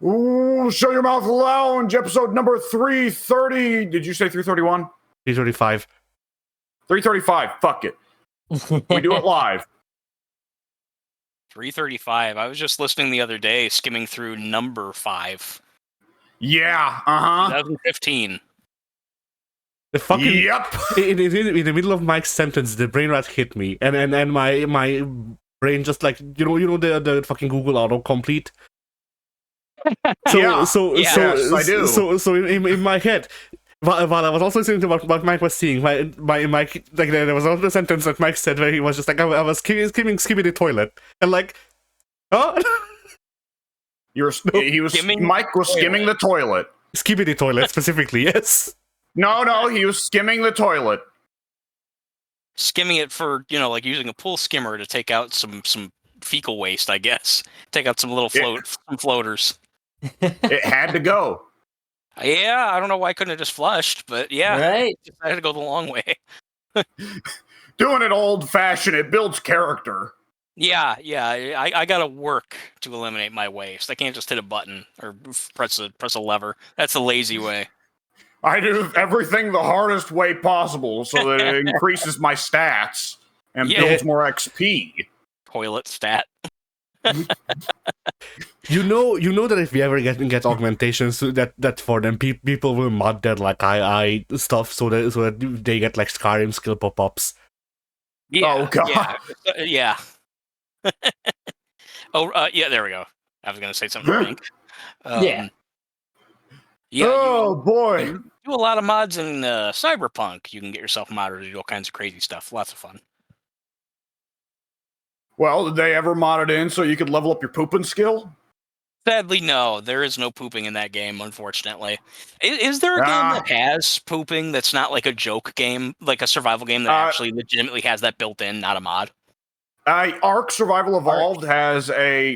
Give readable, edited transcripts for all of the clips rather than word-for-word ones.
Ooh, Show Your Mouth Lounge, episode number 330. Did you say 331? 335. 335. Fuck it. We do it live. 335. I was just listening the other day, skimming through number 5. Yeah, uh-huh. 2015. The fucking Yep. in the middle of Mike's sentence, the brain rat hit me, and my brain just like you know the fucking Google autocomplete. Yes, I do. So in my head, while I was also listening to what Mike was saying, my like there was another sentence that Mike said where he was just like I was skimming the toilet, and like, huh? Mike was skimming the toilet. Skimming the toilet specifically, yes. No, he was skimming the toilet. Skimming it for, like using a pool skimmer to take out some fecal waste, I guess. Take out some little some floaters. It had to go. Yeah, I don't know why I couldn't have just flushed, but yeah. Right. I had to go the long way. Doing it old-fashioned, it builds character. Yeah, I gotta work to eliminate my waste. I can't just hit a button or press a lever. That's the lazy way. I do everything the hardest way possible so that it increases my stats and builds more XP. Toilet stat. You know that if we ever get augmentations that for them people will mod their like AI stuff so that they get like Skyrim skill pop-ups. Yeah, oh god. Yeah. Yeah, there we go. I was gonna say something pink. Yeah. Yeah. Oh boy. Do a lot of mods in Cyberpunk. You can get yourself modded to do all kinds of crazy stuff. Lots of fun. Well, did they ever mod it in so you could level up your pooping skill? Sadly, no. There is no pooping in that game, unfortunately. Is there a game that has pooping that's not like a joke game, like a survival game that actually legitimately has that built in, not a mod? Ark Survival Evolved has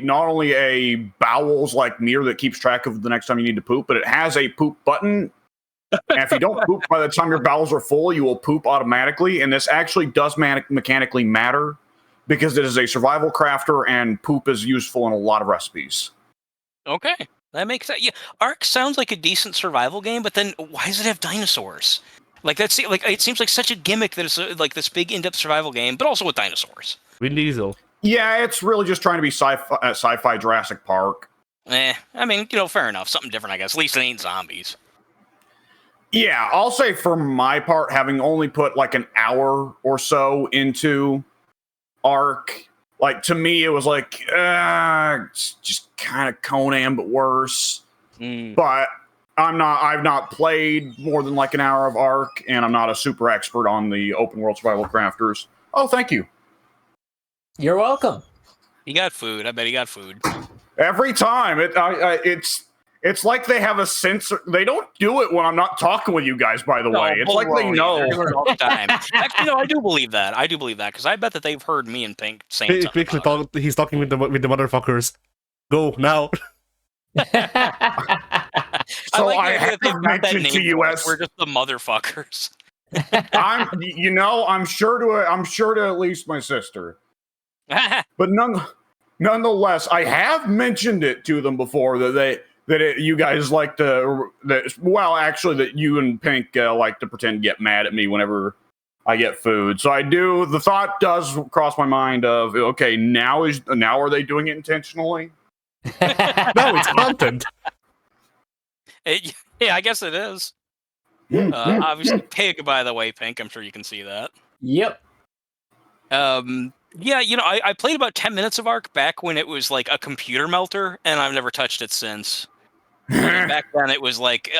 not only a bowels like mirror that keeps track of the next time you need to poop, but it has a poop button. And if you don't poop by the time your bowels are full, you will poop automatically. And this actually does mechanically matter because it is a survival crafter and poop is useful in a lot of recipes. Okay, that makes sense. Yeah, Ark sounds like a decent survival game, but then why does it have dinosaurs? Like it seems like such a gimmick that it's like this big in-depth survival game, but also with dinosaurs. Vin Diesel. Yeah, it's really just trying to be sci-fi Jurassic Park. I mean, fair enough. Something different, I guess. At least it ain't zombies. Yeah, I'll say for my part, having only put like an hour or so into Ark, like to me it was like it's just kind of Conan but worse. But I've not played more than like an hour of Ark, and I'm not a super expert on the open world survival crafters. Oh, thank you. You're welcome. He got food. I bet he got food. Every time it's like they have a sensor. They don't do it when I'm not talking with you guys, by the way. It's like they know. All the time. Actually, no, I do believe that. Because I bet that they've heard me and Pink saying something about it. He's talking with the motherfuckers. Go now. So I have mentioned to you as we're just the motherfuckers. I'm sure to at least my sister. But nonetheless, I have mentioned it to them before that you guys like that you and Pink like to pretend get mad at me whenever I get food. So I do. The thought does cross my mind of, okay, now are they doing it intentionally? No, it's content. Yeah, I guess it is. Obviously, Pig, by the way, Pink. I'm sure you can see that. Yep. Yeah, I played about 10 minutes of Ark back when it was like a computer melter, and I've never touched it since. Back then, it was like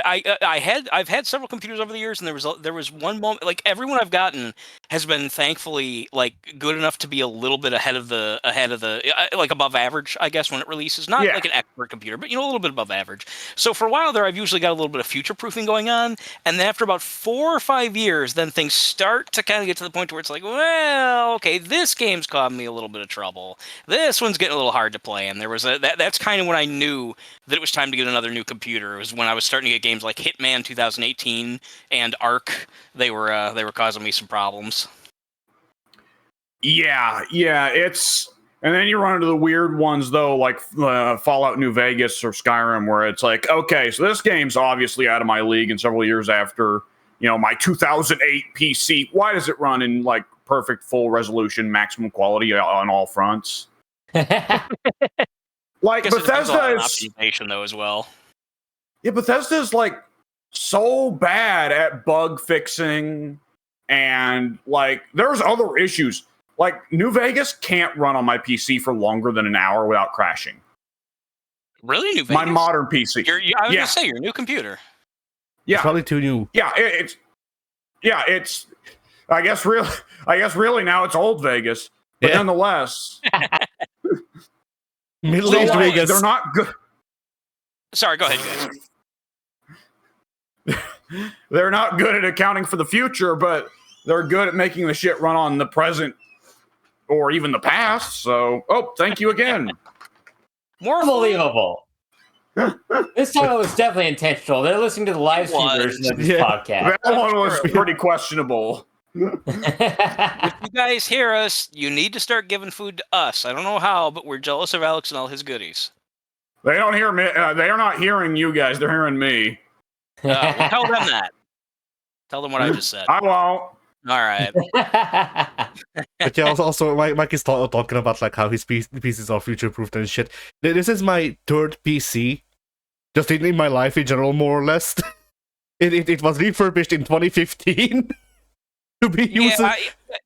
I've had several computers over the years, and there was one moment, like everyone I've gotten has been thankfully like good enough to be a little bit ahead of the like above average, I guess, when it releases. Not like an expert computer, but a little bit above average. So for a while there, I've usually got a little bit of future proofing going on, and then after about 4 or 5 years, then things start to kind of get to the point where it's like, well, okay, this game's caused me a little bit of trouble. This one's getting a little hard to play, and there was that's kind of when I knew that it was time to get another new computer. It was when I was starting to get games like Hitman 2018 and Ark. They were causing me some problems. Yeah, And then you run into the weird ones, though, like Fallout New Vegas or Skyrim, where it's like, okay, so this game's obviously out of my league, and several years after, my 2008 PC, why does it run in like perfect full resolution, maximum quality on all fronts? Like Bethesda is optimization though as well. Yeah, Bethesda's like so bad at bug fixing, and like there's other issues. Like, New Vegas can't run on my PC for longer than an hour without crashing. Really, New Vegas? My modern PC. I was gonna say your new computer. Yeah, it's probably too new. Yeah, it's. I guess really now it's old Vegas, but nonetheless, middle-aged Vegas. They're not good. Sorry, go ahead, guys. They're not good at accounting for the future, but they're good at making the shit run on the present. Or even the past, so thank you again. More unbelievable. This time it was definitely intentional. They're listening to the live stream version of this podcast. That one was pretty questionable. If you guys hear us, you need to start giving food to us. I don't know how, but we're jealous of Alex and all his goodies. They don't hear me. They are not hearing you guys. They're hearing me. Well, tell them that. Tell them what I just said. I won't. All right. But yeah, also Mike is talking about like how his PCs are future-proofed and shit. This is my third PC, just in my life in general, more or less. It was refurbished in 2015 to be used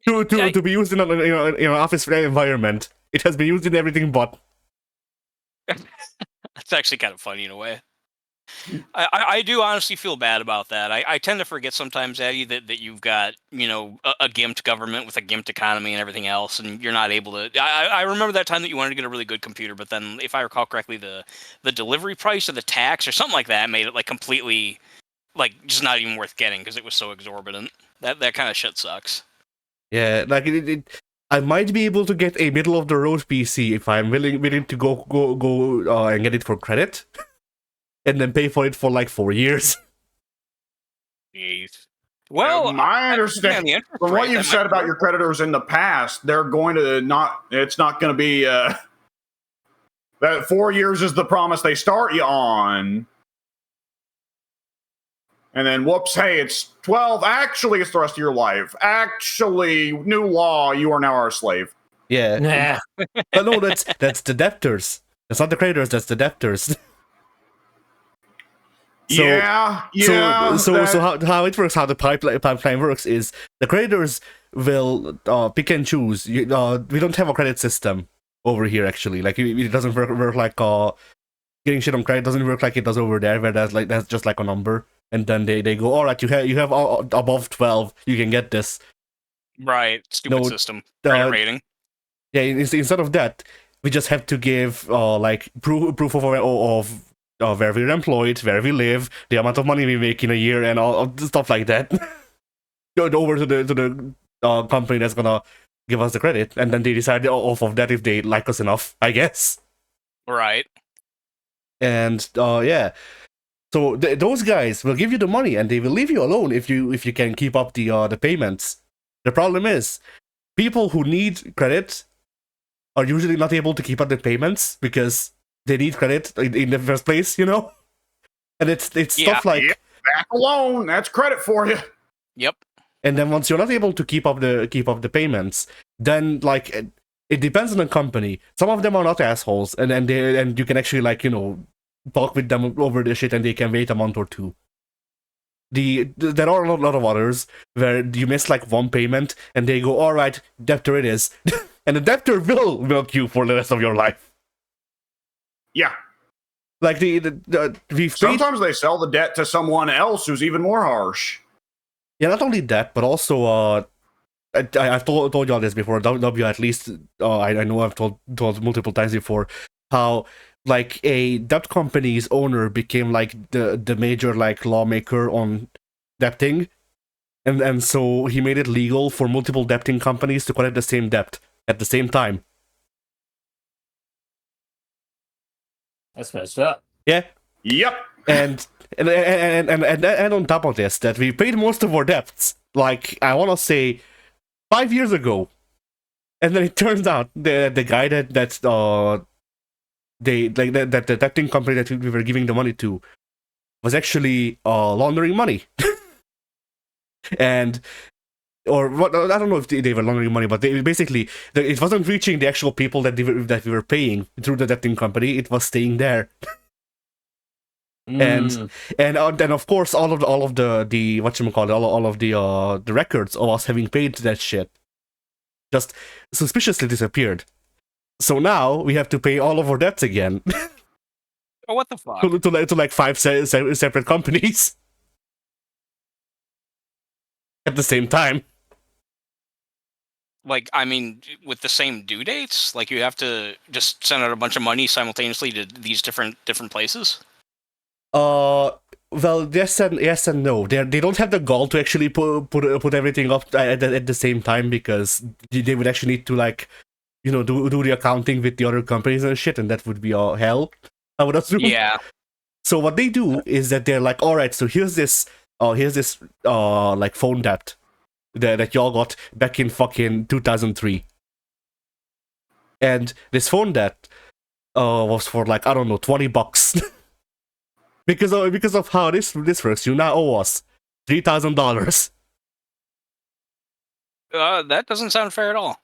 to be used in an office environment. It has been used in everything but. That's actually kind of funny in a way. I do honestly feel bad about that. I tend to forget sometimes, Eddie, that you've got, a gimped government with a gimped economy and everything else, and you're not able to... I remember that time that you wanted to get a really good computer, but then, if I recall correctly, the delivery price or the tax or something like that made it, like, completely, like, just not even worth getting because it was so exorbitant. That kind of shit sucks. Yeah, like, I might be able to get a middle-of-the-road PC if I'm willing to go and get it for credit. And then pay for it for like 4 years. Jeez. Well, my understanding from what you've said about your creditors in the past, they're going to not. It's not going to be that 4 years is the promise they start you on, and then whoops, hey, it's 12. Actually, it's the rest of your life. Actually, new law, you are now our slave. Yeah. But no, that's the debtors. That's not the creditors. That's the debtors. So how it works, how the pipeline works is the creditors will pick and choose. We don't have a credit system over here actually. Like it doesn't work like getting shit on credit doesn't work like it does over there, where that's just like a number, and then they go, all right, you have above 12, you can get this. Right, stupid system. Credit rating. Yeah, instead of that, we just have to give like proof of where we're employed, where we live, the amount of money we make in a year, and all stuff like that. Go over to the company that's gonna give us the credit, and then they decide off of that if they like us enough, I guess. Right. And yeah, so those guys will give you the money, and they will leave you alone if you can keep up the payments. The problem is, people who need credit are usually not able to keep up the payments because they need credit in the first place, And it's stuff like that alone. That's credit for you. Yep. And then once you're not able to keep up the payments, then like it depends on the company. Some of them are not assholes, and you can actually talk with them over the shit, and they can wait a month or two. There are a lot of others where you miss like one payment, and they go, all right, debtor it is, and the debtor will milk you for the rest of your life. Yeah. Like sometimes they sell the debt to someone else who's even more harsh. Yeah, not only that, but also I've told you all this before. W at least I know I've told multiple times before how like a debt company's owner became like the major like lawmaker on debting, and so he made it legal for multiple debting companies to collect the same debt at the same time. That's messed up. Yeah. Yep. And on top of this, that we paid most of our debts, like I want to say 5 years ago, And then it turns out the guy that the detecting company that we were giving the money to was actually laundering money. And or what, I don't know if they were laundering money, but they basically it wasn't reaching the actual people that we were paying through the detecting company. It was staying there. And of course all of the whatchamacallit, all of the records of us having paid that shit just suspiciously disappeared. So now we have to pay all of our debts again. Oh, what the fuck? to like 5 separate companies at the same time. Like, I mean, with the same due dates? Like, you have to just send out a bunch of money simultaneously to these different places? Well, yes and no. They don't have the gall to actually put everything up at the same time, because they would actually need to, like, you know, do the accounting with the other companies and shit, and that would be hell, I would assume. Yeah. So what they do is that they're like, all right, so here's this like phone debt that y'all got back in fucking 2003, and this phone debt was for, like, I don't know, $20. because of how this works, you now owe us $3,000. That doesn't sound fair at all.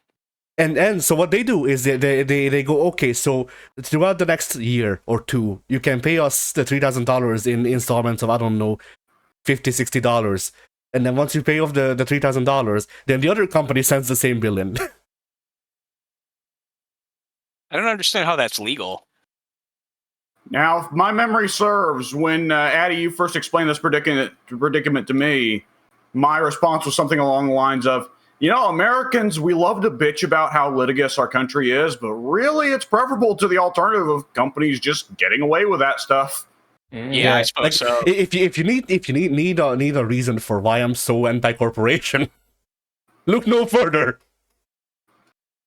And so what they do is they go, okay, so throughout the next year or two, you can pay us the $3,000 in installments of, I don't know, $50-$60. And then once you pay off the $3,000, then the other company sends the same bill in. I don't understand how that's legal. Now, if my memory serves, when Addy, you first explained this predicament to me, my response was something along the lines of, you know, Americans, we love to bitch about how litigious our country is, but really it's preferable to the alternative of companies just getting away with that stuff. Yeah, I suppose so. If you need a reason for why I'm so anti-corporation, look no further.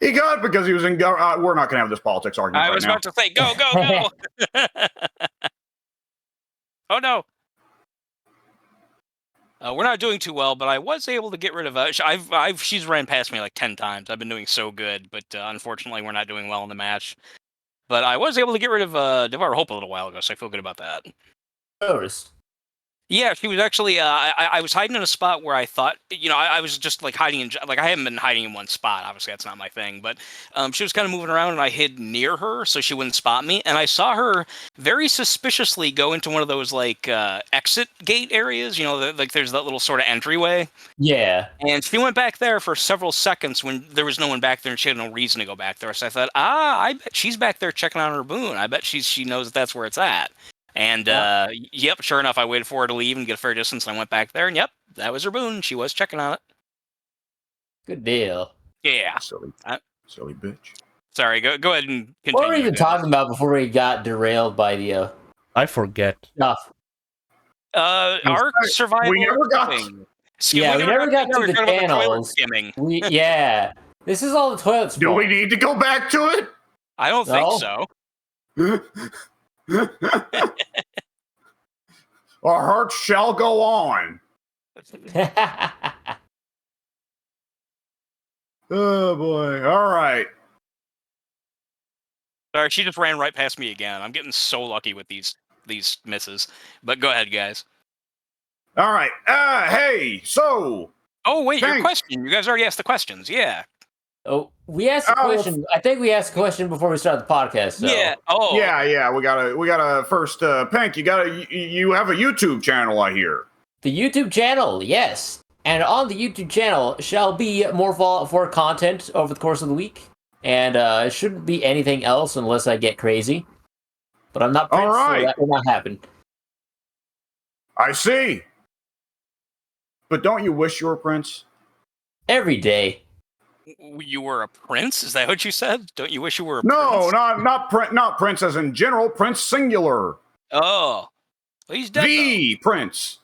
He got it because he was in government. We're not going to have this politics argument. I was about to say, go. Oh no. We're not doing too well, but I was able to get rid of. She's ran past me like 10 times. I've been doing so good, but unfortunately, we're not doing well in the match. But I was able to get rid of Devar Hope a little while ago, so I feel good about that. Yeah, she was actually. I was hiding in a spot where I thought, you know, I was just like hiding in, like, I haven't been hiding in one spot. Obviously, that's not my thing. But she was kind of moving around, and I hid near her so she wouldn't spot me. And I saw her very suspiciously go into one of those, like, exit gate areas. You know, like there's that little sort of entryway. Yeah. And she went back there for several seconds when there was no one back there, and she had no reason to go back there. So I thought, I bet she's back there checking on her boon. I bet she knows that's where it's at. And, yep, sure enough, I waited for her to leave and get a fair distance, and I went back there, and yep, that was her boon. She was checking on it. Good deal. Yeah. Silly bitch. Sorry, go ahead and continue. What were we even talking about before we got derailed by the... I forget. stuff? Arc survival. We never got... we never got to the channels. Yeah. This is all the toilet Do we need to go back to it? I don't think so. Our hearts shall go on. Oh boy. All right. Sorry, she just ran right past me again. I'm getting so lucky with these misses. But go ahead, guys. All right. Hey, so. Oh, wait, your question. You guys already asked the questions. Yeah. Oh, we asked a question. I think we asked a question before we started the podcast. So. Yeah. Oh. Yeah. We gotta first. Pink, you have a YouTube channel, I hear. The YouTube channel, yes, and on the YouTube channel shall be more Fallout 4 content over the course of the week, and it shouldn't be anything else unless I get crazy. But I'm not Prince, all right. So that will not happen. I see. But don't you wish you were Prince? Every day. You were a prince? Is that what you said? Don't you wish you were a prince? No, not Prince as in general. Prince singular. Oh. Well, he's dead, the though. Prince.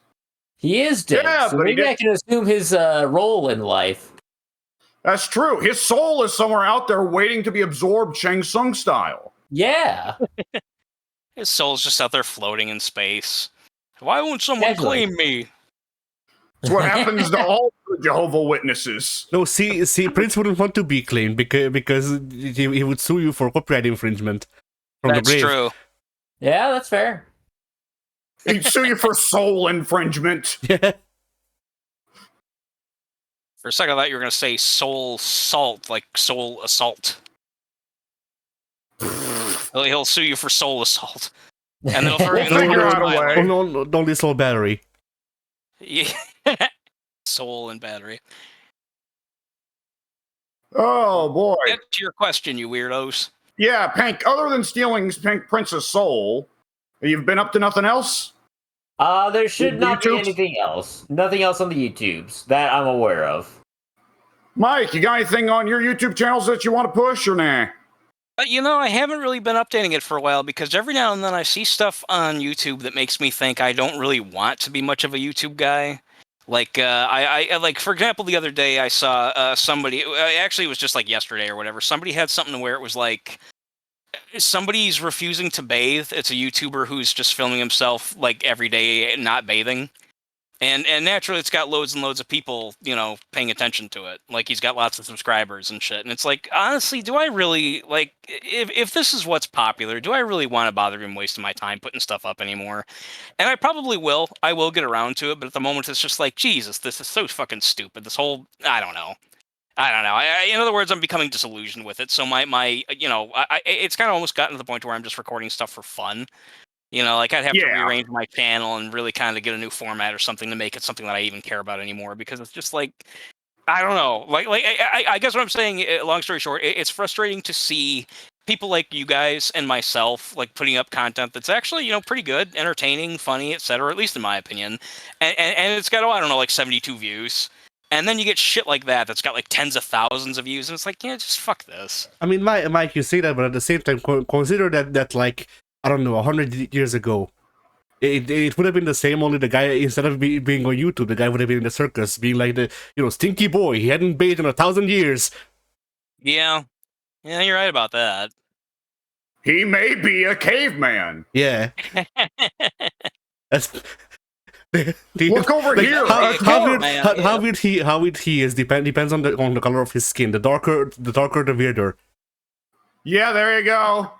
He is dead. Yeah, so but maybe I can assume his role in life. That's true. His soul is somewhere out there waiting to be absorbed Shang Tsung style. Yeah. His soul's just out there floating in space. Why won't someone claim me? It's what happens to all the Jehovah Witnesses. No, see, Prince wouldn't want to be claimed because he would sue you for copyright infringement from the That's grave. true. Yeah, that's fair. He'd sue you for soul infringement. Yeah. For a second, I thought you were going to say soul salt, like soul assault. He'll sue you for soul assault. And then he'll throw you in the Figure corner out a of the way. island. Oh, no, this whole battery. Yeah. Soul and battery. Oh boy. Get to your question, you weirdos. Yeah, Pink. Other than stealing Pink Prince's soul, you've been up to nothing else? There should not be YouTubes? anything else. Nothing else on the YouTubes that I'm aware of. Mike, you got anything on your YouTube channels that you want to push or nah? I haven't really been updating it for a while because every now and then I see stuff on YouTube that makes me think I don't really want to be much of a YouTube guy. Like, I like, for example, the other day I saw somebody, actually it was just like yesterday or whatever, somebody had something where it was like, somebody's refusing to bathe. It's a YouTuber who's just filming himself like every day not bathing. And naturally it's got loads and loads of people, paying attention to it. Like he's got lots of subscribers and shit. And it's like, honestly, do I really like if this is what's popular, do I really want to bother even wasting my time putting stuff up anymore? And I probably will. I will get around to it, but at the moment it's just like, Jesus, this is so fucking stupid. This whole I don't know. In other words, I'm becoming disillusioned with it. So it's kind of almost gotten to the point where I'm just recording stuff for fun. Like I'd have to rearrange my channel and really kind of get a new format or something to make it something that I even care about anymore. Because it's just like, I don't know. I guess what I'm saying. Long story short, it's frustrating to see people like you guys and myself like putting up content that's actually pretty good, entertaining, funny, etc. At least in my opinion. And it's got I don't know like 72 views. And then you get shit like that's got like tens of thousands of views, and it's like, just fuck this. I mean, Mike, you say that, but at the same time, consider that like, I don't know, 100 years ago, it would have been the same. Only the guy, instead of being on YouTube, the guy would have been in the circus, being like the stinky boy. He hadn't bathed in 1,000 years. Yeah, you're right about that. He may be a caveman. Yeah. That's. Look over here. How would he is depends on the color of his skin. The darker the weirder. Yeah, there you go.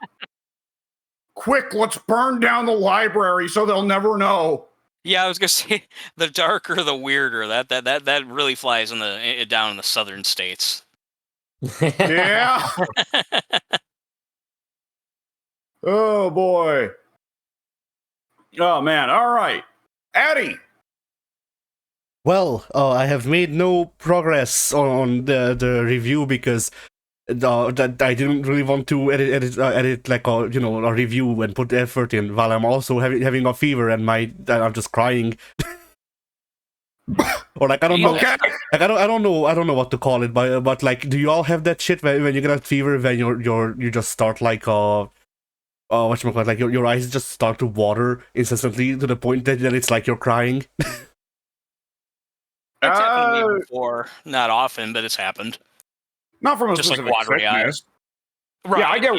Quick, let's burn down the library so they'll never know. Yeah, I was gonna say the darker the weirder. That really flies down in the southern states. Yeah. Oh boy. Oh man. All right. Addy. Well, I have made no progress on the review because that I didn't really want to edit like a review and put effort in while I'm also having a fever and I'm just crying. Or like I don't know, Okay. like I don't know what to call it, but like, do you all have that shit when you get a fever when you just start like whatchamacallit, like your eyes just start to water incessantly to the point that it's like you're crying? That's happened to me before. Not often, but it's happened. Not from a Just like specific watery sickness. eyes. Right, Yeah, I get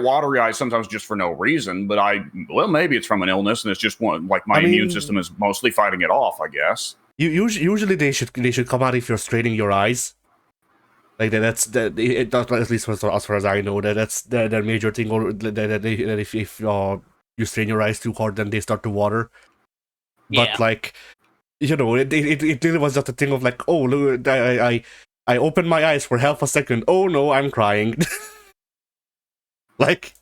watery eyes sometimes just for no reason, but maybe it's from an illness and it's just my immune system is mostly fighting it off, I guess. Usually they should come out if you're straining your eyes. Like that's at least as far as I know, that's their major thing, or that if you strain your eyes too hard, then they start to water. But Yeah. like, it really was just a thing of like, oh, look, I opened my eyes for half a second. Oh no, I'm crying. Like,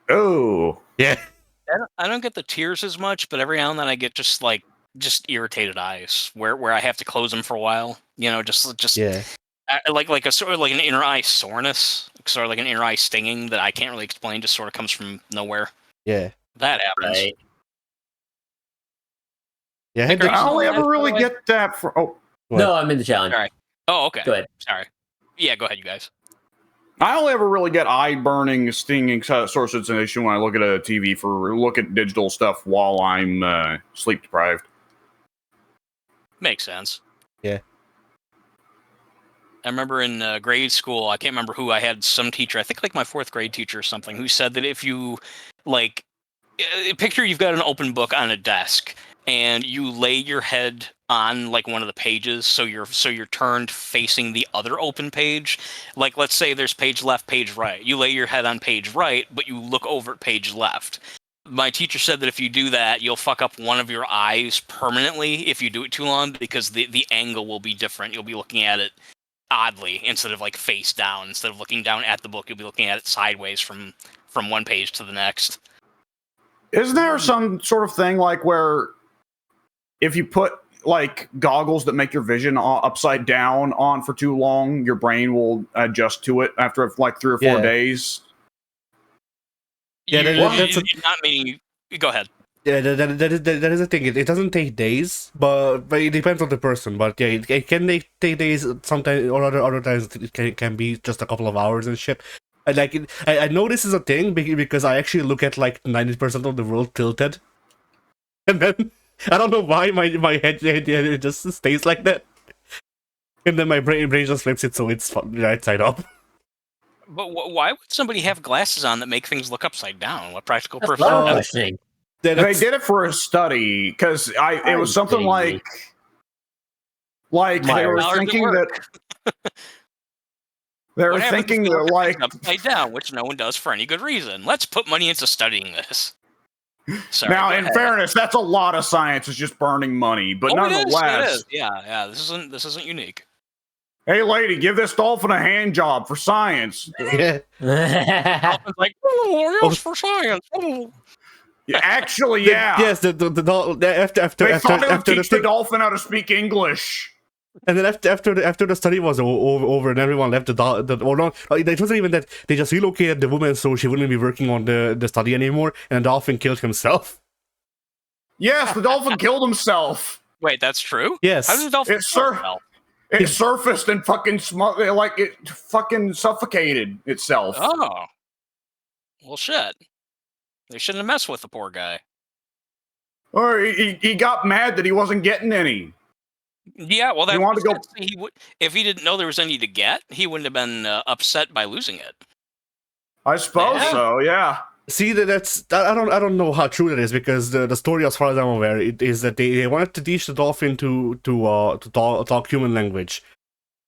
oh yeah. I don't get the tears as much, but every now and then I get just irritated eyes where I have to close them for a while. Just Yeah. like a sort of like an inner eye soreness, sort of like an inner eye stinging that I can't really explain. Just sort of comes from nowhere. Yeah. That happens. Right. Yeah. I only ever really get that for No, I'm in the challenge. All right. Oh, okay. Go ahead. Sorry. Yeah, go ahead, you guys. I only ever really get eye burning, stinging sort of sensation when I look at digital stuff while I'm sleep deprived. Makes sense. Yeah. I remember in grade school, I can't remember who, I had some teacher, I think like my 4th grade teacher or something, who said that if you, picture you've got an open book on a desk, and you lay your head on like one of the pages, so you're turned facing the other open page. Like, let's say there's page left, page right. You lay your head on page right, but you look over at page left. My teacher said that if you do that, you'll fuck up one of your eyes permanently if you do it too long, because the angle will be different. You'll be looking at it oddly instead of like face down. Instead of looking down at the book, you'll be looking at it sideways from one page to the next. Isn't there some sort of thing like where if you put like goggles that make your vision upside down on for too long, your brain will adjust to it after like 3 or 4 days? Yeah, that's you're not meaning. Go ahead. Yeah, that is a thing. It doesn't take days, but it depends on the person. But yeah, it can take days sometimes, or other times it can be just a couple of hours and shit. And like, I know this is a thing because I actually look at like 90% of the world tilted, and then I don't know why my head it just stays like that, and then my brain just flips it so it's right side up. But why would somebody have glasses on that make things look upside down? What practical That's purpose? another question. They did it for a study because it was something like they were thinking that they were thinking that like upside down, which no one does for any good reason. Let's put money into studying this. Sorry, now, in fairness, that's a lot of science is just burning money, but nonetheless, it is. Yeah, this isn't unique. Hey, lady, give this dolphin a hand job for science. Yeah. Dolphin's like, oh, yes, for science. Oh. Yeah, actually, yeah. Yes, after they thought it would teach the dolphin how to speak English. And then after the study was over and everyone left or not, it wasn't even that they just relocated the woman so she wouldn't be working on the study anymore, and the dolphin killed himself. Yes, the dolphin killed himself. Wait, that's true? Yes. How did the dolphin kill himself? It surfaced and fucking like it fucking suffocated itself. Oh. Well, shit. They shouldn't have messed with the poor guy. Or he got mad that he wasn't getting any. Yeah, well, He wanted to go. He would, if he didn't know there was any to get, he wouldn't have been upset by losing it. I suppose so. Yeah. See, that's I don't know how true that is, because the story, as far as I'm aware, it is that they wanted to teach the dolphin to talk human language,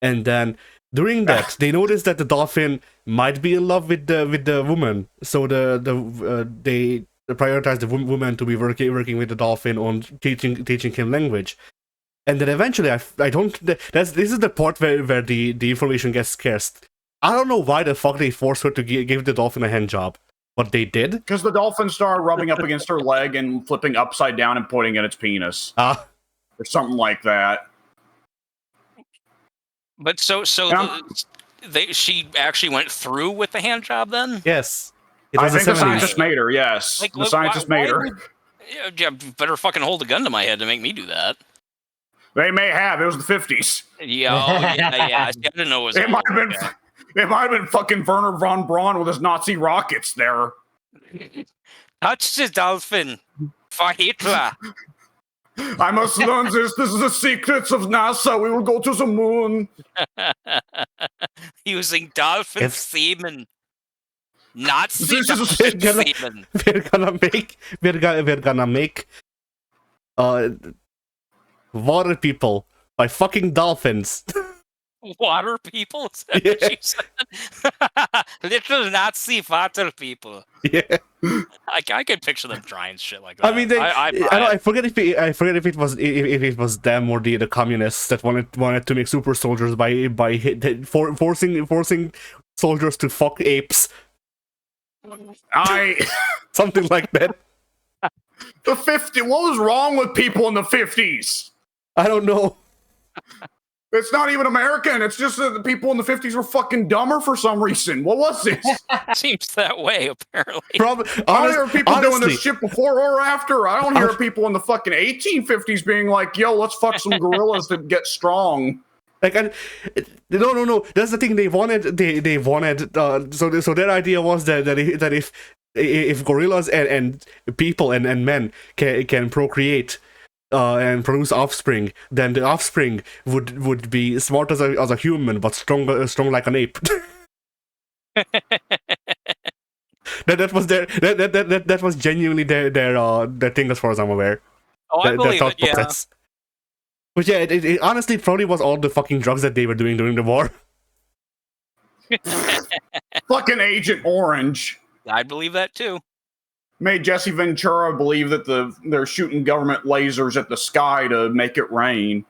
and then during that they noticed that the dolphin might be in love with the woman, so they prioritized the woman to be working with the dolphin on teaching him language. And then eventually, this is the part where the information gets scarce. I don't know why the fuck they forced her to give the dolphin a hand job, but they did. Because the dolphin started rubbing up against her leg and flipping upside down and pointing at its penis. Or something like that. But she actually went through with the hand job then? Yes. I think the scientist made her, yes. Like, the scientist made her. Yeah, better fucking hold a gun to my head to make me do that. They may have. It was the 50s. Yeah, yeah. I didn't know it was. It might have been fucking Werner von Braun with his Nazi rockets there. Touch the dolphin for Hitler. I must learn this. This is the secrets of NASA. We will go to the moon. Using dolphin semen. Nazi dolphin semen. We're gonna make water people by fucking dolphins. Water people? Yeah. Little Nazi water people. Yeah. I could picture them trying shit like that. I mean, I forget if it was them or the communists that wanted to make super soldiers by forcing soldiers to fuck apes. Something like that. The 50s. What was wrong with people in the 50s? I don't know. It's not even American. It's just that the people in the 50s were fucking dumber for some reason. What was it? Seems that way, apparently. I don't hear people doing this shit before or after. I don't hear people in the fucking 1850s being like, yo, let's fuck some gorillas to get strong. Like, no. That's the thing. They wanted. So their idea was that if gorillas and people and men can procreate and produce offspring, then the offspring would be smart as a human, but strong like an ape. that was genuinely their thing, as far as I'm aware. Oh, I believe it. Yeah. But yeah, it honestly probably was all the fucking drugs that they were doing during the war. Fucking Agent Orange I believe that too. made Jesse Ventura believe that they're shooting government lasers at the sky to make it rain.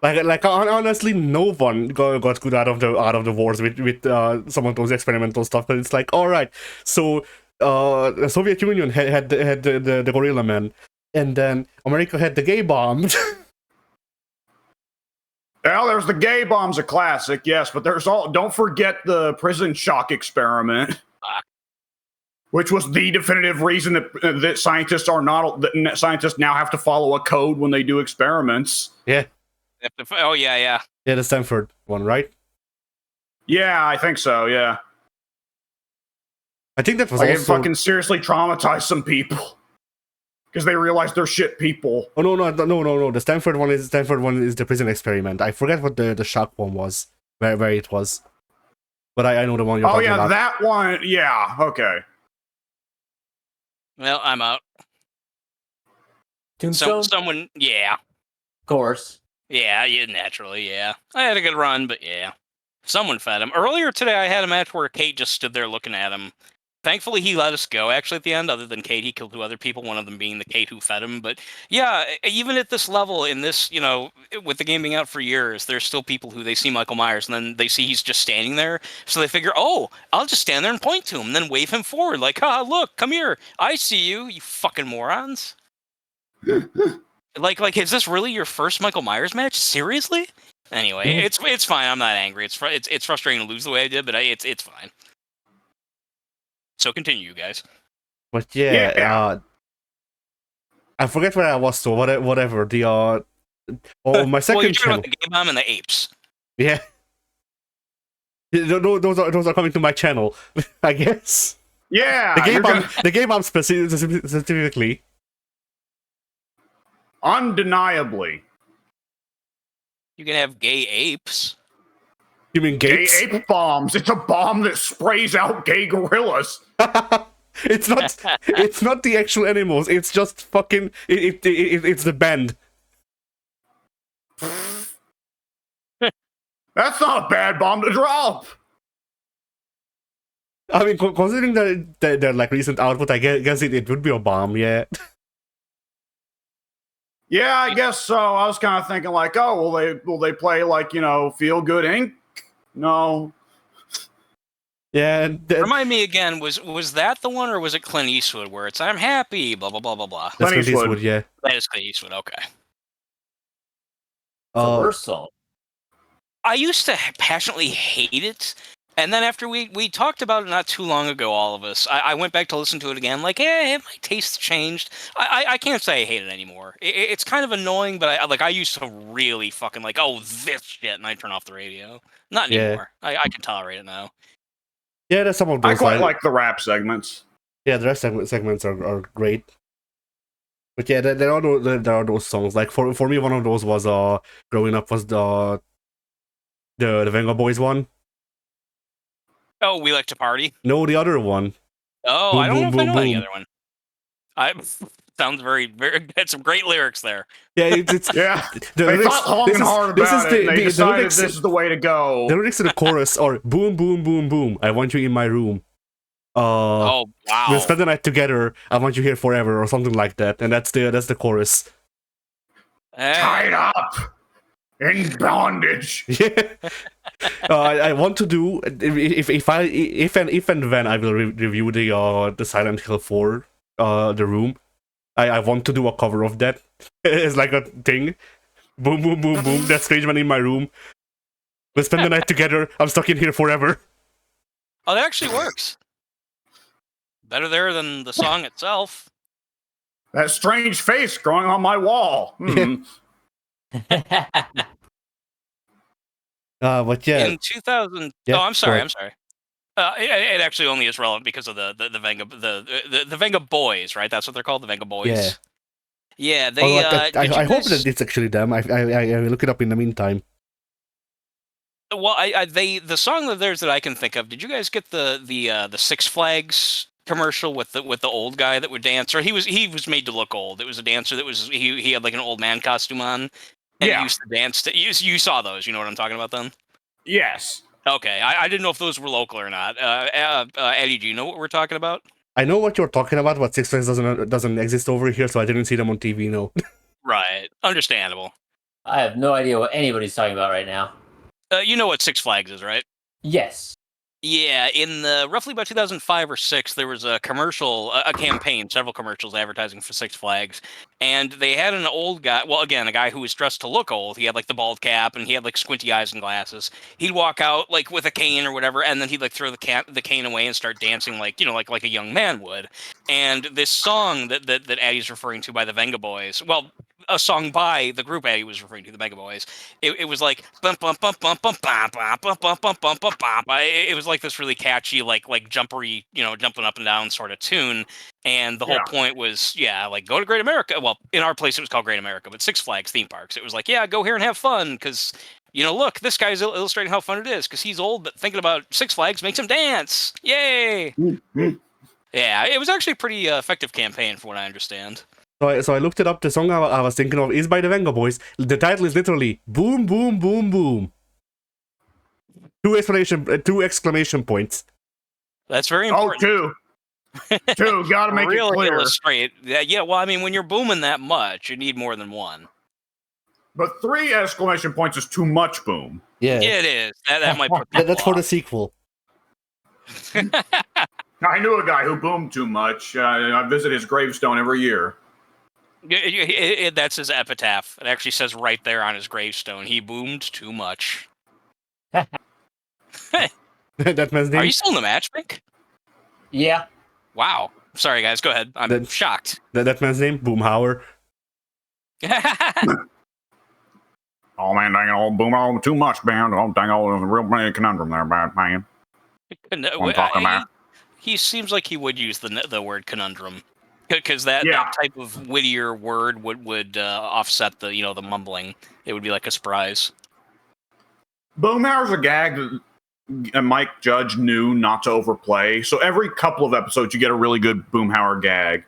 Honestly, no one got good out of the wars with some of those experimental stuff. But it's like, all right, so the Soviet Union had the Gorilla Man, and then America had the gay bomb. Well, there's the gay bomb's a classic, yes, but don't forget the prison shock experiment, which was the definitive reason that scientists now have to follow a code when they do experiments. Yeah. Oh yeah. Yeah, the Stanford one, right? Yeah, I think so. Yeah, I think that was like also it fucking seriously traumatized some people because they realized they're shit people. Oh no! The Stanford one is the prison experiment. I forget what the shock one was, where it was, but I know the one you're talking about. Oh yeah, that one. Yeah, okay. Well, I'm out. Tombstone? Someone, yeah. Of course. Yeah, naturally, yeah. I had a good run, but yeah. Someone fed him. Earlier today, I had a match where Kate just stood there looking at him. Thankfully, he let us go, actually, at the end. Other than Kate, he killed 2 other people, one of them being the Kate who fed him. But yeah, even at this level, in this, with the game being out for years, there's still people who they see Michael Myers, and then they see he's just standing there. So they figure, oh, I'll just stand there and point to him, and then wave him forward, like, look, come here. I see you, you fucking morons. Like, is this really your first Michael Myers match? Seriously? Anyway, it's fine. I'm not angry. It's frustrating to lose the way I did, but it's fine. So continue, you guys. But yeah. I forget where I was. So whatever. The my second you're channel. about the Game Bomb and the apes. Yeah. Those are coming to my channel, I guess. Yeah, the Game Bomb specifically. Undeniably. You can have gay apes. You mean gapes? Gay ape bombs. It's a bomb that sprays out gay gorillas. It's not the actual animals. It's just fucking. It's the band. That's not a bad bomb to drop. I mean, considering their like recent output, I guess it would be a bomb. Yeah. Yeah, I guess so. I was kind of thinking like, oh, will they play like, Feel Good Inc? No. Yeah. Remind me again, was that the one or was it Clint Eastwood where it's I'm happy, blah blah blah blah blah? That's Clint Eastwood, yeah. That is Clint Eastwood, okay. The worst song. I used to passionately hate it. And then after we talked about it not too long ago, all of us, I went back to listen to it again. Like, have my tastes changed? I can't say I hate it anymore. It's kind of annoying, but I used to really fucking like, oh, this shit, and I turn off the radio. Not anymore. I can tolerate it now. Yeah, there's some of those. I quite like the rap segments. Yeah, the rap segments are great. But yeah, there are those songs. Like for me, one of those was growing up was the Venga Boys one. Oh, We Like to Party? No, the other one. Oh, Boom, I don't boom, know if boom, I know boom. the other one. Sounds very had some great lyrics there. Yeah, it's yeah. They thought long and hard about it. They decided this is the way to go. The lyrics to the chorus are boom, boom, boom, boom. I want you in my room. Oh wow. We'll spend the night together. I want you here forever, or something like that. And that's the chorus. Tied up in bondage. Yeah. I want to do if and when I will review the Silent Hill 4 the room. I want to do a cover of that. It's like a thing. Boom, boom, boom, boom. That strange man in my room. We'll spend the night together. I'm stuck in here forever. Oh, that actually works. Better there than the song itself. That strange face growing on my wall. But yeah. In 2000. Yeah, I'm sorry. It actually only is relevant because of the Venga the Venga Boys, right? That's what they're called, the Venga Boys. Yeah. Yeah, they. I hope that it's actually them. I will look it up in the meantime. Well, the song of theirs that I can think of. Did you guys get the Six Flags commercial with the old guy that would dance, or he was made to look old. It was a dancer that was he had like an old man costume on, and he used to dance. You saw those? You know what I'm talking about then? Yes. Okay, I didn't know if those were local or not. Eddie, do you know what we're talking about? I know what you're talking about, but Six Flags doesn't exist over here, so I didn't see them on TV. No. Right, understandable. I have no idea what anybody's talking about right now. You know what Six Flags is, right? Yes. Yeah, in the roughly about 2005 or 6, there was a commercial, a campaign, several commercials advertising for Six Flags, and they had an old guy. Well, again, a guy who was dressed to look old. He had like the bald cap, and he had like squinty eyes and glasses. He'd walk out like with a cane or whatever, and then he'd like throw the cane away and start dancing like like a young man would. And this song that Addie's referring to by the Venga Boys, well, a song by the group Addie was referring to, the Mega Boys. It was like bum bum bum bum bum bum bum bum bum bum bum bum bum. It was like this really catchy, like jumpery, jumping up and down sort of tune. And the whole point was, like go to Great America. Well, in our place it was called Great America, but Six Flags theme parks. It was like, go here and have fun because look, this guy's illustrating how fun it is because he's old, but thinking about Six Flags makes him dance. Yay! Yeah, it was actually a pretty effective campaign, from what I understand. So I looked it up. The song I was thinking of is by the Venga Boys. The title is literally "Boom Boom Boom Boom." Two exclamation points. That's very important. Two. Gotta make really it clear. Illustrate. Yeah. Well, I mean, when you're booming that much, you need more than one. But 3 exclamation points is too much boom. Yeah, it is. That might put that's for the sequel. I knew a guy who boomed too much. I visit his gravestone every year. That's his epitaph. It actually says right there on his gravestone, he boomed too much. That man's name. Are you still in the match, Mink? Yeah. Wow. Sorry, guys. Go ahead. I'm shocked. That man's name, Boomhauer. Oh man, dang old boom, too much, man. Oh dang old, real big conundrum there, bad man. I'm talking about. He seems like he would use the word conundrum. Because that type of wittier word would offset the the mumbling. It would be like a surprise. Boomhauer's a gag that Mike Judge knew not to overplay. So every couple of episodes, you get a really good Boomhauer gag.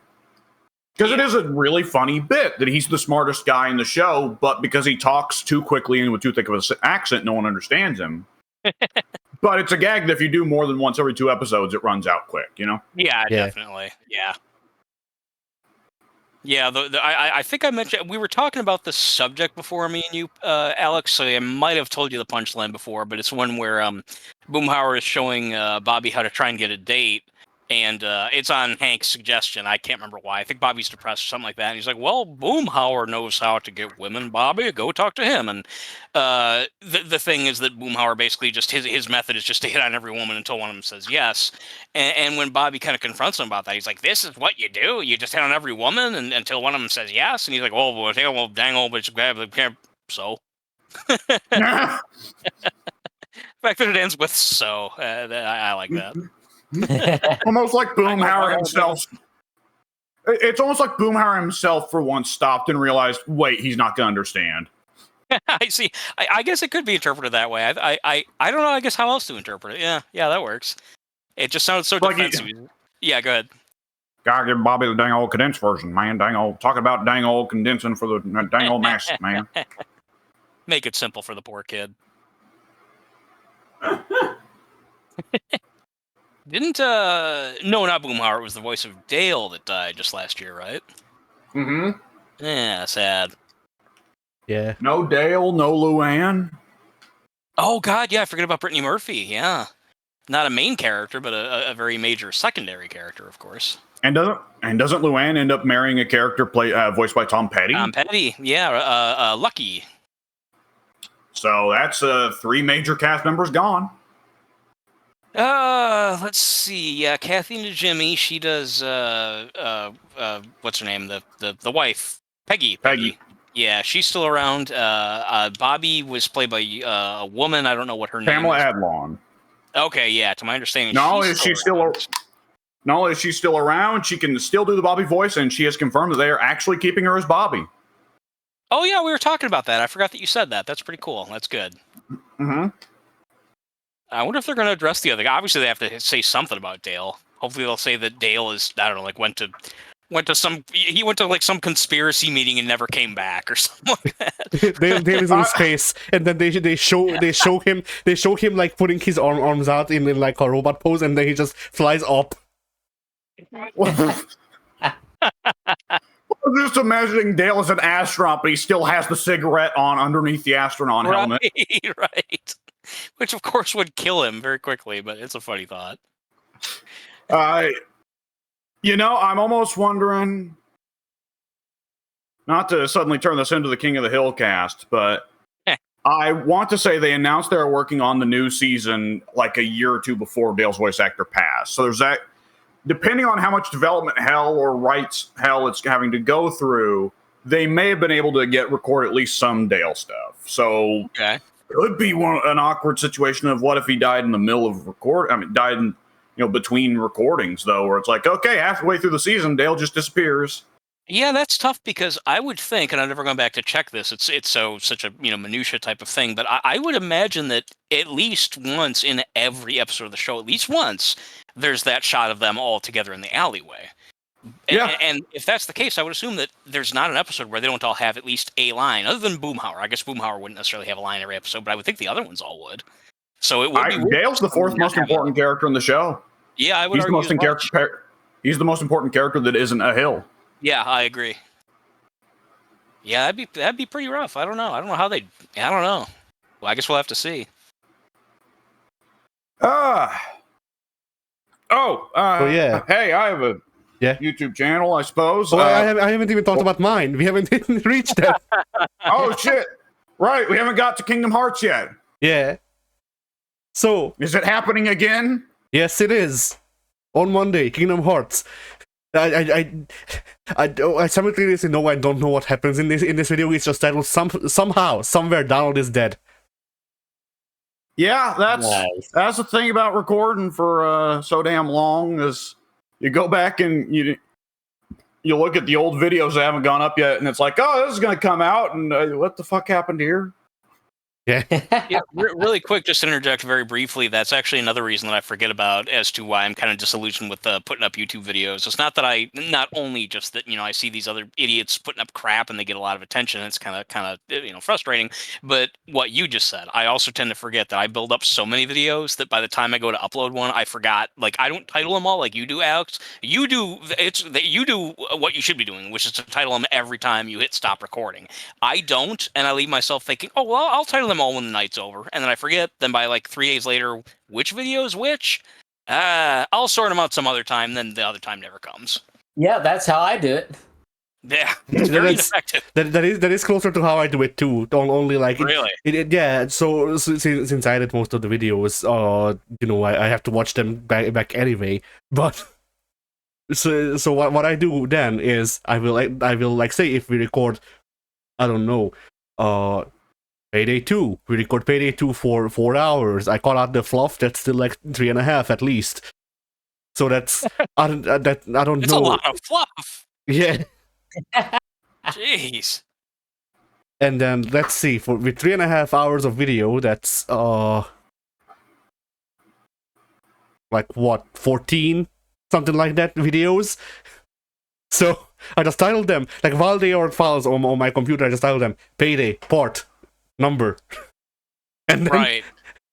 Because it is a really funny bit that he's the smartest guy in the show, but because he talks too quickly and with too thick of an accent, no one understands him. But it's a gag that if you do more than once every 2 episodes, it runs out quick, Yeah, definitely. Yeah. Yeah, I think I mentioned we were talking about this subject before, me and you, Alex. So I might have told you the punchline before, but it's one where Boomhauer is showing Bobby how to try and get a date, and it's on Hank's suggestion. I can't remember why. I think Bobby's depressed or something like that. And he's like, "Well, Boomhauer knows how to get women, Bobby. Go talk to him." And the thing is that Boomhauer basically just his method is just to hit on every woman until one of them says yes. And when Bobby kind of confronts him about that, he's like, "This is what you do. You just hit on every woman until one of them says yes." And he's like, "Oh, well, dang old bitch, so." The fact that it ends with "so," I like that. Almost like Boomhauer himself. It's almost like Boomhauer himself for once stopped and realized, wait, he's not going to understand. I see. I guess it could be interpreted that way. I don't know. I guess how else to interpret it. Yeah, that works. It just sounds so defensive. Yeah, go ahead. Gotta give Bobby the dang old condensed version, man. Dang old, talk about dang old condensing for the dang old masses, man. Make it simple for the poor kid. Didn't no, not Boomhauer. It was the voice of Dale that died just last year, right? Mm-hmm. Yeah, sad. Yeah. No Dale, no Luann. Oh God, yeah, I forget about Brittany Murphy. Yeah, not a main character, but a very major secondary character, of course. And doesn't Luann end up marrying a character voiced by Tom Petty? Tom Petty, yeah, Lucky. So that's 3 major cast members gone. Let's see. Yeah, Kathy and Jimmy. She does. What's her name? The wife, Peggy. Yeah, she's still around. Bobby was played by a woman. I don't know what her name is. Pamela Adlon. Okay, yeah. To my understanding, not only is she still around, she can still do the Bobby voice, and she has confirmed that they are actually keeping her as Bobby. Oh yeah, we were talking about that. I forgot that you said that. That's pretty cool. That's good. Mm-hmm. I wonder if they're going to address the other guy. Obviously, they have to say something about Dale. Hopefully they'll say that Dale is, I don't know, like went to like some conspiracy meeting and never came back or something like that. Dale is in space, and then they show him like putting his arms out in like a robot pose, and then he just flies up. I'm just imagining Dale as an astronaut, but he still has the cigarette on underneath the astronaut helmet. Right. Which, of course, would kill him very quickly, but it's a funny thought. I'm almost wondering, not to suddenly turn this into the King of the Hill cast, but I want to say they announced they were working on the new season like a year or two before Dale's voice actor passed. So there's that. Depending on how much development hell or rights hell it's having to go through, they may have been able to record at least some Dale stuff. So could be an awkward situation of what if he died in the middle of died in, between recordings though, where it's like, okay, halfway through the season, Dale just disappears. Yeah, that's tough because I would think, and I've never gone back to check this. It's such a minutia type of thing, but I would imagine that at least once in every episode of the show, at least once, there's that shot of them all together in the alleyway. Yeah. And if that's the case, I would assume that there's not an episode where they don't all have at least a line, other than Boomhauer. I guess Boomhauer wouldn't necessarily have a line every episode, but I would think the other ones all would. So it would be Dale's the fourth most important character in the show. Yeah, I would He's the most He's the most important character that isn't a Hill. Yeah, I agree. Yeah, that'd be pretty rough. I don't know how they. I don't know. Well, I guess we'll have to see. Yeah. Hey, I have a YouTube channel, I suppose. Oh, I haven't even talked about mine. We haven't reached that. Oh shit! Right, we haven't got to Kingdom Hearts yet. Yeah. So is it happening again? Yes, it is. On Monday, Kingdom Hearts. I simultaneously know I don't know what happens in this video. It's just titled somehow, somewhere Donald is dead. Yeah, that's the thing about recording for so damn long is you go back and you look at the old videos that haven't gone up yet, and it's like, oh, this is going to come out, and what the fuck happened here? Yeah. Really quick, just to interject very briefly, that's actually another reason that I forget about as to why I'm kind of disillusioned with putting up YouTube videos. It's not that not only just that, I see these other idiots putting up crap and they get a lot of attention. It's kind of frustrating. But what you just said, I also tend to forget that I build up so many videos that by the time I go to upload one, I forgot. Like, I don't title them all like you do, Alex. You do what you should be doing, which is to title them every time you hit stop recording. I don't, and I leave myself thinking, oh, well, I'll title them all when the night's over, and then I forget. Then by like 3 days later, which video is which? I'll sort them out some other time. Then the other time never comes. Yeah, that's how I do it. Yeah, it's very ineffective. That is closer to how I do it too. Don't only like really. Yeah. So since I edit most of the videos, I have to watch them back anyway. But so what I do then is I will like say if we record, I don't know, Payday 2. We record Payday 2 for 4 hours. I call out the fluff. That's still like 3.5 at least. So that's I don't know. It's a lot of fluff. Yeah. Jeez. And then let's see, with 3.5 hours of video, that's like what, 14, something like that videos. So I just titled them like while they are files on my computer. I just titled them Payday part number, and then,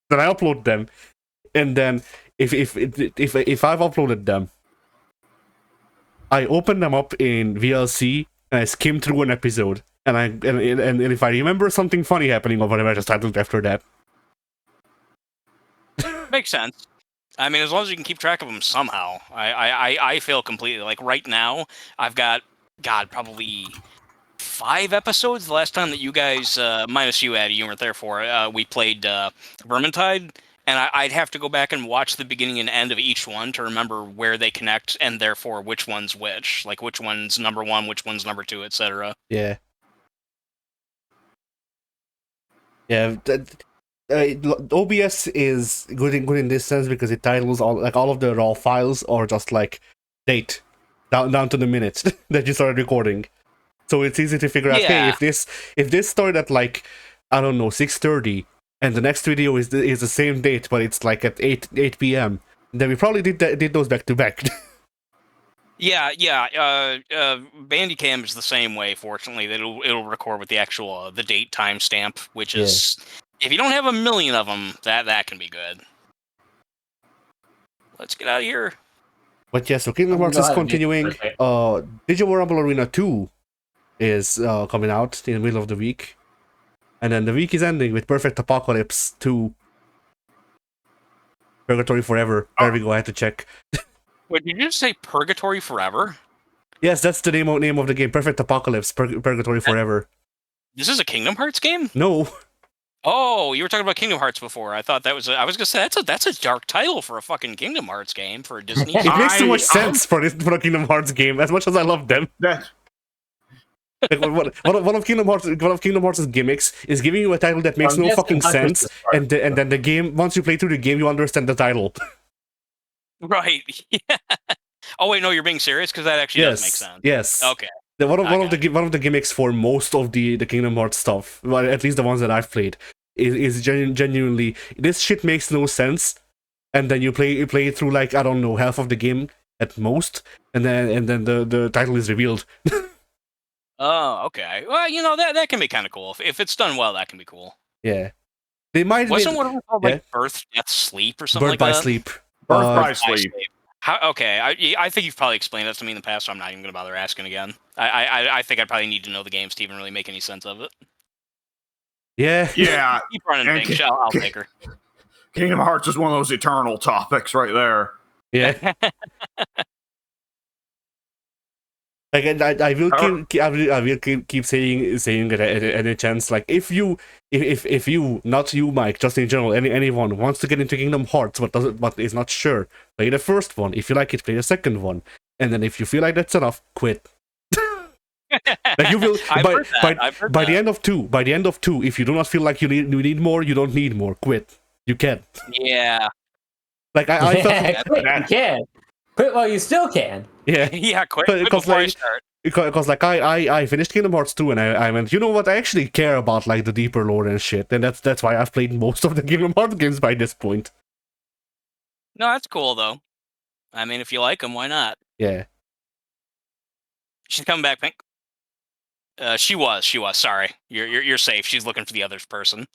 then I upload them, and then if I've uploaded them, I open them up in VLC and I skim through an episode, and if I remember something funny happening or whatever, I just title it after that. Makes sense. I mean, as long as you can keep track of them somehow. I feel completely like right now I've got probably 5 episodes. The last time that you guys, minus you, Addy, you weren't there for it, we played Vermintide, and I'd have to go back and watch the beginning and end of each one to remember where they connect, and therefore which one's which. Like, which one's number 1, which one's number 2, etc. Yeah. Yeah, OBS is good in this sense because it titles all of the raw files or just like date down to the minutes that you started recording. So it's easy to figure out, hey, if this started at like, I don't know, 6:30, and the next video is the same date, but it's like at 8 p.m., Then we probably did those back to back. Yeah. Bandicam is the same way. Fortunately, that it'll record with the actual the date timestamp, which is if you don't have a million of them, that can be good. Let's get out of here. But yeah, so Kingdom Hearts is continuing. Digimon Rumble Arena 2 is coming out in the middle of the week. And then the week is ending with Perfect Apocalypse 2. Purgatory Forever. There we go, I had to check. Wait, did you just say Purgatory Forever? Yes, that's the name of the game. Perfect Apocalypse, Purgatory Forever. This is a Kingdom Hearts game? No. Oh, you were talking about Kingdom Hearts before. I thought that was. I was gonna say that's a dark title for a fucking Kingdom Hearts game for a Disney. It makes too much sense for a Kingdom Hearts game. As much as I love them, like, one of Kingdom Hearts' gimmicks is giving you a title that makes no fucking sense, and then the game, once you play through the game, you understand the title. Right. Yeah. Oh wait, no, you're being serious because that actually does make sense. Yes. Okay. One of the gimmicks for most of the Kingdom Hearts stuff, well, at least the ones that I've played, is genuinely this shit makes no sense, and then you play through like I don't know half of the game at most, and then the title is revealed. Oh, okay. Well, you know that can be kind of cool if it's done well. That can be cool. Yeah, they might. Wasn't one of them called like Birth, Death, Sleep or something like that? Birth by Sleep. Birth by Sleep. Okay, I think you've probably explained that to me in the past, so I'm not even going to bother asking again. I think I probably need to know the games to even really make any sense of it. Yeah. Yeah. Keep running, Big. I'll take her. Kingdom Hearts is one of those eternal topics right there. Yeah. Like I will keep saying it at any chance. Like if you, not you, Mike, just in general, anyone wants to get into Kingdom Hearts but is not sure, play the first one. If you like it, play the second one, and then if you feel like that's enough, quit. Like you will by the end of two, if you do not feel like you need more, you don't need more. Quit. You can. Yeah. Like I felt quit. You can quit while you still can. Yeah. Yeah. Quit before you start. Because like I finished Kingdom Hearts 2 and I went, you know what, I actually care about like the deeper lore and shit, and that's why I've played most of the Kingdom Hearts games by this point. No, that's cool though. I mean, if you like them, why not? Yeah. She's coming back, Pink. She was. Sorry, you're safe. She's looking for the other person.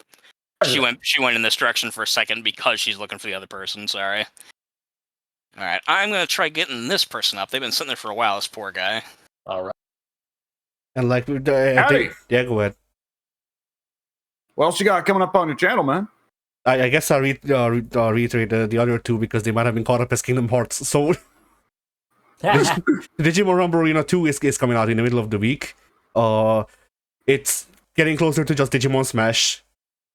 She went in this direction for a second because she's looking for the other person. Sorry. All right, I'm gonna try getting this person up. They've been sitting there for a while. This poor guy. All right. And like, Howdy. Yeah, go ahead. What else you got coming up on your channel, man? I guess I'll reiterate the other two because they might have been caught up as Kingdom Hearts. So, Digimon Rumble Arena 2 is coming out in the middle of the week. It's getting closer to just Digimon Smash.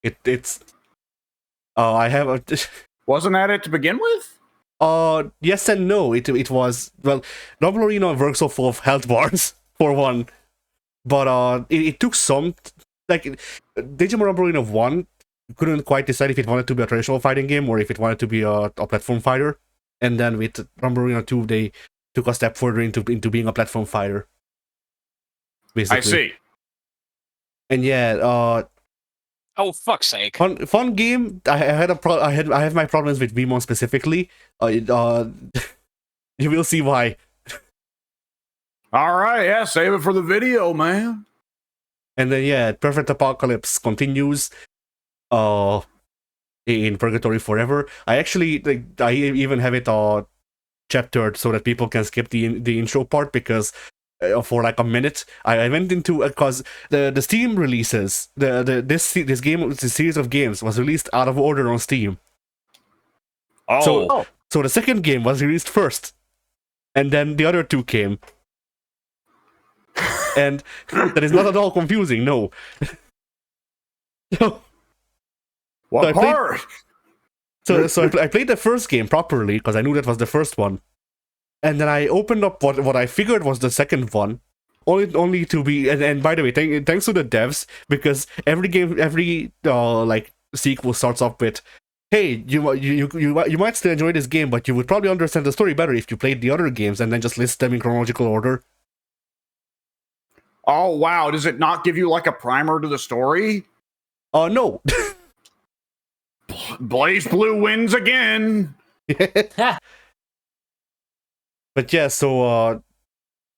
It's I have a Wasn't that it to begin with? Yes and no. It was, well, Rumble Arena works off of health bars for one, but it took some, like, Digimon Rumble Arena 1 couldn't quite decide if it wanted to be a traditional fighting game or if it wanted to be a platform fighter, and then with Rumble Arena 2 they took a step further into being a platform fighter. Basically. I see. And yeah, oh fuck's sake! Fun game. I have my problems with Vmon specifically. You will see why. All right, yeah, save it for the video, man. And then yeah, Perfect Apocalypse continues. In Purgatory Forever. I even have it chaptered so that people can skip the intro part because. For like a minute, I went into because the Steam releases this series of games was released out of order on Steam. Oh, so the second game was released first, and then the other two came, and that is not at all confusing. No. What part? So I played the first game properly because I knew that was the first one. And then I opened up what I figured was the second one, only to be and by the way, thanks to the devs, because every like sequel starts off with, hey, you might still enjoy this game, but you would probably understand the story better if you played the other games, and then just list them in chronological order. Oh wow! Does it not give you like a primer to the story? No. Blaze Blue wins again. But yeah, so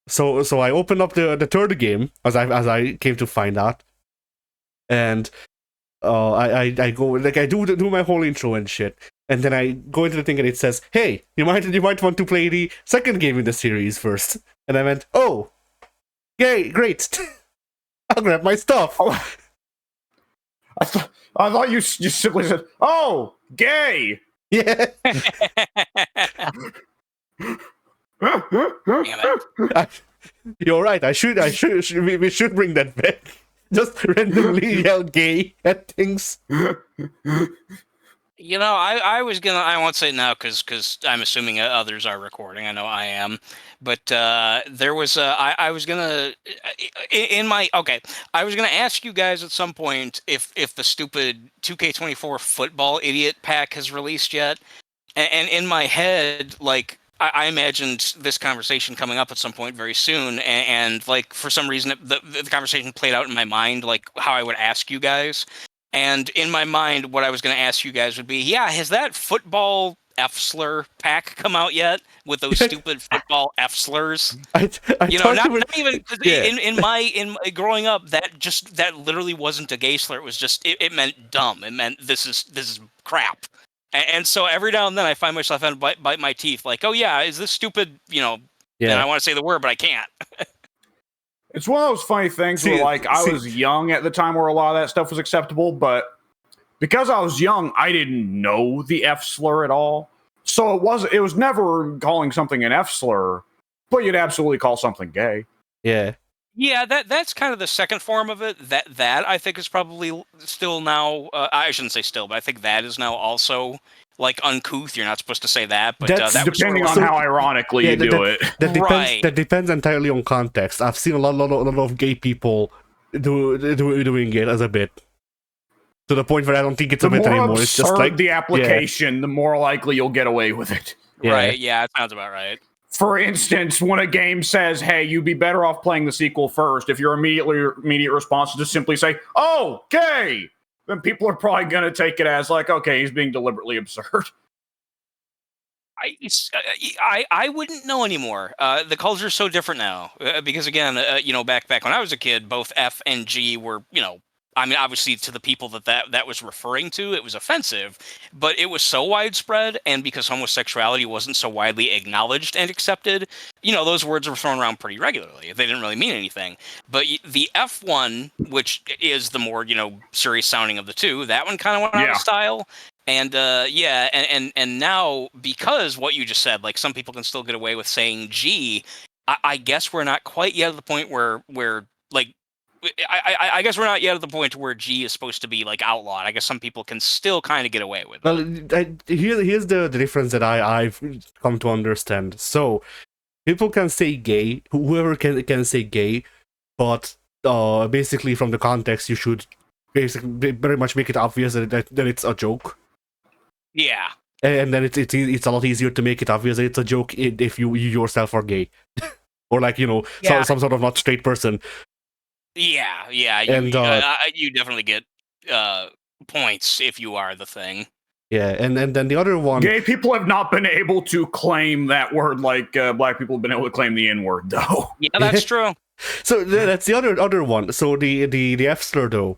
I opened up the third game as I came to find out, and I go like I do my whole intro and shit, and then I go into the thing and it says, "Hey, you might want to play the second game in the series first." And I went, "Oh, yay, great! I'll grab my stuff." I thought you just simply said, "Oh, gay." Yeah. Damn it. You're right. We should bring that back. Just randomly yell gay at things. You know, I won't say it now because I'm assuming others are recording. I know I am, but there was I was gonna I was gonna ask you guys at some point if the stupid 2K24 football idiot pack has released yet, and in my head, like I imagined this conversation coming up at some point very soon, and like for some reason the conversation played out in my mind like how I would ask you guys. And in my mind, what I was going to ask you guys would be, yeah, has that football F slur pack come out yet with those stupid football F slurs? I You know, not even Yeah. in my growing up, that literally wasn't a gay slur. It was just it meant dumb. It meant this is crap. And so every now and then I find myself having to bite my teeth, like, oh yeah, is this stupid? You know, and I want to say the word, but I can't. It's one of those funny things where, like, I was young at the time where a lot of that stuff was acceptable, but because I was young, I didn't know the F slur at all. So it was never calling something an F slur, but you'd absolutely call something gay. Yeah. Yeah, that's kind of the second form of it. That I think is probably still now. I shouldn't say still, but I think that is now also like uncouth. You're not supposed to say that, but That's that was Depending on how ironically you do it. That depends entirely on context. I've seen a lot of gay people doing it as a bit. To the point where I don't think it's a bit anymore. It's just like the application, the more likely you'll get away with it. Yeah. Right. Yeah, that sounds about right. For instance, when a game says, "Hey, you'd be better off playing the sequel first," if your immediate response is to simply say, "Oh, gay," then people are probably going to take it as like, okay, he's being deliberately absurd. I wouldn't know anymore. The culture's so different now because again, you know, back when I was a kid, both F and G were, you know, I mean, obviously to the people that was referring to, it was offensive, but it was so widespread, and because homosexuality wasn't so widely acknowledged and accepted, you know, those words were thrown around pretty regularly. They didn't really mean anything. But the F one, which is the more, you know, serious sounding of the two, that one kind of went out of style. And and now, because what you just said, like some people can still get away with saying G, I guess we're not quite yet at the point where like I guess we're not yet at the point where G is supposed to be like outlawed. I guess some people can still kind of get away with it. Well, here's the difference that I've come to understand. So people can say gay, whoever can say gay, but basically from the context, you should basically very much make it obvious that it's a joke. Yeah. And then it's a lot easier to make it obvious that it's a joke if you yourself are gay, or like, you know, some sort of not straight person. Yeah. You definitely get points if you are the thing. Yeah, and then the other one. Gay people have not been able to claim that word like black people have been able to claim the N-word, though. Yeah, that's true. So that's the other one. So the F slur though.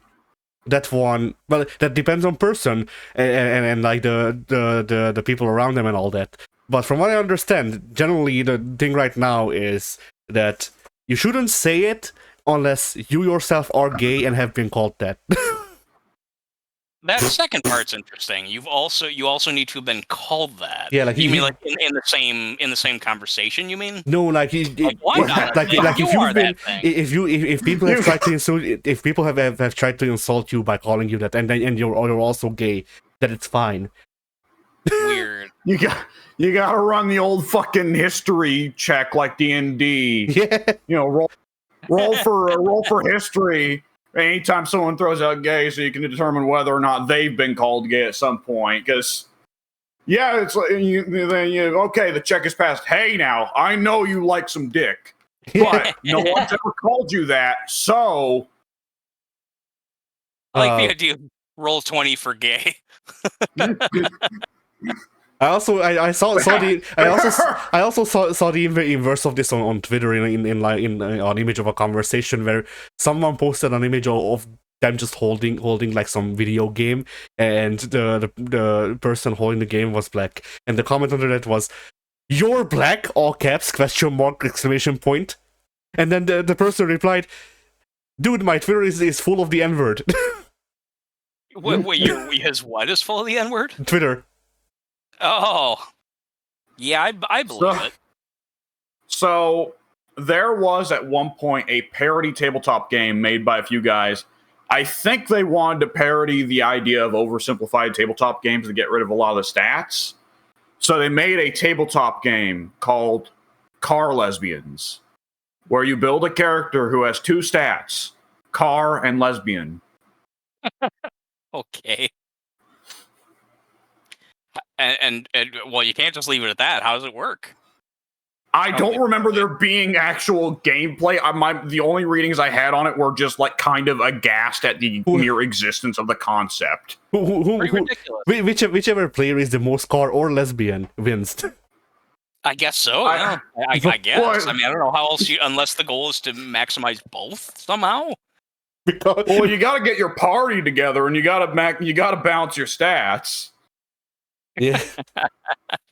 That one, well, that depends on person and like the people around them and all that. But from what I understand, generally the thing right now is that you shouldn't say it unless you yourself are gay and have been called that. That second part's interesting. You also need to have been called that. Yeah, like you mean like in the same conversation. You mean? No, like why not? like You if you've are been that thing. if people have tried to insult, if people have tried to insult you by calling you that, and you're also gay, then it's fine. Weird. You got to run the old fucking history check like D&D. Yeah. You know, roll for history. Anytime someone throws out gay, so you can determine whether or not they've been called gay at some point. Because, yeah, it's like, okay, the check is passed. Hey, now, I know you like some dick, but no one's ever called you that, so... I like the idea of roll 20 for gay. I also saw the inverse of this on Twitter in an image of a conversation where someone posted an image of them just holding like some video game, and the person holding the game was black, and the comment under that was, "You're black!" all caps, question mark, exclamation point. And then the person replied, "Dude, my Twitter is full of the N-word." Wait, his what is full of the N-word? Twitter. Oh, yeah, I believe it. So there was at one point a parody tabletop game made by a few guys. I think they wanted to parody the idea of oversimplified tabletop games to get rid of a lot of the stats. So they made a tabletop game called Car Lesbians, where you build a character who has two stats, car and lesbian. Okay. And well, you can't just leave it at that. How does it work? I don't remember there being actual gameplay. The only readings I had on it were just like kind of aghast at the mere existence of the concept. Ridiculous. Whichever player is the most car or lesbian wins. I guess so. I guess. I mean, I don't know how else unless the goal is to maximize both somehow. Well, you got to get your party together, and you got to balance your stats. Yeah.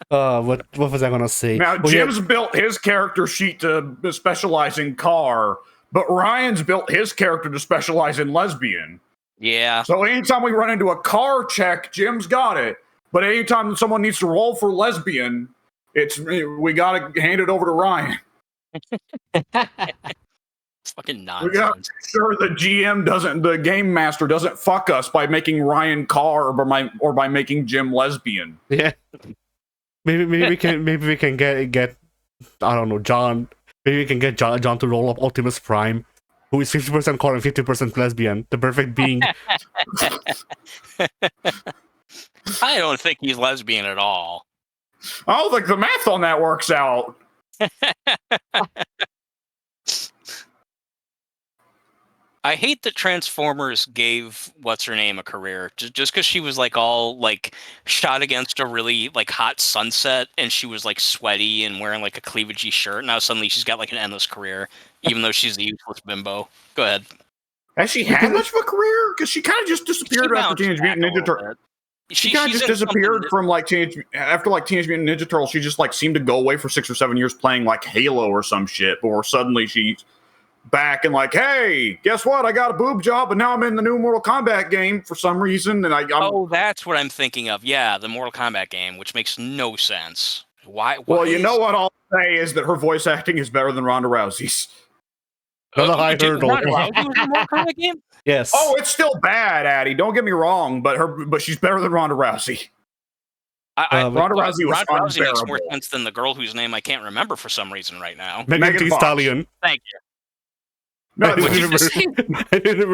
What was I gonna say? Now, Jim's built his character sheet to specialize in car, but Ryan's built his character to specialize in lesbian. Yeah. So anytime we run into a car check, Jim's got it. But anytime someone needs to roll for lesbian, we got to hand it over to Ryan. It's fucking nonsense. We got to make sure the game master doesn't fuck us by making Ryan car or by making Jim lesbian. Yeah. Maybe we can get I don't know, John. Maybe we can get John to roll up Optimus Prime, who is 50% car and 50% lesbian, the perfect being. I don't think he's lesbian at all. I don't think the math on that works out. I hate that Transformers gave what's her name a career just because she was like all like shot against a really like hot sunset and she was like sweaty and wearing like a cleavagey shirt. Now suddenly she's got like an endless career, even though she's a useless bimbo. Go ahead. Has she had much of a career? Because she kind of just disappeared after Teenage Mutant Ninja Turtles. She kind of just disappeared from like Teenage Mutant Ninja Turtles. She just like seemed to go away for 6 or 7 years playing like Halo or some shit. Or suddenly she's back and like, hey, guess what? I got a boob job, and now I'm in the new Mortal Kombat game for some reason. And I'm that's what I'm thinking of. Yeah, the Mortal Kombat game, which makes no sense. Why well, you know what I'll say is that her voice acting is better than Ronda Rousey's. Ronda hurdle. Ronda Rousey was in the Mortal Kombat game? Yes. Oh, it's still bad, Addy. Don't get me wrong, but she's better than Ronda Rousey. Ronda Rousey was Rousey makes more sense than the girl whose name I can't remember for some reason right now. Megan Thee Stallion. Thank you. No, I didn't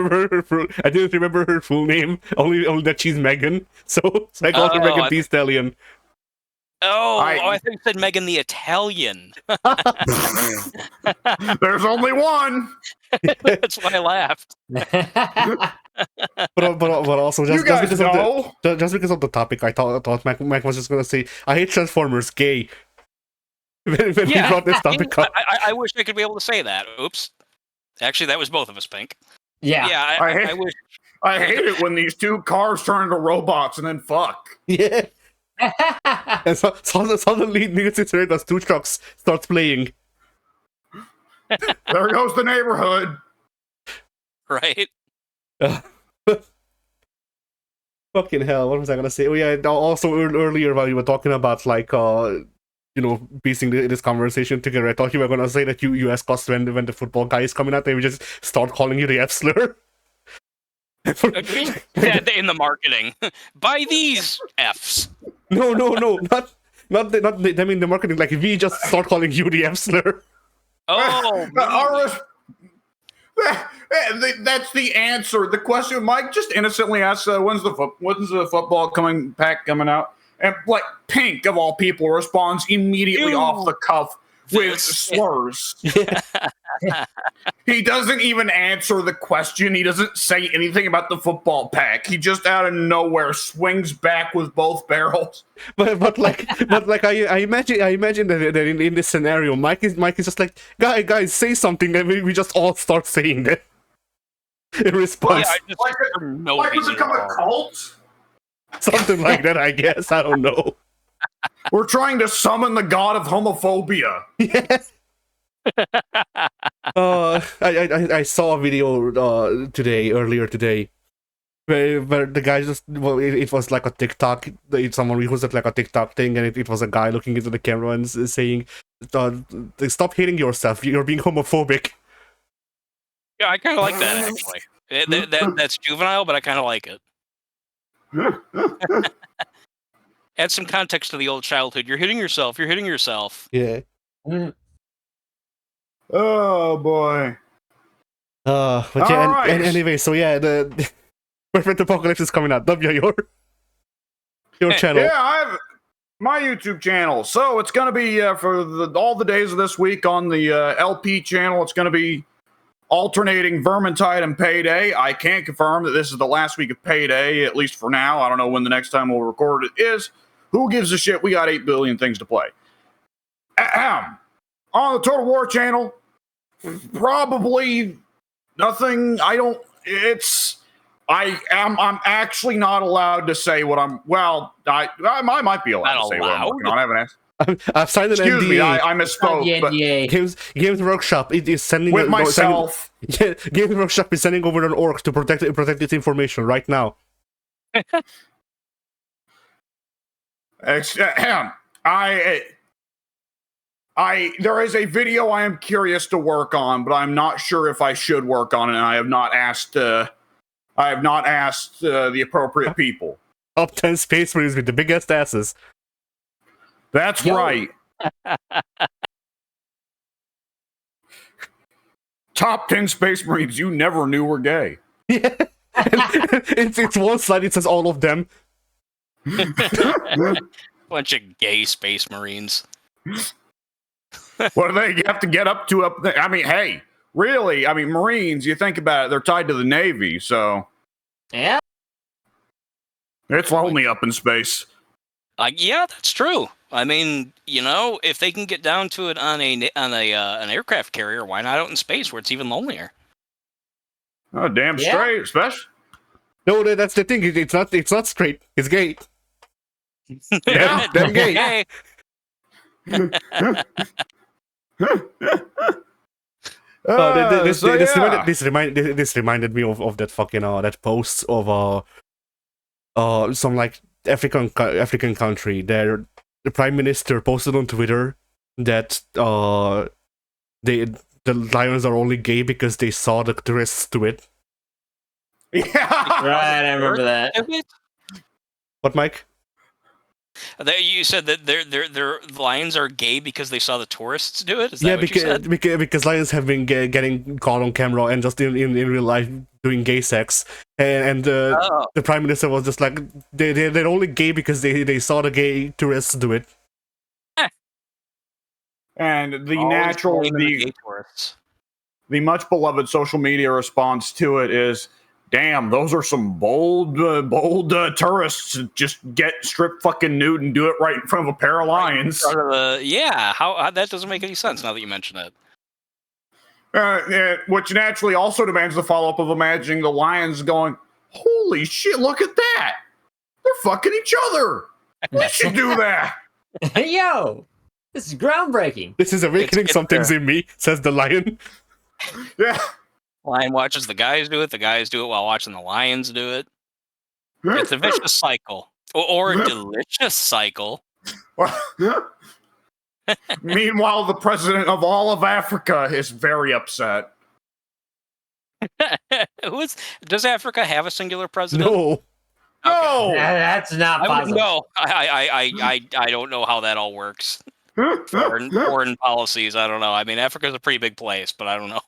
remember her full name. Only that she's Megan. So I called her Megan Thee Stallion. I think you said Megan the Italian. There's only one. That's why I laughed. but also just because of the topic, I thought Mike was just gonna say, I hate Transformers, gay. when he brought this topic up. I wish I could be able to say that. Oops. Actually, that was both of us, Pink. Yeah. Yeah, I wish. I hate it when these two cars turn into robots and then fuck. Yeah. And suddenly, News as two trucks starts playing. There goes the neighborhood. Right. Fucking hell! What was I gonna say? Oh yeah. Also earlier while you were talking about like piecing this conversation together, I thought you were gonna say that you ask us when the football guy is coming out, they would just start calling you the F slur. In the marketing, buy these Fs. No, not I mean the marketing. Like we just start calling you the F slur. Oh, that's the answer. The question, Mike just innocently asks, "When's the football coming out?" And like Pink of all people responds immediately off the cuff with slurs. Yeah. He doesn't even answer the question. He doesn't say anything about the football pack. He just out of nowhere swings back with both barrels. But I imagine that in this scenario, Mike is just like, guys, say something, and we just all start saying that in response. Yeah, I just, for no Like reason become at a all. cult? Something like that, I guess. I don't know. We're trying to summon the god of homophobia. Yes. I saw a video earlier today, where the guy it was like a TikTok. Someone reposted like a TikTok thing, and it was a guy looking into the camera and saying, "Stop hating yourself. You're being homophobic." Yeah, I kind of like that actually. That's juvenile, but I kind of like it. Add some context to the old childhood. You're hitting yourself. You're hitting yourself. Yeah. Oh boy. But yeah. All right. And anyway, so yeah, the Perfect Apocalypse is coming out. W, your channel. Yeah, I have my YouTube channel. So it's going to be for all the days of this week on the LP channel. It's going to be alternating Vermintide and Payday. I can't confirm that this is the last week of Payday, at least for now. I don't know when the next time we'll record it is. Who gives a shit? We got 8 billion things to play. Ahem. On the Total War channel, probably nothing. I'm actually not allowed to say what I'm. Well, I might be allowed to say what I'm working on. I haven't asked. I've signed an Excuse NDA. me, I misspoke. But Games Workshop is sending with myself. Games Workshop is sending over an orc to protect this information right now. There is a video I am curious to work on, but I'm not sure if I should work on it. And I have not asked. The appropriate people. Top 10 Space Marines with the biggest asses. That's right. Top 10 Space Marines you never knew were gay. Yeah. It's one slide. It says all of them. Bunch of gay space marines. What do they have to get up to up there? I mean, hey, really? I mean, Marines, you think about it, they're tied to the Navy, so. Yeah. It's lonely up in space. Yeah, that's true. I mean, if they can get down to it on an aircraft carrier, why not out in space where it's even lonelier? Oh, damn straight, especially. No, that's the thing. It's not straight. It's gay. Yeah, damn gay. This reminded me of that fucking that post of some like African country. The prime minister posted on Twitter that the lions are only gay because they saw the tourists do it. Yeah, right. I remember that. What, Mike? You said that their lions are gay because they saw the tourists do it? Is that what you said? Because lions have been getting caught on camera and just in real life doing gay sex, and the prime minister was just like, they're only gay because they saw the gay tourists do it. And the much beloved social media response to it is, damn, those are some bold tourists. Just get stripped fucking nude and do it right in front of a pair of lions. Yeah, how that doesn't make any sense now that you mention it. Which naturally also demands the follow-up of imagining the lions going, holy shit, look at that. They're fucking each other. We should do that. Yo, this is groundbreaking. This is awakening some things in me, says the lion. Yeah. Lion watches the guys do it while watching the lions do it. It's a vicious cycle. Or a delicious cycle. Meanwhile, the president of all of Africa is very upset. Does Africa have a singular president? No. Okay. No, That's not possible. No, I don't know how that all works. Foreign policies, I don't know. I mean, Africa's a pretty big place, but I don't know.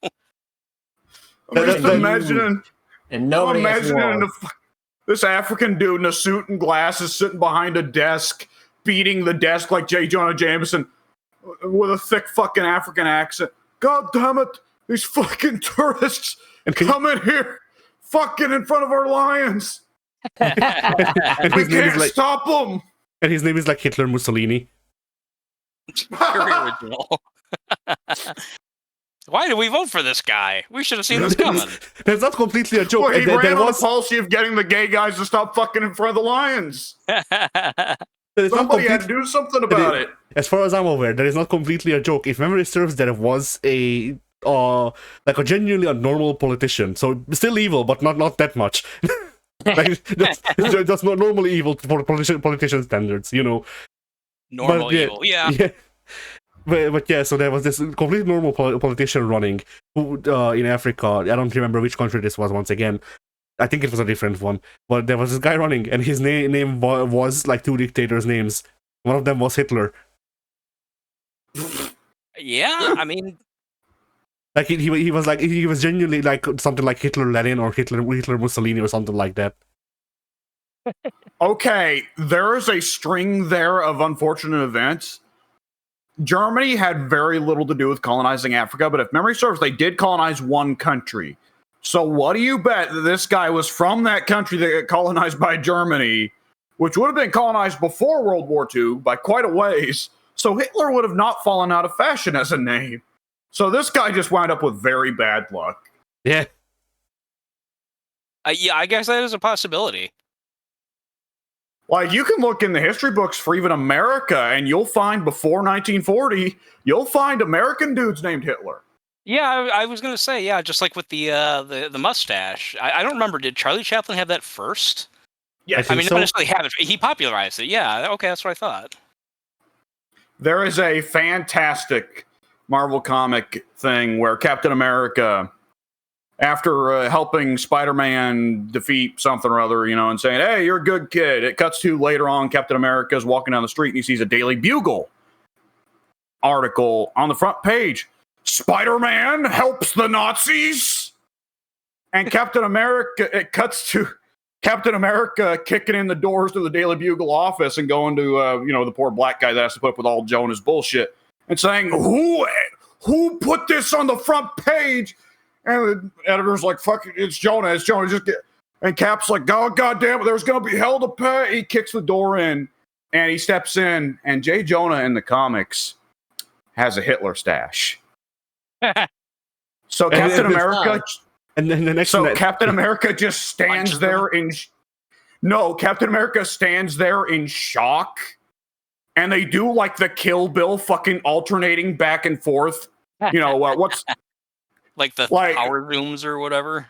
I'm just imagining. And nobody this African dude in a suit and glasses sitting behind a desk, beating the desk like J. Jonah Jameson with a thick fucking African accent. God damn it! these fucking tourists And come in here, fucking in front of our lions. and We his name is can't like stop them. and his name is like Hitler Mussolini. Very original. Why did we vote for this guy? We should have seen this coming. That's not completely a joke. Well, he There ran on was the policy of getting the gay guys to stop fucking in front of the lions. there's not Somebody had to complete- do something about it. As far as I'm aware, that is not completely a joke. If memory serves, there was a like a genuinely a normal politician. So still evil, but not that much. Like just not normally evil for politician standards, you know. Normal But, yeah, evil. Yeah. Yeah. But yeah, so there was this completely normal politician running who, in Africa. I don't remember which country this was once again. I think it was a different one. But there was this guy running, and his name was like two dictators' names. One of them was Hitler. Yeah, I mean, Like he was genuinely like something like Hitler Lenin or Hitler Mussolini or something like that. Okay, there is a string there of unfortunate events. Germany had very little to do with colonizing Africa, but if memory serves, they did colonize one country. So what do you bet that this guy was from that country that got colonized by Germany, which would have been colonized before World War II by quite a ways. So Hitler would have not fallen out of fashion as a name. So this guy just wound up with very bad luck. Yeah. yeah, I guess that is a possibility. Like, you can look in the history books for even America, and you'll find before 1940, you'll find American dudes named Hitler. Yeah, I was gonna say, yeah, just like with the mustache. I don't remember. Did Charlie Chaplin have that first? Yeah, I mean, so. not necessarily have it. He popularized it. Yeah. Okay, that's what I thought. there is a fantastic Marvel comic thing where Captain America, after helping Spider-Man defeat something or other, and saying, hey, you're a good kid. It cuts to later on, Captain America is walking down the street and he sees a Daily Bugle article on the front page. Spider-Man helps the Nazis? And Captain America, it cuts to Captain America kicking in the doors to the Daily Bugle office and going to, the poor black guy that has to put up with all Jonah's bullshit and saying, who put this on the front page? And the editor's like, fuck it, it's Jonah, just get. And Cap's like, oh, God damn it, there's going to be hell to pay. He kicks the door in and he steps in, and J. Jonah in the comics has a Hitler stash. So Captain America. And then the next So Captain America just stands there in. No, Captain America stands there in shock, and they do like the Kill Bill fucking alternating back and forth. What's like the like- power zooms or whatever.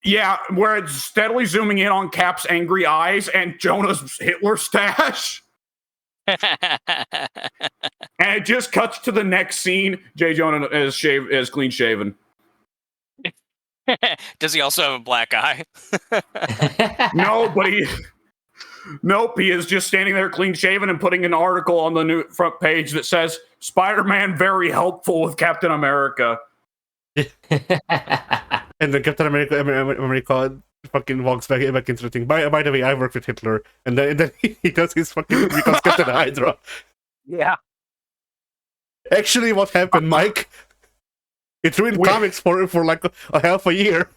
yeah, where it's steadily zooming in on Cap's angry eyes and Jonah's Hitler stash, and it just cuts to the next scene. J. Jonah is clean shaven. Does he also have a black eye? Nope, he is just standing there clean shaven and putting an article on the new front page that says Spider-Man very helpful with Captain America. And then Captain America fucking walks back into the thing. By the way, I work with Hitler, and then he does his fucking becomes Captain Hydra. Yeah. Actually, what happened, Mike? It ruined comics for like a half a year.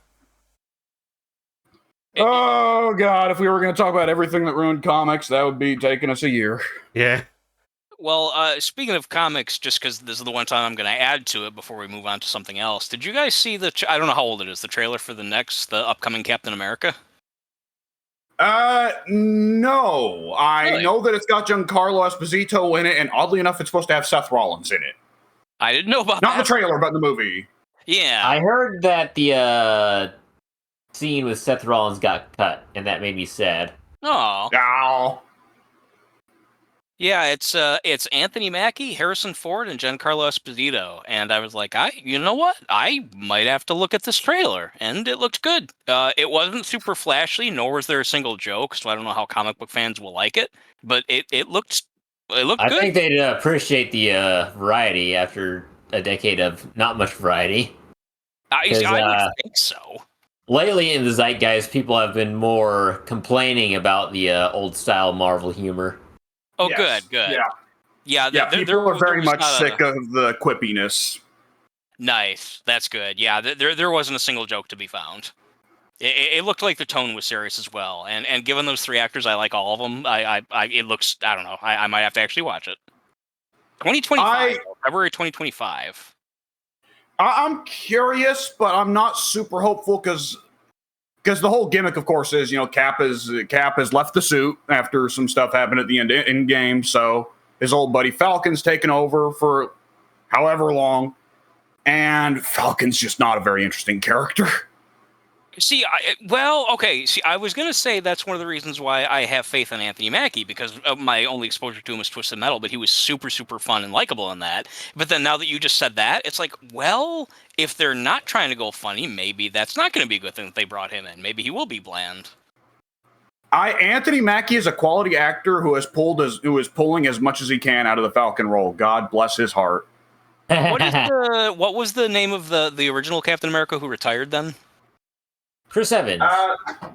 Oh God! If we were going to talk about everything that ruined comics, that would be taking us a year. Yeah. Well, speaking of comics, just because this is the one time I'm going to add to it before we move on to something else. Did you guys see I don't know how old it is, the trailer for the upcoming Captain America? No. I Really? know that it's got Giancarlo Esposito in it, and oddly enough, it's supposed to have Seth Rollins in it. I didn't know about Not in the that. trailer, but in the movie. Yeah. I heard that the scene with Seth Rollins got cut, and that made me sad. Oh. Oh. Yeah, it's Anthony Mackie, Harrison Ford, and Giancarlo Esposito, and I was like, you know what? I might have to look at this trailer, and it looked good. It wasn't super flashy, nor was there a single joke, so I don't know how comic book fans will like it, but it looked good. I think they'd appreciate the variety after a decade of not much variety. I would think so. Lately in the zeitgeist, people have been more complaining about the old-style Marvel humor. Oh, Yes. good. Yeah. Yeah, Yeah, people are very much sick of the quippiness. Nice. That's good. Yeah, there wasn't a single joke to be found. It looked like the tone was serious as well. And given those three actors, I like all of them. It looks, I don't know. I might have to actually watch it. 2025, February 2025. I'm curious, but I'm not super hopeful because the whole gimmick, of course, is Cap has left the suit after some stuff happened at the end in game, so his old buddy Falcon's taken over for however long, and Falcon's just not a very interesting character. See, I was going to say that's one of the reasons why I have faith in Anthony Mackie, because my only exposure to him was Twisted Metal, but he was super, super fun and likable in that. But then now that you just said that, it's like, well, if they're not trying to go funny, maybe that's not going to be a good thing that they brought him in. Maybe he will be bland. Anthony Mackie is a quality actor who is pulling as much as he can out of the Falcon role. God bless his heart. What was the name of the original Captain America who retired then? Chris Evans.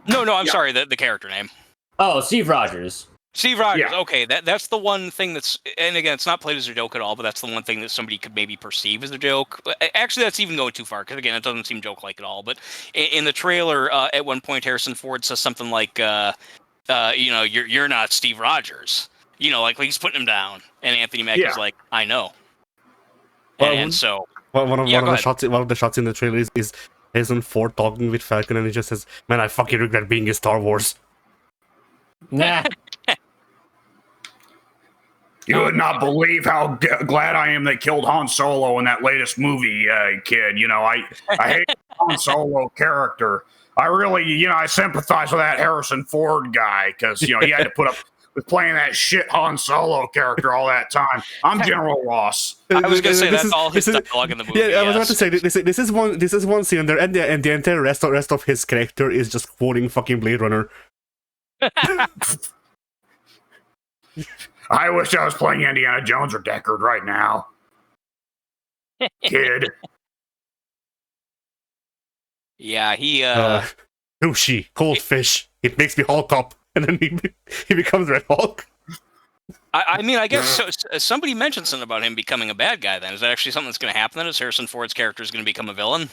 No, I'm sorry, the character name. Oh, Steve Rogers. Steve Rogers. Yeah. Okay, that's the one thing that's, and again, it's not played as a joke at all, but that's the one thing that somebody could maybe perceive as a joke. Actually, that's even going too far, because again, it doesn't seem joke-like at all. But in the trailer, at one point, Harrison Ford says something like, you're not Steve Rogers. Like he's putting him down, and Anthony Mackie's like, I know. And so one of the shots in the trailer is Harrison Ford talking with Falcon, and he just says, "Man, I fucking regret being in Star Wars." Nah. You would not believe how glad I am they killed Han Solo in that latest movie, kid. I hate Han Solo character. I really, I sympathize with that Harrison Ford guy because, he had to put up with playing that shit Han Solo character all that time. I'm General Ross. I was going to say that's all his dialogue in the movie. Yeah, I was about to say this is one scene there, and the entire rest of his character is just quoting fucking Blade Runner. I wish I was playing Indiana Jones or Deckard right now, kid. Yeah, he. Sushi, cold fish. It makes me Hulk up, and then he becomes Red Hulk. I guess somebody mentioned something about him becoming a bad guy. Then is that actually something that's going to happen? Then is Harrison Ford's character is going to become a villain?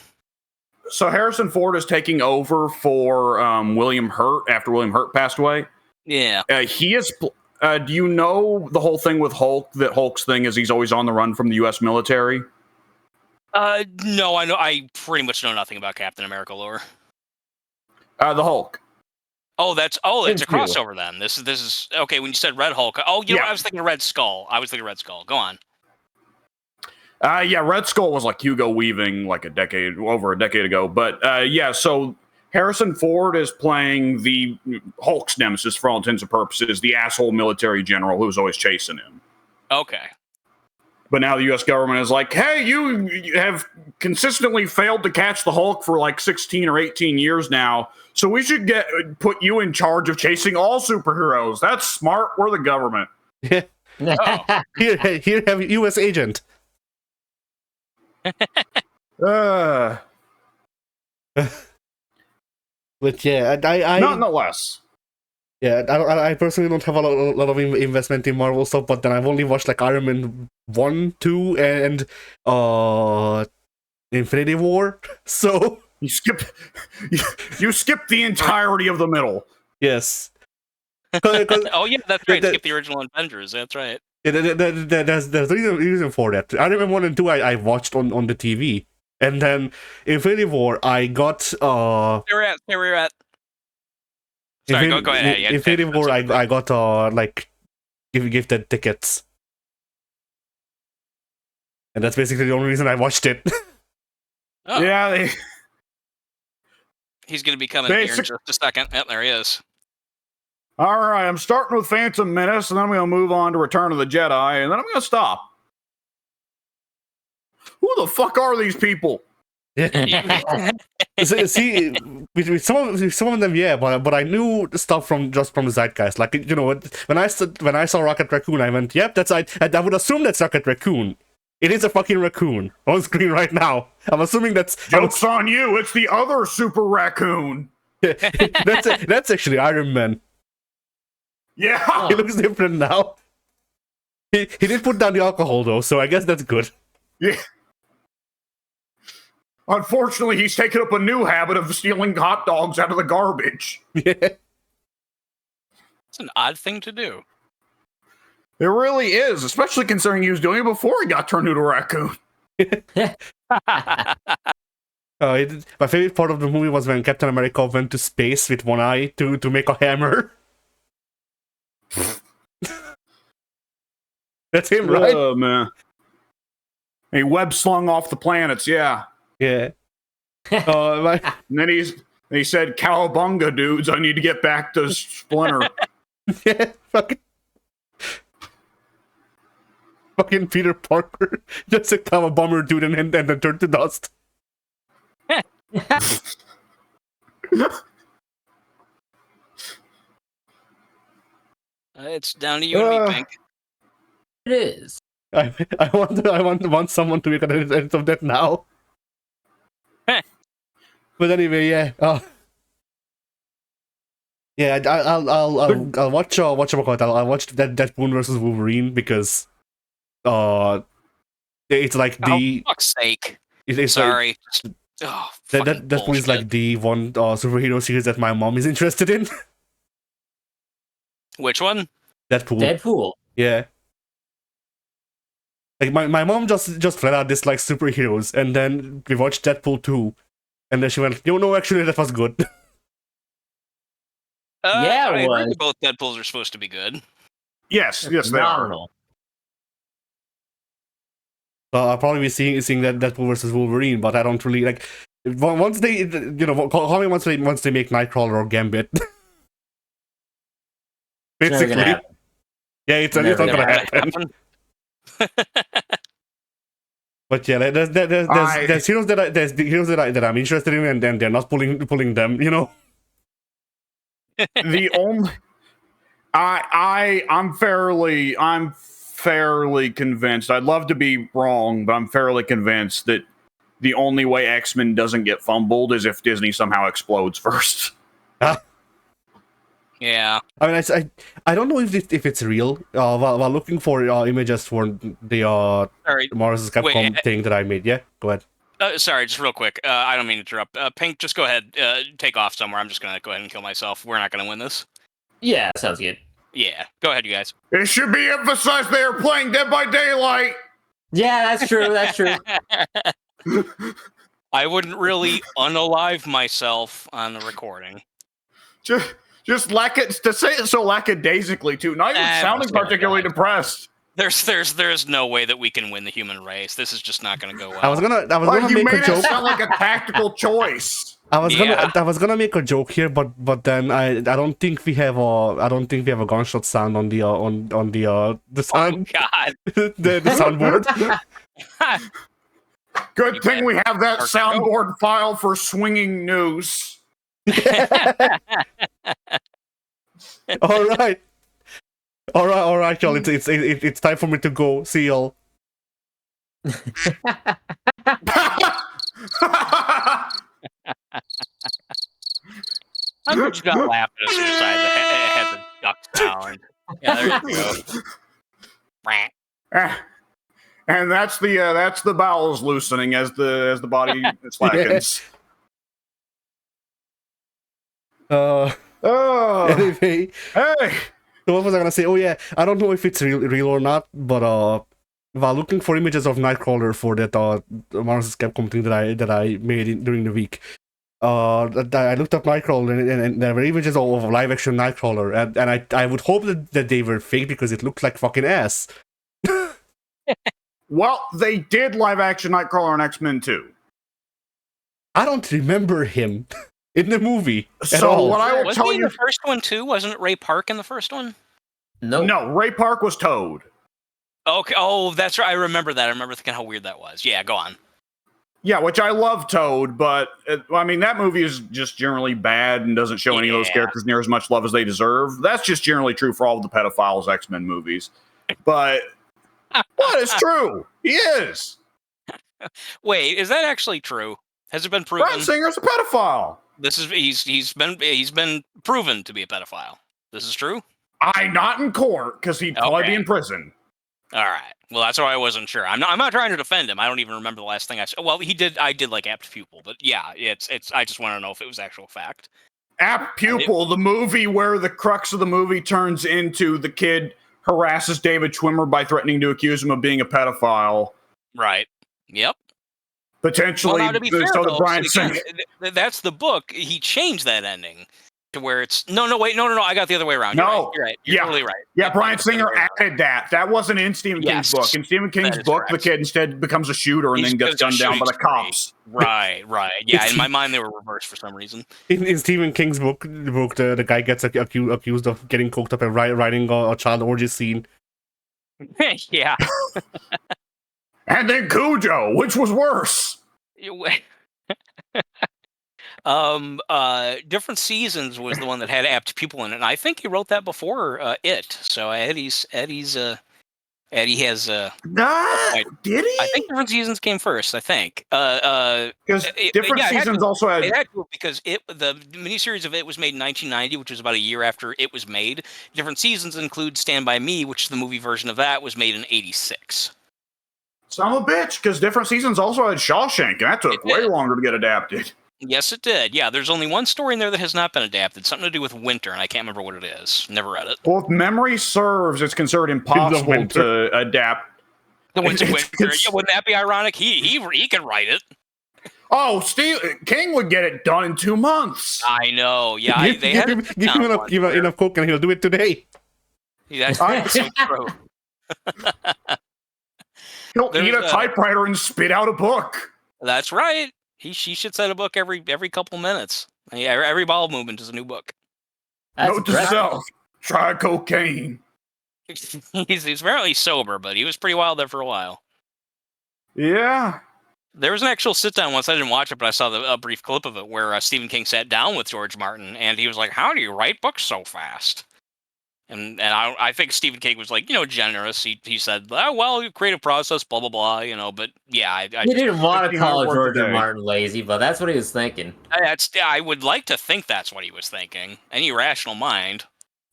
So Harrison Ford is taking over for William Hurt after William Hurt passed away. Yeah, he is. Do you know the whole thing with Hulk? That Hulk's thing is he's always on the run from the U.S. military. No, I know. I pretty much know nothing about Captain America lore. The Hulk. Oh, it's a crossover then. This is okay. When you said Red Hulk, know what? I was thinking Red Skull. Go on. Red Skull was like Hugo Weaving like over a decade ago. But so Harrison Ford is playing the Hulk's nemesis for all intents and purposes, the asshole military general who's always chasing him. Okay. But now the U.S. government is like, hey, you have consistently failed to catch the Hulk for like 16 or 18 years now, so we should put you in charge of chasing all superheroes. That's smart. We're the government. Yeah. Oh. Here have U.S. agent. But yeah, I nonetheless. Yeah, I personally don't have a lot of investment in Marvel stuff, but then I've only watched like Iron Man 1, 2, and Infinity War. So you skip the entirety of the middle. Yes. Oh yeah, that's right. Skip the original Avengers. That's right. Yeah, there's a reason for that. Iron Man 1 and 2 I watched on the TV, and then Infinity War I got. Stay where you're at. Sorry, go ahead. Infinity War, I got gifted tickets, and that's basically the only reason I watched it. Oh. Yeah, he's going to be coming here in just a second. Yep, there he is. All right, I'm starting with Phantom Menace, and then I'm going to move on to Return of the Jedi, and then I'm going to stop. Who the fuck are these people? See, with some of them, yeah, but I knew stuff from the Zeitgeist. Like, when I saw Rocket Raccoon, I went, "Yep, I would assume that's Rocket Raccoon. It is a fucking raccoon on screen right now. I'm assuming that's joke's on you. It's the other Super Raccoon. That's actually Iron Man. Yeah, he looks different now. He did put down the alcohol though, so I guess that's good. Yeah. Unfortunately, he's taken up a new habit of stealing hot dogs out of the garbage. Yeah. It's an odd thing to do. It really is, especially considering he was doing it before he got turned into a raccoon. My favorite part of the movie was when Captain America went to space with one eye to make a hammer. That's him, right? Oh, man. He web slung off the planets, yeah. Yeah. And then he said, "Cowabunga, dudes! I need to get back to Splinter." Yeah, fucking Peter Parker just a kind of a bummer dude and then turned to dust. It's down to you and me, Pink. It is. I want someone to make an edit of that now. But anyway, yeah. Yeah, I'll watch I'll watch that Deadpool versus Wolverine because it's like the Oh, fuck's sake. it's Sorry. Like, Deadpool is like the one superhero series that my mom is interested in. Which one? Deadpool. Yeah. Like my mom just flat out dislikes superheroes, and then we watched Deadpool 2, and then she went, no, actually that was good. Yeah, it I was. agree both Deadpools are supposed to be good. Yes, they are. Phenomenal. I'll probably be seeing that Deadpool versus Wolverine, but I don't really like. Once they, call me once they make Nightcrawler or Gambit. Basically, yeah, it's not gonna happen. But yeah, there's heroes that I'm interested in, and then they're not pulling them, you know. The only I'm fairly convinced. I'd love to be wrong, but I'm fairly convinced that the only way X-Men doesn't get fumbled is if Disney somehow explodes first. Yeah. I mean, I don't know if it's real. While looking for images for the Marvel's Capcom thing that I made. Yeah, go ahead. Sorry, just real quick. I don't mean to interrupt. Pink, just go ahead. Take off somewhere. I'm just going to go ahead and kill myself. We're not going to win this. Yeah, sounds good. Yeah, go ahead, you guys. It should be emphasized they are playing Dead by Daylight. Yeah, that's true. That's true. I wouldn't really unalive myself on the recording. Just to say it so lackadaisically too. Not even sounding particularly depressed. There's no way that we can win the human race. This is just not going to go well. I was gonna you make made a joke. It sound like a tactical choice. I was gonna make a joke here, but then I don't think we have a gunshot sound on the sound. Oh God. the soundboard. Good thing we have that soundboard file for swinging news. All right, y'all. It's time for me to go. See y'all. I'm just gonna laugh at us inside the head the duck sound. Yeah, there you go. And that's the bowels loosening as the body slackens. Anyway, hey. So what was I gonna say? Oh yeah, I don't know if it's real or not, but while looking for images of Nightcrawler for that Marvel's Capcom thing that I made during the week, I looked up Nightcrawler and there were images of live action Nightcrawler, and I would hope that they were fake because it looked like fucking ass. Well, they did live action Nightcrawler on X-Men 2. I don't remember him in the movie at so all. What I will Wasn't tell he in you, the first one too? Wasn't it Ray Park in the first one? No, Ray Park was Toad. Okay. Oh, that's right. I remember that. I remember thinking how weird that was. Yeah, go on. Yeah, which I love Toad, but I mean that movie is just generally bad and doesn't show any of those characters near as much love as they deserve. That's just generally true for all of the pedophiles X-Men movies. But it's true. He is. Wait, is that actually true? Has it been proven? Bryan Singer's a pedophile. He's been proven to be a pedophile. This is true? Not in court, because he'd probably be in prison. All right. Well, that's why I wasn't sure. I'm not trying to defend him. I don't even remember the last thing I saw. Well, he did. I did like Apt Pupil, but yeah, it's. I just want to know if it was actual fact. Apt Pupil, the movie where the crux of the movie turns into the kid harasses David Schwimmer by threatening to accuse him of being a pedophile. Right. Yep. Potentially, Well, now, to be fair, so the though, Brian again, Singer. that's the book. He changed that ending to where it's no. I got the other way around. No, You're right. You're totally right. Yeah, Brian That's the other Singer way around. added that. That wasn't in Stephen King's book. In Stephen King's is book, the correct. kid instead becomes a shooter and He's then gets a gunned down by the shooting spree. cops. Right. Yeah, in my mind they were reversed for some reason. In Stephen King's book, the guy gets accused of getting cooked up and writing a child orgy scene. Yeah. And then Cujo, which was worse. Different Seasons was the one that had Apt Pupil in it, and I think he wrote that before It. So Eddie has Did he? I think Different Seasons came first. I think. Because Different Seasons also had. It had to because the miniseries of It was made in 1990, which was about a year after It was made. Different Seasons include Stand By Me, which the movie version of that was made in '86. Son of a bitch, because Different Seasons also had Shawshank, and that took way longer to get adapted. Yes, it did. Yeah, there's only one story in there that has not been adapted. Something to do with winter, and I can't remember what it is. Never read it. Well, if memory serves, it's considered impossible to adapt. The winter. Yeah, wouldn't that be ironic? He can write it. Oh, King would get it done in 2 months. I know. Yeah, Give him enough coke and he'll do it today. Yeah, that's so true. He'll eat a typewriter and spit out a book. That's right. She shits out a book every couple minutes. Every bowel movement is a new book. Note to self: try cocaine. He's apparently sober, but he was pretty wild there for a while. Yeah. There was an actual sit-down once. I didn't watch it, but I saw a brief clip of it where Stephen King sat down with George Martin, and he was like, "How do you write books so fast?" And I think Stephen King was like, generous. He said, "Oh, well, creative process, blah blah blah," But yeah, he didn't want to call George Martin lazy, but that's what he was thinking. I would like to think that's what he was thinking. Any rational mind.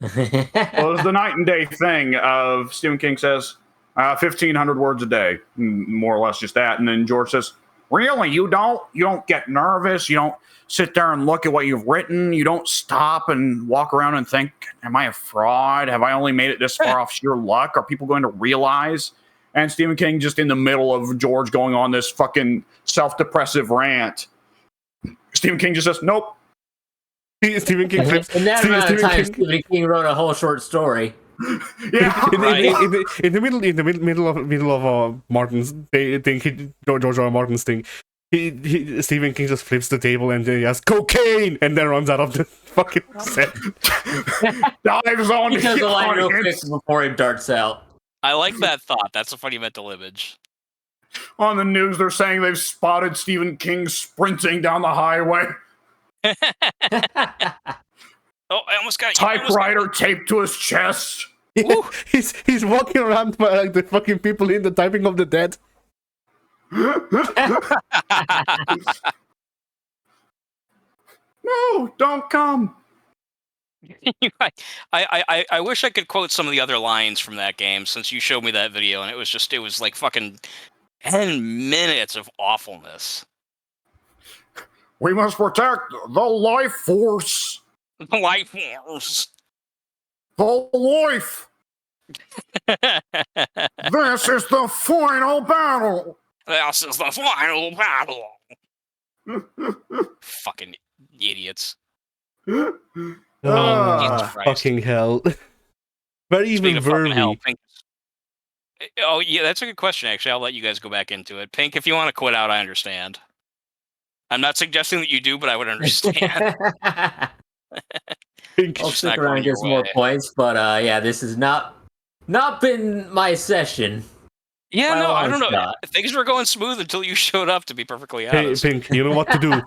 Well, it was the night and day thing of Stephen King says 1,500 words a day, more or less just that, and then George says, "Really, you don't get nervous, you don't sit there and look at what you've written. You don't stop and walk around and think, am I a fraud? Have I only made it this far off sheer luck? Are people going to realize?" And Stephen King just in the middle of George going on this fucking self-depressive rant. Stephen King just says, "Nope." Stephen King flips. In that amount of time, Stephen King wrote a whole short story. Yeah, in the middle of Martin's thing, George R. R. Martin's thing, Stephen King just flips the table and he has cocaine and then runs out of the fucking set. Dives on He does the a line real quick audience. before he darts out. I like that thought. That's a funny mental image. On the news, they're saying they've spotted Stephen King sprinting down the highway. Oh, I almost got Typewriter taped to his chest. Yeah, he's walking around like the fucking people in the typing of the dead. No, don't come. I wish I could quote some of the other lines from that game since you showed me that video and it was like fucking 10 minutes of awfulness. We must protect the life force. The life force. The life. This is the final battle. This is the final battle. Fucking idiots. Fucking hell. Very even verby. Oh, yeah, that's a good question, actually. I'll let you guys go back into it. Pink, if you want to quit out, I understand. I'm not suggesting that you do, but I would understand. I'll stick around and get some more points, but yeah, this has not been my session. Yeah, no, I don't know. Things were going smooth until you showed up, to be perfectly honest. Hey, Pink, you know what to do.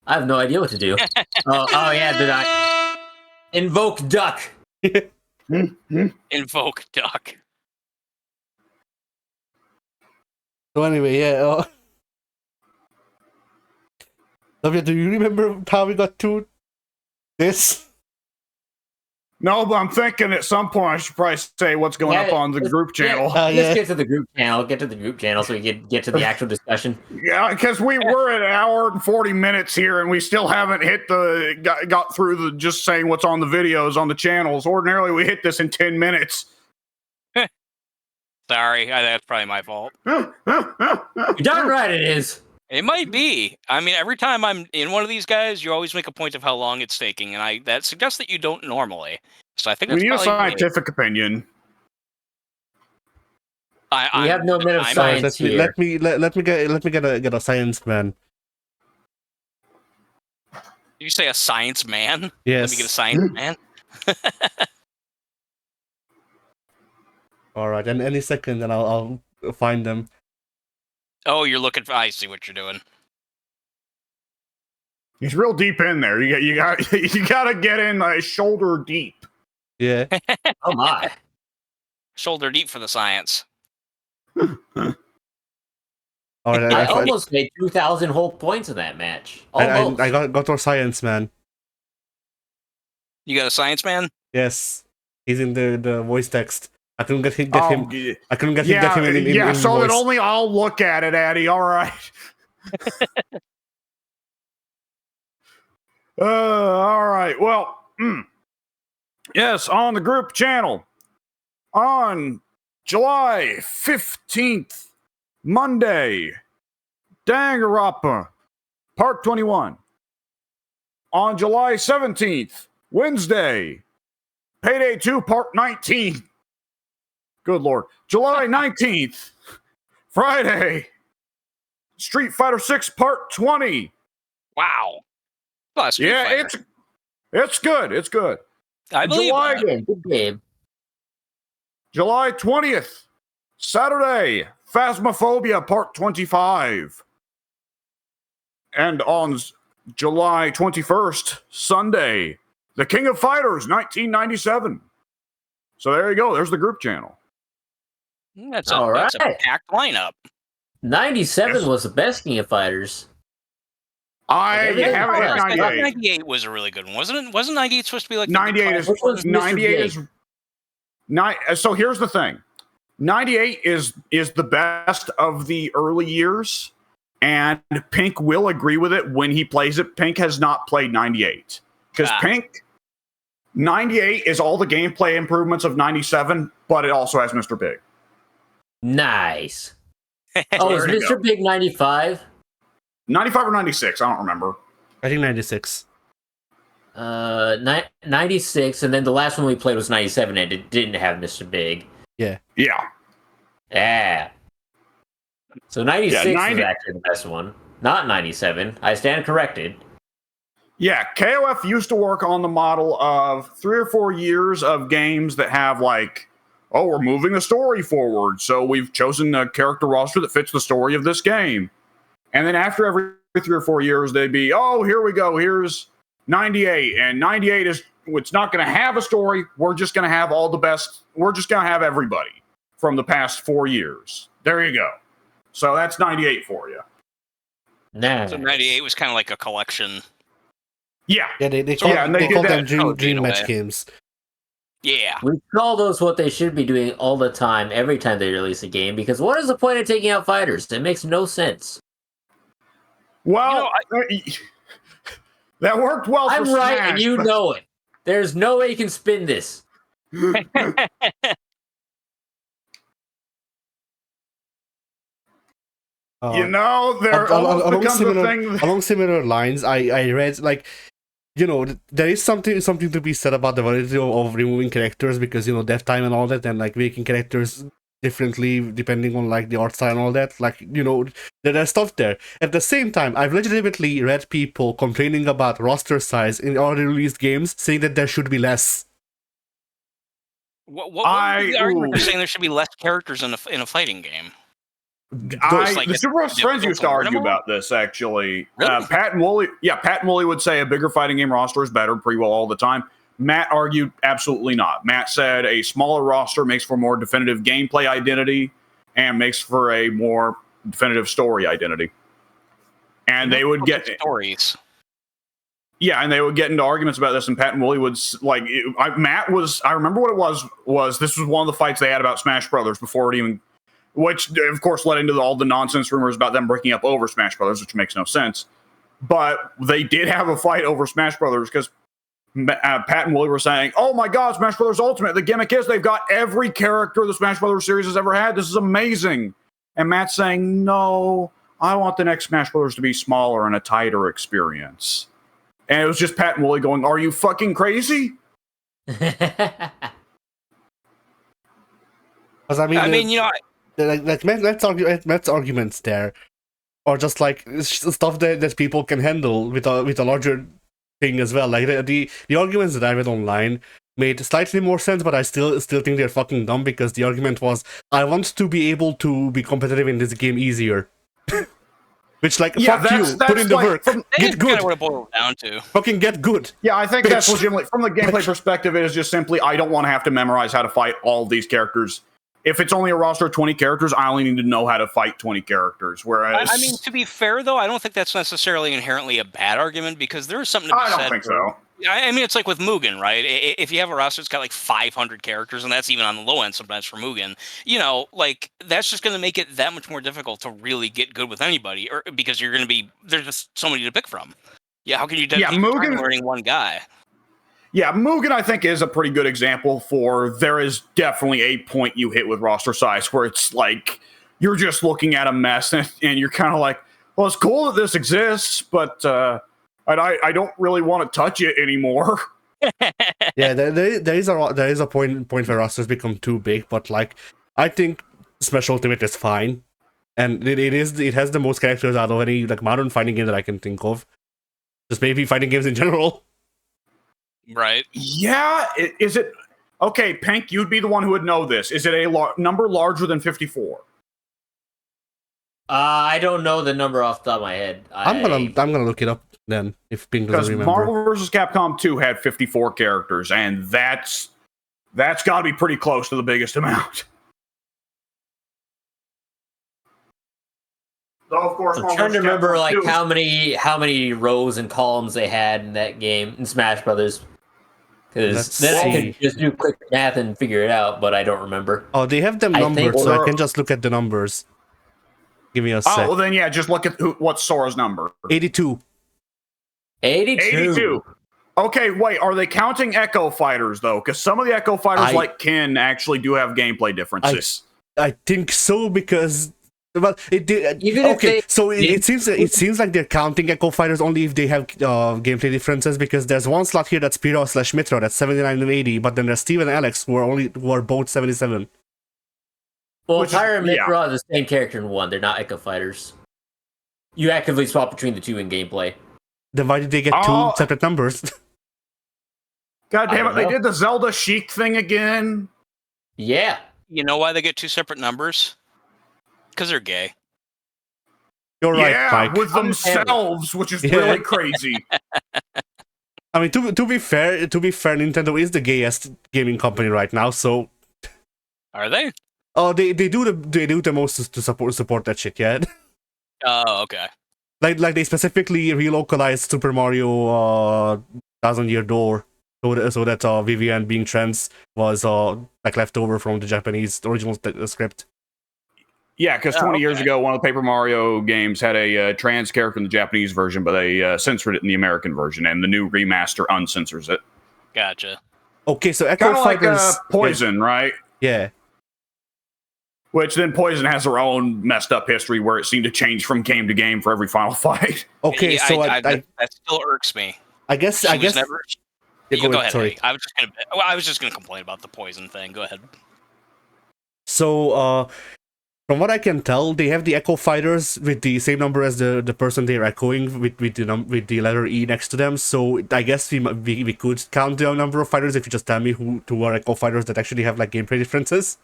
I have no idea what to do. Oh yeah, did I invoke duck? Invoke duck. So anyway, yeah. Sylvia, do you remember how we got to this? No, but I'm thinking at some point I should probably say what's going up on the group channel. Let's get to the group channel. Get to the group channel so we can get to the actual discussion. Yeah, because we were at an hour and 40 minutes here, and we still haven't got through the just saying what's on the videos on the channels. Ordinarily, we hit this in 10 minutes. Sorry, that's probably my fault. You're darn right it is. It might be. I mean, every time I'm in one of these guys, you always make a point of how long it's taking, and that suggests that you don't normally. So I think We that's need a probably scientific opinion. We have no minute of science here. Let me get a science man. Did you say a science man? Yes. Let me get a science man. All right, and any second, then I'll find them. Oh, you're looking for. I see what you're doing. He's real deep in there. You got to get in shoulder deep. Yeah. Oh my! Shoulder deep for the science. All right, I almost made 2,000 whole points in that match. Almost. I got our science man. You got a science man? Yes, he's in the voice text. I couldn't get him. I couldn't get him in so voice. that only I'll look at it, Addy. All right. All right. Well, yes, on the group channel on July 15th, Monday, Danganronpa, Part 21. On July 17th, Wednesday, Payday 2, Part 19. Good Lord. July 19th, Friday, Street Fighter 6, Part 20. Wow. Oh, Yeah, it's good. It's good. I believe Good game. July 20th, Saturday, Phasmophobia Part 25. And on July 21st, Sunday, The King of Fighters 1997. So there you go. There's the group channel. That's a packed lineup. 97 was the best King of Fighters. I haven't hit 98. 98 was a really good one, wasn't it? Wasn't 98 supposed to be like 98 is 98 is so here's the thing. 98 is the best of the early years, and Pink will agree with it when he plays it. Pink has not played 98 because Pink 98 is all the gameplay improvements of 97, but it also has Mr. Big. Nice. Oh, is Mr. Big 95? 95 or 96? I don't remember. I think 96. 96, and then the last one we played was 97, and it didn't have Mr. Big. Yeah. Yeah. So 96 is actually the best one, not 97. I stand corrected. Yeah, KOF used to work on the model of 3 or 4 years of games that have like, oh, we're moving the story forward, so we've chosen a character roster that fits the story of this game. And then after every 3 or 4 years, they'd be, oh, here we go, here's 98. And 98 it's not going to have a story. We're just going to have all the best. We're just going to have everybody from the past 4 years. There you go. So that's 98 for you. Nah. So 98 was kind of like a collection. Yeah. Yeah, they call them dream match games. Yeah. We call those what they should be doing all the time, every time they release a game, because what is the point of taking out fighters? It makes no sense. Well, that worked well for I'm right, Smash, and you know it. There's no way you can spin this. You know, there becomes a thing. Along similar lines, I read, like, you know, there is something to be said about the validity of removing characters, because, you know, death time and all that, and like making characters differently depending on like the art style and all that. Like, you know, there's stuff there. At the same time, I've legitimately read people complaining about roster size in already released games, saying that there should be less. What would be the argument for saying there should be less characters in a fighting game? The Super Bros Friends used to argue about this, actually. Really? Pat and Wooly would say a bigger fighting game roster is better, pretty well all the time. Matt argued absolutely not. Matt said a smaller roster makes for more definitive gameplay identity and makes for a more definitive story identity. And they would get stories. Yeah, and they would get into arguments about this, and Pat and Wooly would Matt was. I remember what it was this was one of the fights they had about Smash Brothers before it even, which of course led into all the nonsense rumors about them breaking up over Smash Brothers, which makes no sense. But they did have a fight over Smash Brothers because Pat and Wooly were saying, "Oh my God, Smash Brothers Ultimate! The gimmick is they've got every character the Smash Brothers series has ever had. This is amazing." And Matt's saying, "No, I want the next Smash Brothers to be smaller and a tighter experience." And it was just Pat and Wooly going, "Are you fucking crazy?" Because I mean, you know, like Matt's arguments there are just like stuff that people can handle with a larger thing as well. Like the arguments that I read online made slightly more sense, but I still think they're fucking dumb because the argument was, I want to be able to be competitive in this game easier. Which, like, Yeah, fuck you, put in the work, get good. What it boils down to. Fucking get good. Yeah, I think that's legitimately, from the gameplay perspective, it is just simply, I don't want to have to memorize how to fight all these characters. If it's only a roster of 20 characters, I only need to know how to fight 20 characters. Whereas, I mean, to be fair, though, I don't think that's necessarily inherently a bad argument because there is something to be said. I don't think so. I mean, it's like with Mugen, right? If you have a roster that's got like 500 characters, and that's even on the low end sometimes for Mugen, you know, like that's just going to make it that much more difficult to really get good with anybody, or because you're going to be there's just so many to pick from. Yeah, how can you dedicate time learning one guy? Yeah, Mugen, I think, is a pretty good example for there is definitely a point you hit with roster size where it's like you're just looking at a mess and you're kind of like, well, it's cool that this exists, but I don't really want to touch it anymore. Yeah, there is a point where rosters become too big, but like I think Smash Ultimate is fine, and it has the most characters out of any like modern fighting game that I can think of. Just maybe fighting games in general. Right. Yeah, is it okay? Pink, you'd be the one who would know this. Is it a number larger than 54? I don't know the number off the top of my head. I'm gonna look it up then if Pink doesn't remember. Marvel vs. Capcom 2 had 54 characters, and that's got to be pretty close to the biggest amount. So of course, I'm trying to remember like how many rows and columns they had in that game in Smash Brothers. Because then I could just do quick math and figure it out, but I don't remember. Oh, they have them numbered, so I can just look at the numbers. Give me a sec. Oh, well then, yeah, just look at what's Sora's number. 82. 82. Okay, wait, are they counting Echo Fighters, though? Because some of the Echo Fighters, like Ken, actually do have gameplay differences. I think so, because... Well, it seems like they're counting Echo Fighters only if they have gameplay differences, because there's one slot here that's Pyro/Mitro, that's 79 and 80, but then there's Steve and Alex who are both 77. Well, Pyro and Mitro are the same character in one. They're not Echo Fighters. You actively swap between the two in gameplay. Then why did they get two separate numbers? God damn it, they did the Zelda Sheik thing again. Yeah. You know why they get two separate numbers? Because they're gay. You're right, Mike. With themselves, which is really crazy. I mean, to be fair, Nintendo is the gayest gaming company right now. So, are they? Oh, they do the most to support that shit. Yeah. Oh, okay. Like they specifically relocalized Super Mario Thousand Year Door so that Vivian being trans was like left over from the Japanese original script. Yeah, because 20 years ago, one of the Paper Mario games had a trans character in the Japanese version, but they censored it in the American version, and the new remaster uncensors it. Gotcha. Okay, so Echo Fighters... like Poison, right? Yeah. Which then Poison has their own messed up history where it seemed to change from game to game for every final fight. Okay, so that still irks me. I guess... Never... Yeah, go ahead. Sorry. I was just gonna complain about the Poison thing. Go ahead. So, from what I can tell, they have the Echo Fighters with the same number as the person they're echoing with the letter E next to them. So I guess we could count the number of fighters if you just tell me who are Echo Fighters that actually have like gameplay differences.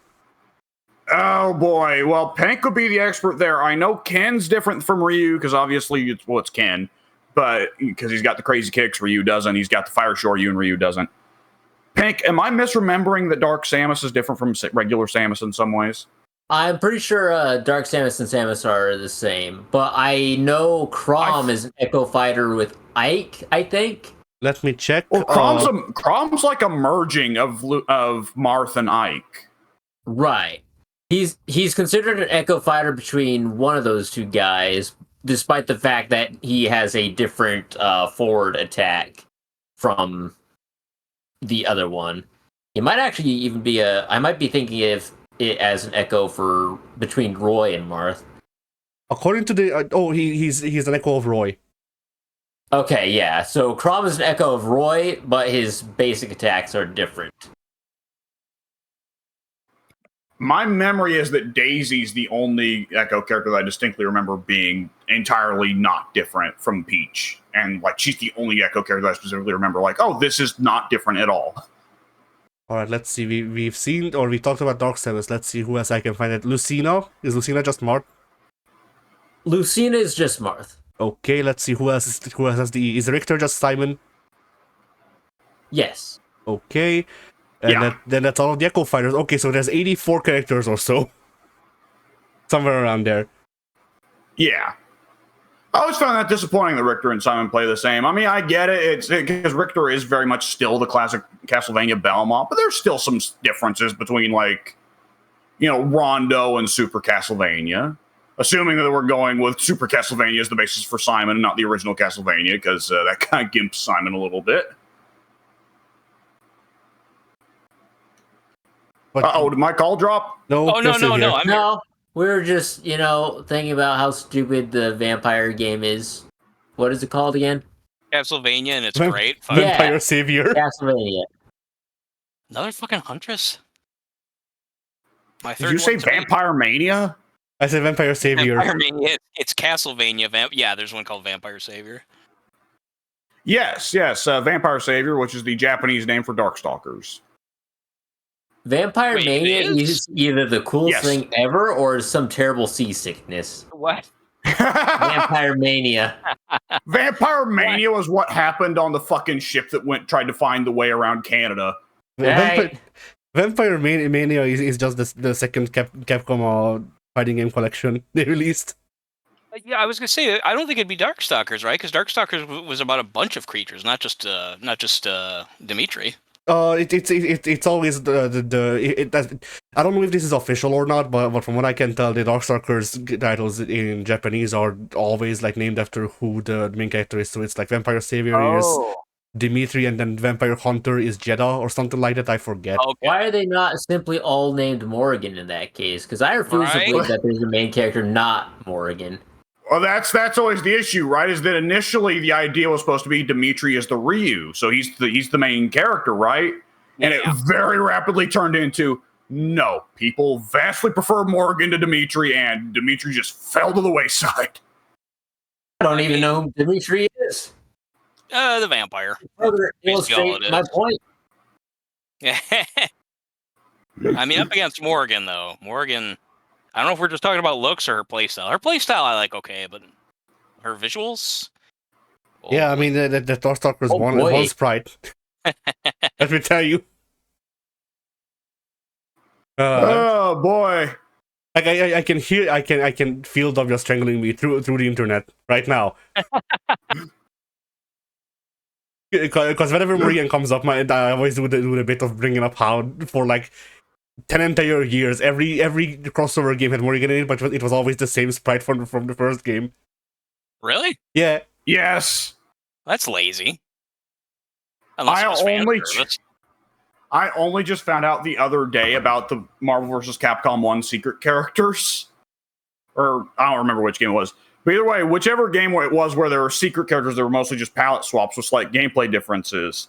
Oh boy, well Pink could be the expert there. I know Ken's different from Ryu because obviously it's Ken, but because he's got the crazy kicks, Ryu doesn't. He's got the fire Shoryu and Ryu doesn't. Pink, am I misremembering that Dark Samus is different from regular Samus in some ways? I'm pretty sure Dark Samus and Samus are the same, but I know Crom is an Echo Fighter with Ike, I think. Let me check. Well, Crom's like a merging of Marth and Ike. Right. He's considered an Echo Fighter between one of those two guys, despite the fact that he has a different forward attack from the other one. It might actually even be I might be thinking of it as an echo for between Roy and Marth. According to the he's an echo of Roy. Okay, yeah. So Crom is an echo of Roy, but his basic attacks are different. My memory is that Daisy's the only Echo character that I distinctly remember being entirely not different from Peach. And, like, she's the only Echo character that I specifically remember, like, oh, this is not different at all. Alright, let's see. We've seen, or we talked about Dark Samus. Let's see who else I can find it. Lucina? Is Lucina just Marth? Lucina is just Marth. Okay, let's see who else has the E. Is Richter just Simon? Yes. Okay. And then that's all of the Echo Fighters. Okay, so there's 84 characters or so. Somewhere around there. Yeah. I always found that disappointing that Richter and Simon play the same. I mean, I get it. It's because Richter is very much still the classic Castlevania Belmont, but there's still some differences between, like, Rondo and Super Castlevania. Assuming that we're going with Super Castlevania as the basis for Simon and not the original Castlevania, because that kind of gimps Simon a little bit. Uh-oh, did my call drop? No. Oh, no. No, we were just, thinking about how stupid the vampire game is. What is it called again? Castlevania, and it's great. Vampire Savior. Castlevania. Another fucking Huntress? Did you say Vampire Mania? I said Vampire Savior. Vampire Mania, it's Castlevania. Yeah, there's one called Vampire Savior. Yes. Vampire Savior, which is the Japanese name for Darkstalkers. Vampire Mania is either the coolest thing ever or some terrible seasickness. What? Vampire Mania. Vampire Mania was what happened on the fucking ship that tried to find the way around Canada. Vampire Mania is just the second Capcom fighting game collection they released. Yeah, I was gonna say I don't think it'd be Darkstalkers, right? Because Darkstalkers was about a bunch of creatures, not just Dimitri. It's always I don't know if this is official or not, but from what I can tell, the Darkstalkers titles in Japanese are always like named after who the main character is. So it's like Vampire Savior is Dimitri, and then Vampire Hunter is Jeddah or something like that. I forget. Okay. Why are they not simply all named Morrigan in that case? Because I refuse to believe that there's a main character not Morrigan. Well, that's always the issue, right? Is that initially the idea was supposed to be Dimitri is the Ryu, so he's the main character, right? And it very rapidly turned into no. People vastly prefer Morrigan to Dimitri, and Dimitri just fell to the wayside. I don't even know who Dimitri is. The vampire. Further illustrate my point. I mean, up against Morrigan though. Morrigan. I don't know if we're just talking about looks or her playstyle. Her playstyle I like okay, but her visuals? Yeah, I mean, the Darkstalkers one sprite. Let me tell you. Oh boy! I can hear, I can feel W strangling me through the internet right now. Because whenever Morrigan comes up, I always do the bit of bringing up how for like 10 entire years, every crossover game had Morrigan in it, but it was always the same sprite from the first game. Really? Yeah. Yes. That's lazy. I only just found out the other day about the Marvel vs. Capcom 1 secret characters. Or, I don't remember which game it was. But either way, whichever game it was where there were secret characters that were mostly just palette swaps with slight gameplay differences.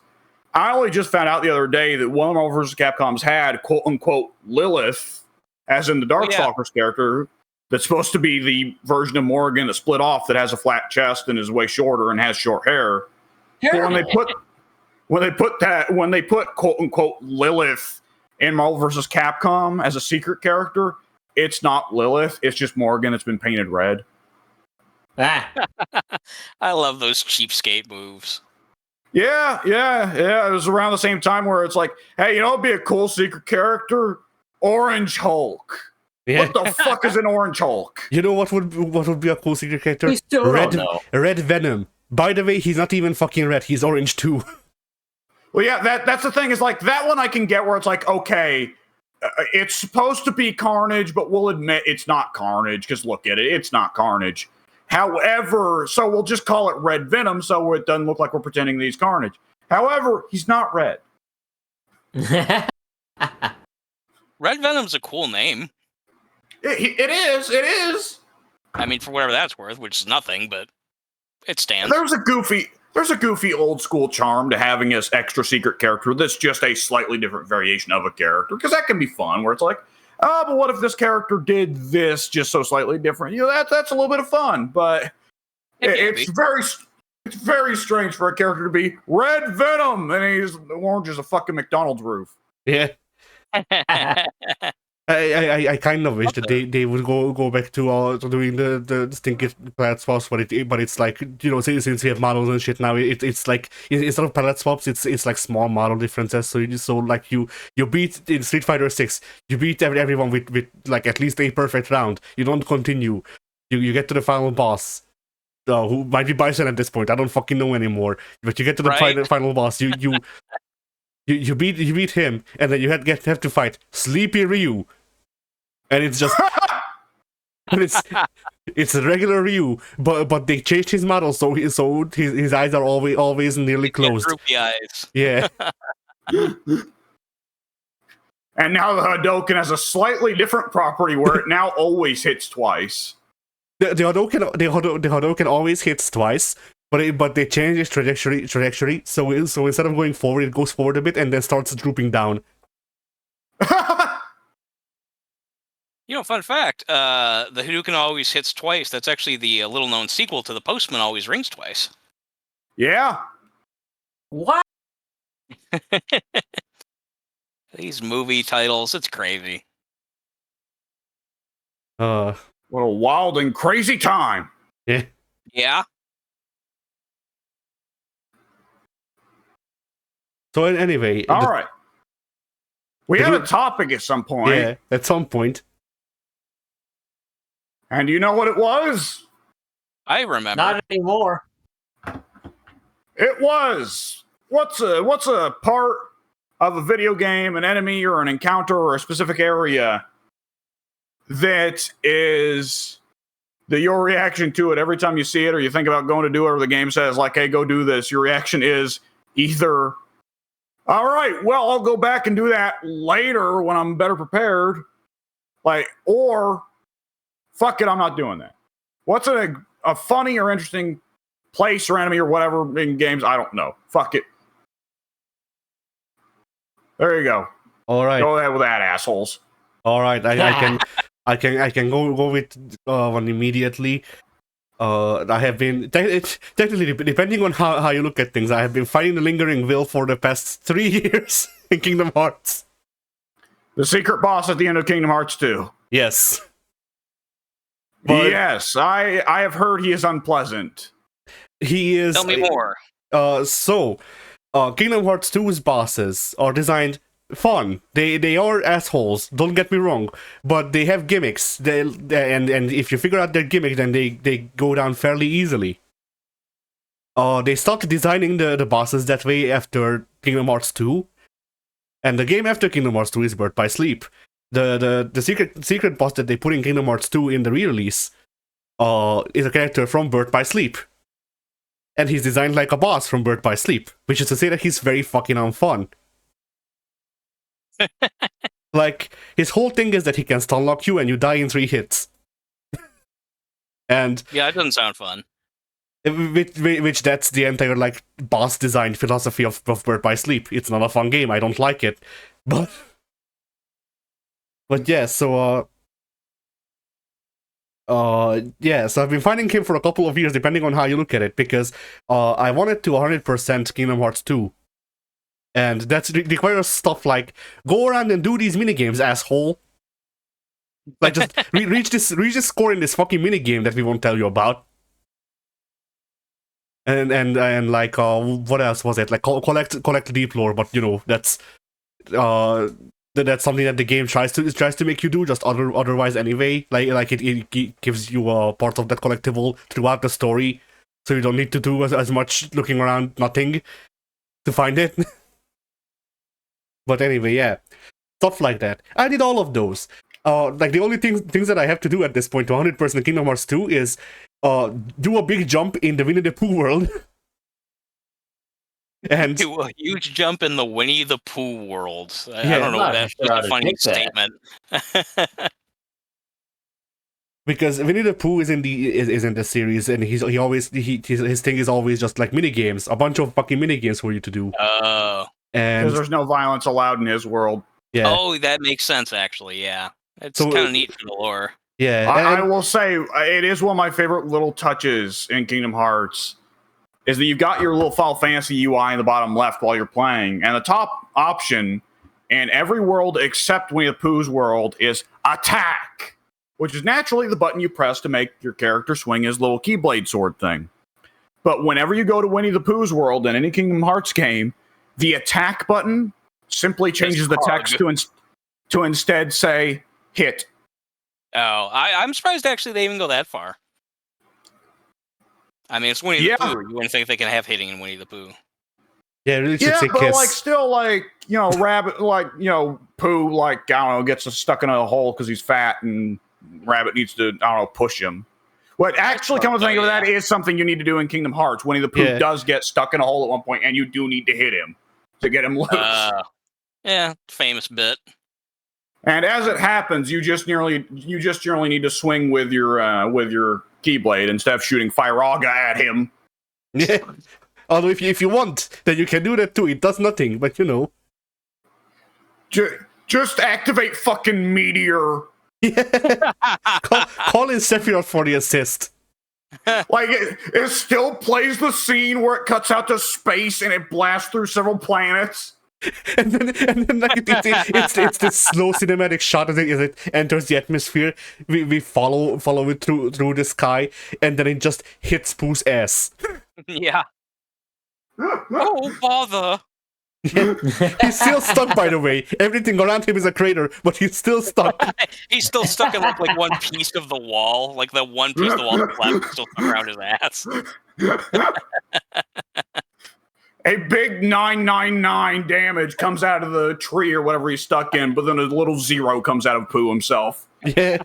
I only just found out the other day that one of Marvel vs. Capcom's had, quote-unquote, Lilith, as in the Darkstalkers character, that's supposed to be the version of Morrigan that split off that has a flat chest and is way shorter and has short hair. But when they put quote-unquote Lilith in Marvel vs. Capcom as a secret character, it's not Lilith, it's just Morrigan that's been painted red. I love those cheapskate moves. Yeah. It was around the same time where it's like, hey, it'd be a cool secret character? Orange Hulk. Yeah. What the fuck is an Orange Hulk? You know what would be a cool secret character? We still don't know. Red Venom. By the way, he's not even fucking red. He's orange too. Well, yeah, that's the thing is like that one I can get where it's like, okay, it's supposed to be Carnage, but we'll admit it's not Carnage because look at it, it's not Carnage. However, so we'll just call it Red Venom so it doesn't look like we're pretending that he's Carnage. However, he's not red. Red Venom's a cool name. It is. I mean, for whatever that's worth, which is nothing, but it stands. There's a goofy old school charm to having this extra secret character that's just a slightly different variation of a character, because that can be fun where it's like, oh, but what if this character did this just so slightly different? You know, that's a little bit of fun, but it's very strange for a character to be Red Venom and he's orange as a fucking McDonald's roof. Yeah. I kind of wish that they would go back to doing the stinky palette swaps, but it's like, you know, since we have models and shit now, it's like instead of palette swaps, it's like small model differences. So like you beat in Street Fighter 6, you beat everyone with like at least a perfect round. You don't continue. You get to the final boss. Who might be Bison at this point? I don't fucking know anymore. But you get to the final boss. You beat him, and then you have to fight Sleepy Ryu. And it's just, it's a regular Ryu, but they changed his model, so his eyes are always nearly closed. Droopy eyes. Yeah. And now the Hadouken has a slightly different property where it now always hits twice. The Hadouken always hits twice, but they changed its trajectory. So instead of going forward, it goes forward a bit and then starts drooping down. You know, fun fact, the Hadouken always hits twice. That's actually the little-known sequel to The Postman Always Rings Twice. Yeah. What? These movie titles, it's crazy. What a wild and crazy time. Yeah. Yeah. So anyway. All right. We had a topic at some point. Yeah, at some point. And you know what it was? I remember. Not anymore. It was. What's a part of a video game, an enemy, or an encounter, or a specific area that is your reaction to it every time you see it, or you think about going to do it, or the game says, like, hey, go do this. Your reaction is either, all right, well, I'll go back and do that later when I'm better prepared, like, or fuck it, I'm not doing that. What's a funny or interesting place or enemy or whatever in games? I don't know. Fuck it. There you go. All right. Go ahead with that, assholes. All right. I can go with one immediately. I have been technically, depending on how you look at things, I have been fighting the lingering will for the past 3 years in Kingdom Hearts. The secret boss at the end of Kingdom Hearts 2. Yes. But yes, I have heard he is unpleasant. He is. Tell me more. Kingdom Hearts 2's bosses are designed fun. They are assholes. Don't get me wrong, but they have gimmicks. And if you figure out their gimmick, then they go down fairly easily. They stopped designing the bosses that way after Kingdom Hearts 2, and the game after Kingdom Hearts 2 is Birth by Sleep. The secret boss that they put in Kingdom Hearts 2 in the re-release is a character from Birth by Sleep. And he's designed like a boss from Birth by Sleep, which is to say that he's very fucking unfun. Like, his whole thing is that he can stun lock you and you die in 3 hits. And yeah, it doesn't sound fun. Which that's the entire, like, boss design philosophy of Birth by Sleep. It's not a fun game, I don't like it. But yeah, so so I've been finding him for a couple of years, depending on how you look at it, because I wanted to 100% Kingdom Hearts 2. And that requires stuff like, go around and do these minigames, asshole. Like, just reach this score in this fucking minigame that we won't tell you about. And like, what else was it? Like, collect deep lore, but, you know, that's... the that's something that the game tries to make you do just otherwise anyway. Like it gives you a part of that collectible throughout the story, so you don't need to do as much looking around nothing to find it. But anyway, yeah, stuff like that. I did all of those. Like the only things that I have to do at this point to 100% Kingdom Hearts 2 is do a big jump in the Winnie the Pooh world. And do a huge jump in the Winnie the Pooh world. I Yeah. don't know. I'm not That's sure just how a to funny take that. statement. because Winnie the Pooh is in the series, and his thing is always just like mini games, a bunch of fucking mini games for you to do. Oh. And Because there's no violence allowed in his world. yeah, Oh, that makes sense, actually, yeah. It's So, kind of neat for the lore. yeah, I and- will say it is one of my favorite little touches in Kingdom Hearts. Is that you've got your little Final Fantasy UI in the bottom left while you're playing, and the top option in every world except Winnie the Pooh's world is attack, which is naturally the button you press to make your character swing his little Keyblade sword thing. But whenever you go to Winnie the Pooh's world in any Kingdom Hearts game, the attack button simply changes the text to instead say hit. Oh, I'm surprised actually they even go that far. I mean, it's Winnie Yeah. the Pooh. You wouldn't think they can have hitting in Winnie the Pooh. yeah, it really should Yeah, say but kiss. like still like, you know, Rabbit, like, you know, Pooh, like, I don't know, gets stuck in a hole because he's fat and Rabbit needs to, I don't know, push him. What actually, come to think of that, is something you need to do in Kingdom Hearts. Winnie the Pooh Yeah. does get stuck in a hole at one point, and you do need to hit him to get him loose. Yeah, famous bit. And as it happens, you just nearly need to swing with your Keyblade instead of shooting Firaga at him. Yeah. Although if you want, then you can do that too. It does nothing, but you know. Just activate fucking Meteor. Call in Sephiroth for the assist. Like it still plays the scene where it cuts out to space and it blasts through several planets. And then like it's this slow cinematic shot as it enters the atmosphere. We follow it through the sky, and then it just hits Pooh's ass. Yeah. Oh, bother. He's still stuck, by the way. Everything around him is a crater, but he's still stuck. He's still stuck in like one piece of the wall. Like the one piece of the wall that's left is still stuck around his ass. A big 999 damage comes out of the tree or whatever he's stuck in, but then a little 0 comes out of Pooh himself. Yeah.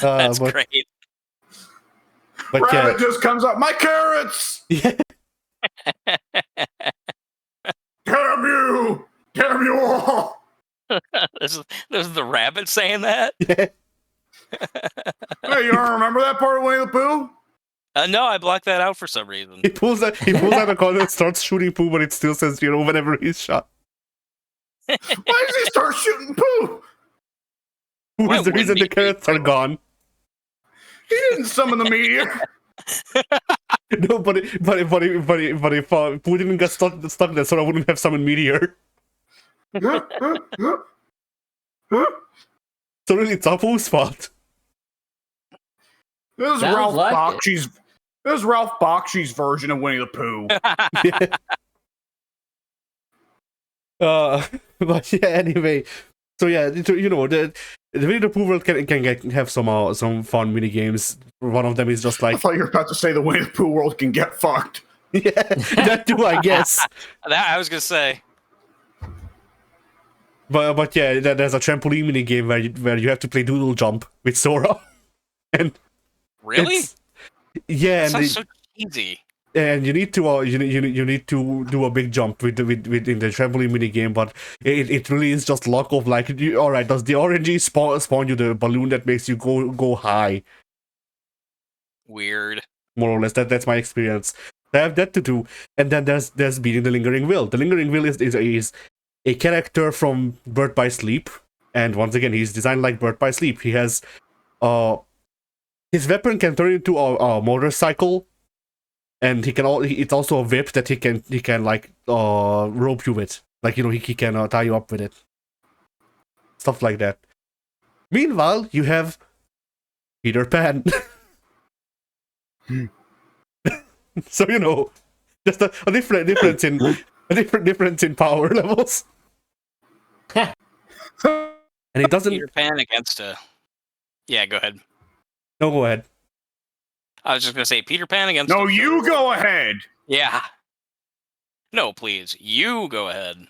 That's but, great. But Rabbit just comes up, my carrots! yeah. Damn you! Damn you all! This is the rabbit saying that? Yeah. Hey, you don't remember that part of Winnie the Pooh? No, I blocked that out for some reason. He pulls out a gun and starts shooting Pooh, but it still says 0 whenever he's shot. Why does he start shooting Pooh? Who Why is the reason wouldn't the he carrots are gone? He didn't summon the meteor. No, but if Pooh didn't get stuck there, so I wouldn't have summoned Meteor. So really, it's Pooh's fault. This is Sounds Ralph like Bakshi's. This is Ralph Bakshi's version of Winnie the Pooh. But yeah, anyway. So yeah, you know, the Winnie the Pooh world can have some fun mini games. One of them is just I like, thought you were about to say the Winnie the Pooh world can get fucked. yeah, that too, I guess. That I was gonna say. But yeah, there's a trampoline mini game where you have to play Doodle Jump with Sora, and Really? yeah, That and sounds so easy. and you need to you need to do a big jump within the trampoline mini game, but it really is just luck of like, all right, does the RNG spawn you the balloon that makes you go high? Weird. More or less, that's my experience. I have that to do, and then there's beating the Lingering Will. The Lingering Will is a character from Birth by Sleep, and once again, he's designed like Birth by Sleep. He has his weapon can turn into a motorcycle. And it's also a whip that he can like rope you with, like, you know, he can tie you up with it, stuff like that. Meanwhile, you have Peter Pan. So you know, just a difference in power levels. And it doesn't. Peter Pan against a. Yeah, go ahead. No, go ahead. I was just gonna say Peter Pan against. No, a you third- go ahead. Yeah. No, please, you go ahead.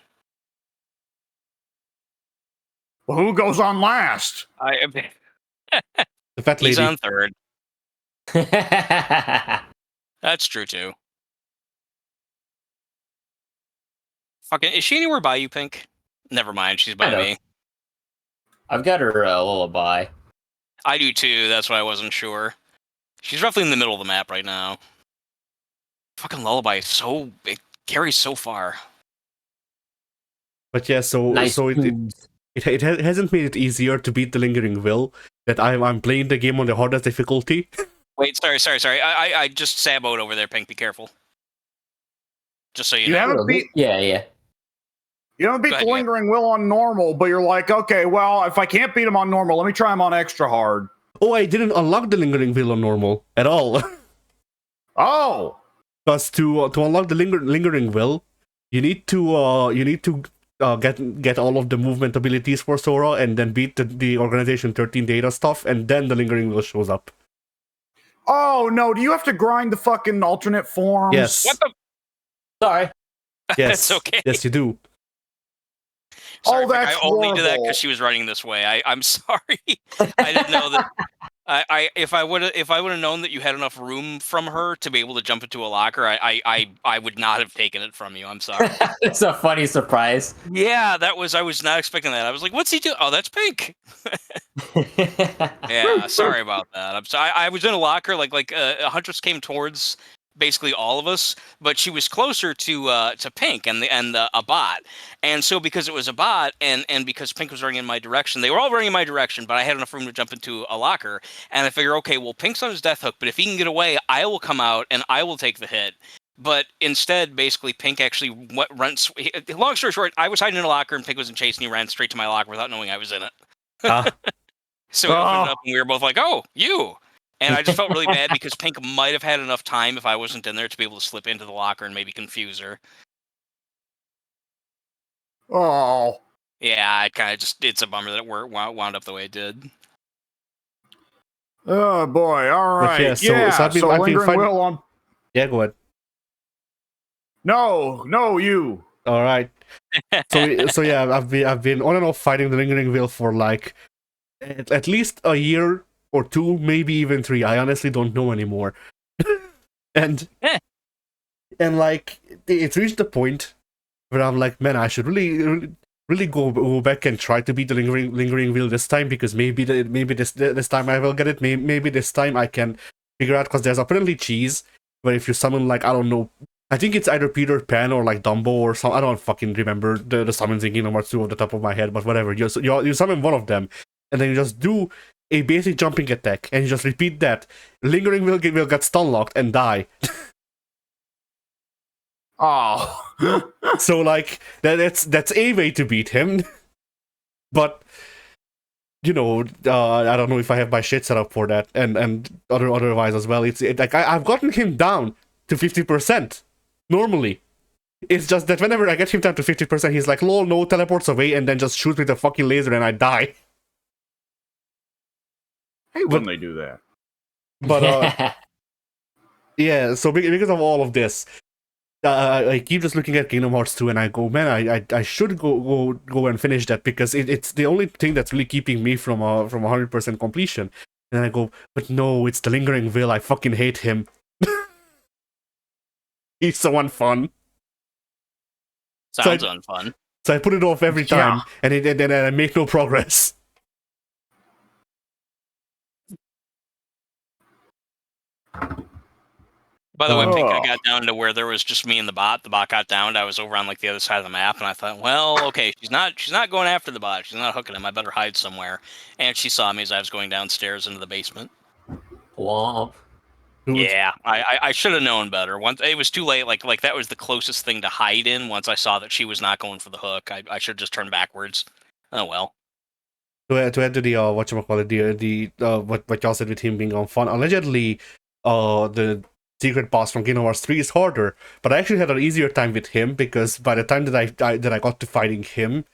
Well, who goes on last? The fat He's lady. on third. That's true too. Fucking, is she anywhere by you, Pink? Never mind, she's by Kind of. me. I've got her lullaby. I do too. That's why I wasn't sure. She's roughly in the middle of the map right now. Fucking lullaby is it carries so far. But yeah, so Nice. it hasn't made it easier to beat the Lingering Will that I'm playing the game on the hardest difficulty. Wait, sorry. I just saboed over there, Pink. Be careful. Just so you You know. haven't beat Yeah. you haven't beat Go the ahead, yeah. Lingering Will on normal, but you're like, okay, well, if I can't beat him on normal, let me try him on extra hard. Oh, I didn't unlock the Lingering Will on normal at all. Oh, Because to unlock the Lingering Will, you need to get all of the movement abilities for Sora and then beat the Organization 13 data stuff, and then the Lingering Will shows up. oh no! Do you have to grind the fucking alternate forms? Yes. What the? Sorry. Yes. It's okay. Yes, you do. Sorry, Oh, Pink, that's I only did that horrible. because she was running this way. I'm sorry. I didn't know that. If I would have known that you had enough room from her to be able to jump into a locker, I would not have taken it from you. I'm sorry. It's a funny surprise. Yeah, I was not expecting that. I was like, what's he do? Oh, that's Pink. Yeah, sorry about that. I'm sorry. I was in a locker, like a Huntress came towards basically all of us, but she was closer to Pink and a bot. And so because it was a bot and because Pink was running in my direction, they were all running in my direction, but I had enough room to jump into a locker. And I figure, okay, well, Pink's on his death hook, but if he can get away, I will come out and I will take the hit. But instead, basically, Pink actually runs. Long story short, I was hiding in a locker and Pink was in chase, and he ran straight to my locker without knowing I was in it. Ah. So we opened it up, and we were both like, "Oh, you!" And I just felt really bad because Pink might have had enough time if I wasn't in there to be able to slip into the locker and maybe confuse her. Oh, Yeah, I kind of it's a bummer that it wound up the way it did. oh boy! All But right, yeah, so I've been Lingering fighting- Will on. Yeah, go ahead. No, you. All right. So yeah, I've been on and off fighting the Lingering Will for like at least a year or two, maybe even 3. I honestly don't know anymore. and like it's reached the point where I'm like, man, I should really go back and try to beat the Lingering Will this time, because maybe this time I will get it. Maybe this time I can figure out, because there's apparently cheese where if you summon, like, I don't know, I think it's either Peter Pan or like Dumbo or something. I don't fucking remember the summons in Kingdom Hearts 2 off the top of my head, but whatever. You summon one of them, and then you just do a basic jumping attack, and you just repeat that. Lingering will get stun locked and die. Oh, So like that's a way to beat him. But you know, I don't know if I have my shit set up for that, and otherwise as well. It's like I've gotten him down to 50% normally. It's just that whenever I get him down to 50%, he's like, lol, no, teleports away, and then just shoots with a fucking laser, and I die. hey, when they do that. But yeah, so because of all of this, I keep just looking at Kingdom Hearts 2, and I go, man, I should go and finish that, because it's the only thing that's really keeping me from 100% completion. And I go, but no, it's the Lingering Will. I fucking hate him. He's so unfun. Sounds unfun. So I put it off every time, and then I make no progress. By the way, Pink, I Oh. got down to where there was just me and the bot. The bot got downed. I was over on like the other side of the map, and I thought, well, okay, she's not going after the bot. She's not hooking him. I better hide somewhere. And she saw me as I was going downstairs into the basement. Womp. Dude, Yeah, I should have known better. Once it was too late. Like that was the closest thing to hide in. Once I saw that she was not going for the hook, I should have just turned backwards. Oh well. To add to the what y'all said with him being on fun, allegedly, the secret boss from Kingdom Hearts 3 is harder, but I actually had an easier time with him, because by the time that I got to fighting him,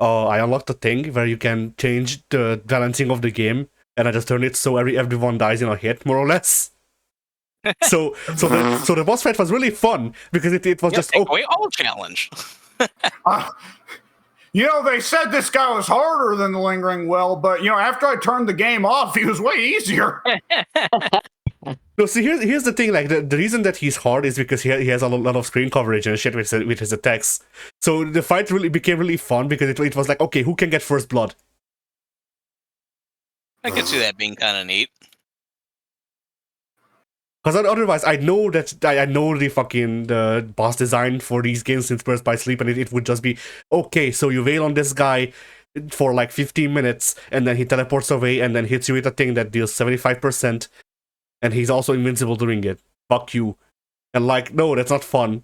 I unlocked a thing where you can change the balancing of the game, and I just turned it so everyone dies in a hit, more or less. So the boss fight was really fun because it was just takeaway all challenge. They said this guy was harder than the Lingering Well, but after I turned the game off, he was way easier. No, see, here's the thing. Like the reason that he's hard is because he has a lot of screen coverage and shit with his attacks. So the fight really became really fun because it was like, okay, who can get first blood? I could see that being kind of neat. Because otherwise, I know the fucking boss design for these games since Birth by Sleep, and it would just be okay. So you wail on this guy for like 15 minutes, and then he teleports away, and then hits you with a thing that deals 75%. And he's also invincible doing it. Fuck you. And like, no, that's not fun.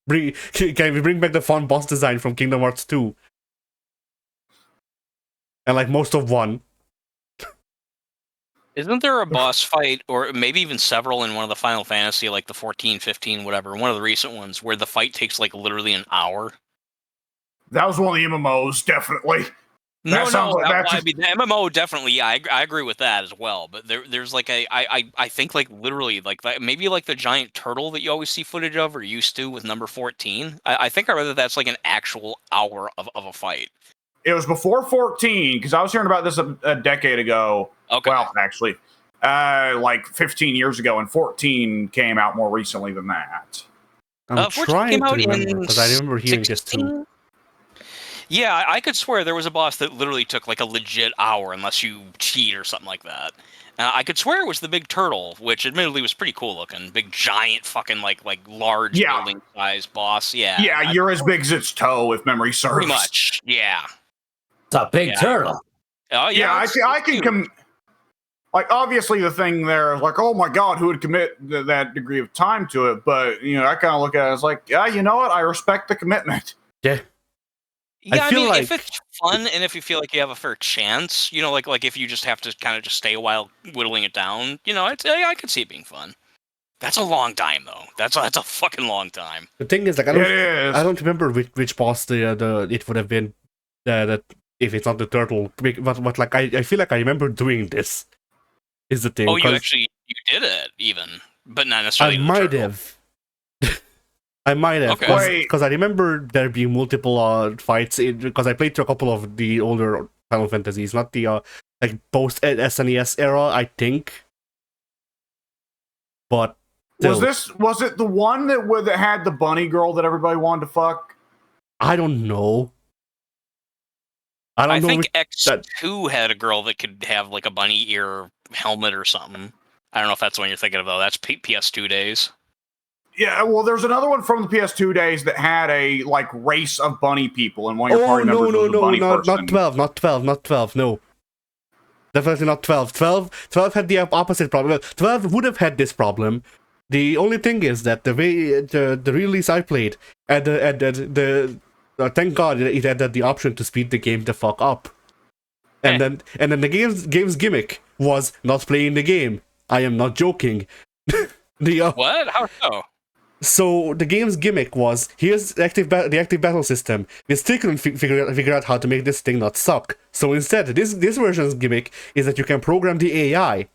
Can we bring back the fun boss design from Kingdom Hearts 2? And like most of 1. Isn't there a boss fight, or maybe even several in one of the Final Fantasy, like the 14, 15, whatever, one of the recent ones, where the fight takes like literally an hour? That was one of the MMOs, definitely. The MMO definitely. Yeah, I agree with that as well. But there's like I think like literally like maybe like the giant turtle that you always see footage of or used to with number 14. I think I read that that's like an actual hour of a fight. It was before 14 because I was hearing about this a decade ago. Okay. Well, actually, like 15 years ago, and 14 came out more recently than that. I'm trying to remember because I remember hearing this too. Yeah, I could swear there was a boss that literally took like a legit hour unless you cheat or something like that. I could swear it was the big turtle, which admittedly was pretty cool looking. Big, giant, fucking like large building size boss. Yeah. Yeah, you're as big as its toe, if memory serves. Pretty much. Yeah. It's a big turtle. Oh yeah. I can like obviously the thing there is like, oh my god, who would commit that degree of time to it? But I kind of look at it as like, yeah, you know what? I respect the commitment. Yeah. Yeah, I mean, if it's fun and if you feel like you have a fair chance, like if you just have to kind of just stay a while whittling it down, I could see it being fun. That's a long time though. That's a fucking long time. The thing is, like, I don't remember which boss it would have been that if it's not the turtle, but like I feel like I remember doing this. Is the thing? Oh, you did it even, but not necessarily. I might have, okay. Because I remember there being multiple fights, because I played through a couple of the older Final Fantasies, not the like post SNES era, I think. But still. was it the one that had the bunny girl that everybody wanted to fuck? I don't know. I think X2 had a girl that could have like a bunny ear helmet or something. I don't know if that's the one you're thinking of though. That's PS2 days. Yeah, well, there's another one from the PS2 days that had a like race of bunny people, and one of your party members was a bunny person. Not 12, no. Definitely not 12. 12 had the opposite problem. 12 would have had this problem. The only thing is that the way the release I played, thank God it had the option to speed the game the fuck up. And then the game's gimmick was not playing the game. I am not joking. What? How so? So the game's gimmick was, here's the active battle system. We still couldn't figure out how to make this thing not suck. So instead, this version's gimmick is that you can program the AI,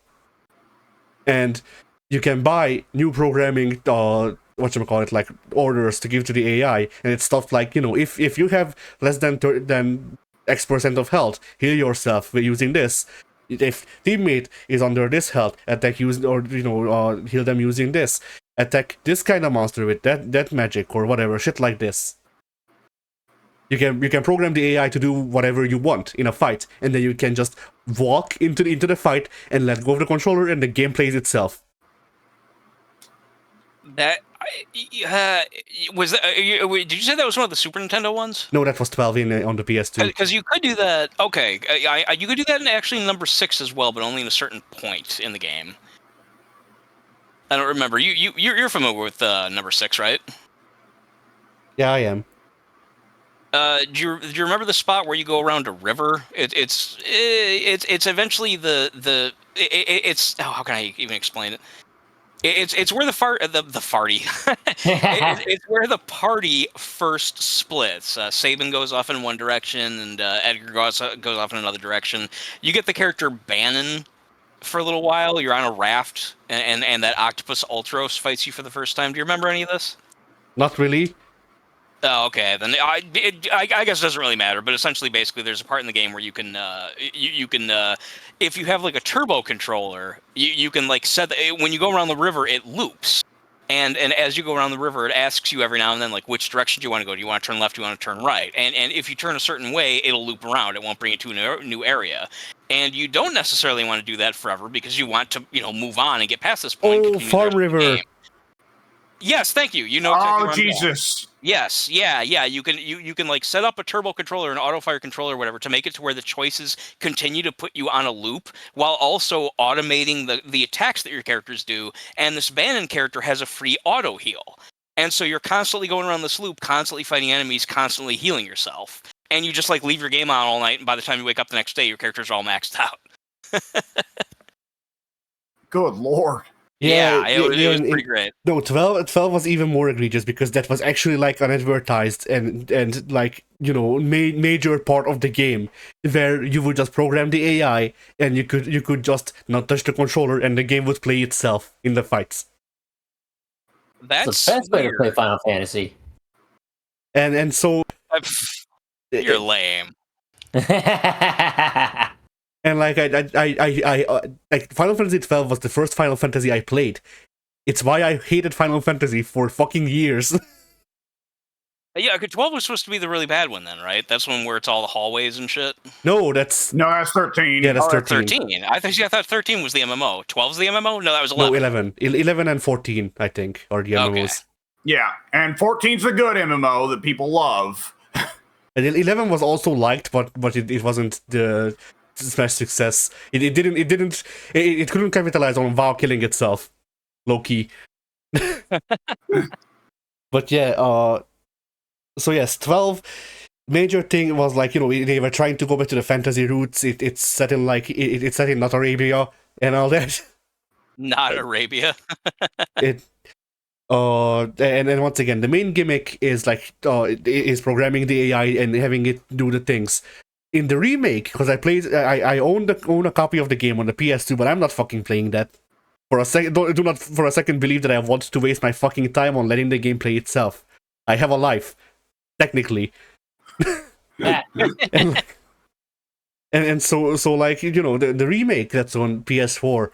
and you can buy new programming like orders to give to the AI, and it's stuff like, if you have less than X% of health, heal yourself using this. If teammate is under this health, attack heal them using this. Attack this kind of monster with that magic or whatever, shit like this. You can program the AI to do whatever you want in a fight, and then you can just walk into the fight and let go of the controller, and the game plays itself. That was that, did you say that was one of the Super Nintendo ones? No, that was 12 on the PS2. Because you could do that. Okay, you could do that in actually number 6 as well, but only in a certain point in the game. I don't remember. You're familiar with number 6, right? Yeah, I am. Do you remember the spot where you go around a river? It's eventually it's how can I even explain it? It's where the farty. It's where the party first splits. Saban goes off in one direction, and Edgar goes off in another direction. You get the character Bannon for a little while. You're on a raft, and that octopus Ultros fights you for the first time. Do you remember any of this? Not really. Oh, okay. Then I guess it doesn't really matter. But essentially, basically, there's a part in the game where you can you can if you have like a turbo controller, you can like set when you go around the river, it loops. And as you go around the river, it asks you every now and then, like, which direction do you want to go? Do you want to turn left? Do you want to turn right? And if you turn a certain way, it'll loop around. It won't bring you to a new area. And you don't necessarily want to do that forever because you want to, move on and get past this point. Oh, Farm River. Yes, thank you. You know exactly Oh, Jesus. Yes, yeah. You can like set up a turbo controller, an auto fire controller, or whatever, to make it to where the choices continue to put you on a loop while also automating the attacks that your characters do. And this Bannon character has a free auto heal, and so you're constantly going around this loop, constantly fighting enemies, constantly healing yourself, and you just like leave your game on all night, and by the time you wake up the next day, your characters are all maxed out. Good Lord. Yeah, it was pretty great. No, 12 was even more egregious because that was actually like unadvertised and like, major part of the game where you would just program the AI and you could just not touch the controller and the game would play itself in the fights. That's the best way to weird. play Final Fantasy. And so You're lame. And like like Final Fantasy 12 was the first Final Fantasy I played. It's why I hated Final Fantasy for fucking years. Yeah, 12 was supposed to be the really bad one then, right? That's one where it's all the hallways and shit. No, that's 13. Yeah, that's Or 13. 13. I thought 13 was the MMO. 12's the MMO? No, that was 11. No, 11. 11 and 14, I think, are the MMOs. Okay. Yeah, and 14's a good MMO that people love. And 11 was also liked, but it wasn't the smash success. It couldn't capitalize on WoW killing itself, low key. But yeah, so yes, 12 major thing was like, they were trying to go back to the fantasy roots. It's set in like it's set in not Arabia and all that. Not Arabia. And once again, the main gimmick is like is programming the AI and having it do the things. In the remake, because I own a copy of the game on the PS2, but I'm not fucking playing that. For a second, do not for a second believe that I want to waste my fucking time on letting the game play itself. I have a life, technically. and so like the remake that's on PS4,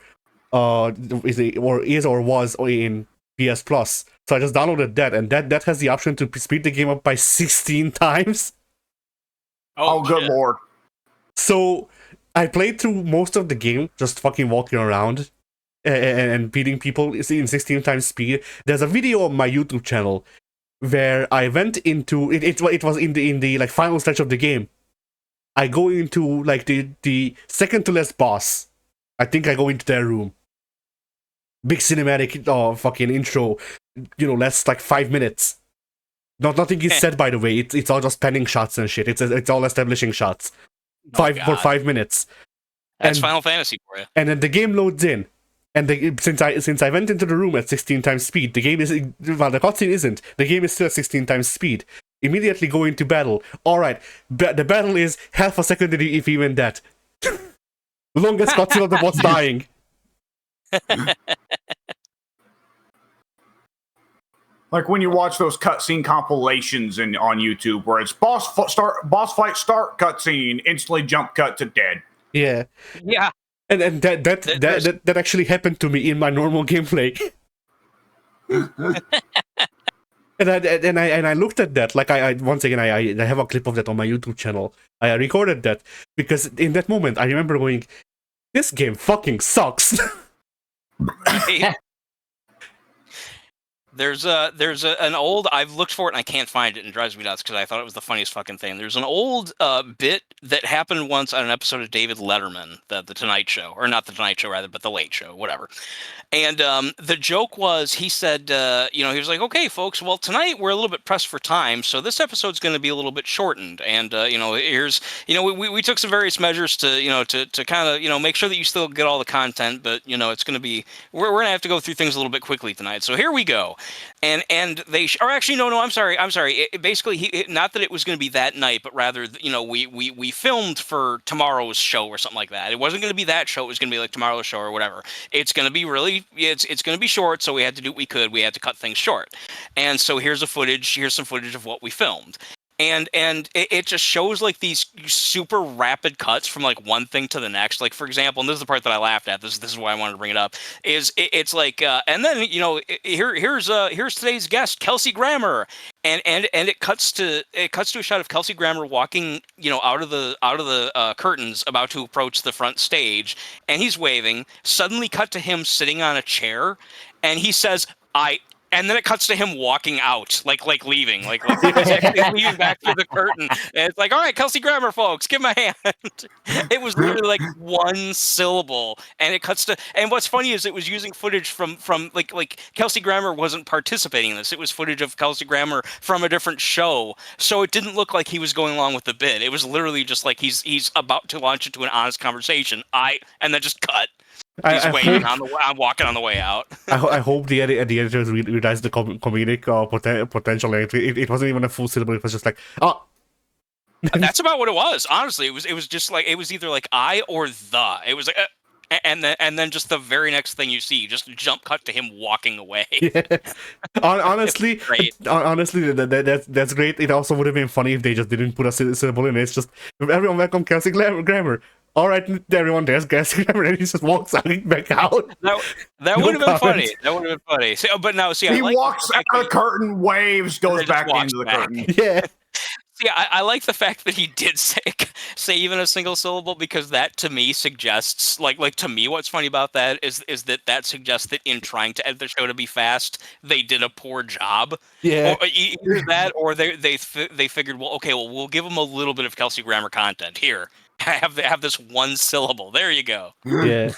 is or was in PS Plus. So I just downloaded that, and that has the option to speed the game up by 16 times. Oh, good shit. Lord. So I played through most of the game just fucking walking around and beating people in 16 times speed. There's a video on my YouTube channel where I went into it was in the like final stretch of the game. I go into like the second to last boss. I think I go into their room. Big cinematic fucking intro, lasts like 5 minutes. Nothing is said, by the way. It's all just panning shots and shit. It's all establishing shots. For 5 minutes. That's Final Fantasy for you. And then the game loads in. And since I went into the room at 16 times speed, the game is the cutscene isn't. The game is still at 16 times speed. Immediately go into battle. All right, the battle is half a second if even that. Longest cutscene of the boss dying. Like when you watch those cutscene compilations on YouTube where it's boss fight start cutscene, instantly jump cut to dead. Yeah. Yeah. And that actually happened to me in my normal gameplay. and I looked at that, like I once again I have a clip of that on my YouTube channel. I recorded that because in that moment I remember going, this game fucking sucks. an old, I've looked for it and I can't find it, and it drives me nuts because I thought it was the funniest fucking thing. There's an old bit that happened once on an episode of David Letterman, the Tonight Show, or not the Tonight Show rather, but the Late Show, whatever. And the joke was, he said, he was like, okay, folks, well, tonight we're a little bit pressed for time, so this episode's going to be a little bit shortened. And, here's, we took some various measures to kind of, make sure that you still get all the content, but, it's going to be, we're going to have to go through things a little bit quickly tonight. So here we go. And they, or actually, no, I'm sorry. Basically, not that it was going to be that night, but rather, we filmed for tomorrow's show or something like that. It wasn't going to be that show. It was going to be like tomorrow's show or whatever. It's going to be really, it's going to be short, so we had to do what we could. We had to cut things short. And so here's some footage of what we filmed. And it just shows like these super rapid cuts from like one thing to the next. Like, for example, and this is the part that I laughed at. This is why I wanted to bring it up. It's like, and then here's today's guest, Kelsey Grammer, and it cuts to a shot of Kelsey Grammer walking out of the curtains, about to approach the front stage, and he's waving. Suddenly, cut to him sitting on a chair, and he says, And then it cuts to him walking out, like leaving, like he's actually leaving back through the curtain. And it's like, all right, Kelsey Grammer, folks, give him a hand. It was literally like one syllable, and it cuts to. And what's funny is it was using footage from like Kelsey Grammer wasn't participating in this. It was footage of Kelsey Grammer from a different show, so it didn't look like he was going along with the bit. It was literally just like he's about to launch into an honest conversation. And then just cut. He's waiting I'm walking on the way out. I hope the editors realized the comedic potential. It wasn't even a full syllable. It was just like, oh. That's about what it was. Honestly, it was just like, it was either like I or the. It was like, and then just the very next thing you see, just jump cut to him walking away. Yeah. Honestly, that's great. It also would have been funny if they just didn't put a syllable in it. It's just, everyone welcome Kelsey Grammer. All right, everyone, there's Kelsey Grammer, and he just walks back out. That would have been funny. That would have been funny. He walks out the curtain, waves, goes back into the curtain. Yeah. See, I like the fact that he did say even a single syllable, because that to me suggests, like to me, what's funny about that is that suggests that in trying to edit the show to be fast, they did a poor job. Yeah. Or either that, or they figured, well, okay, well, we'll give them a little bit of Kelsey Grammer content here. Have this one syllable. There you go. Yeah.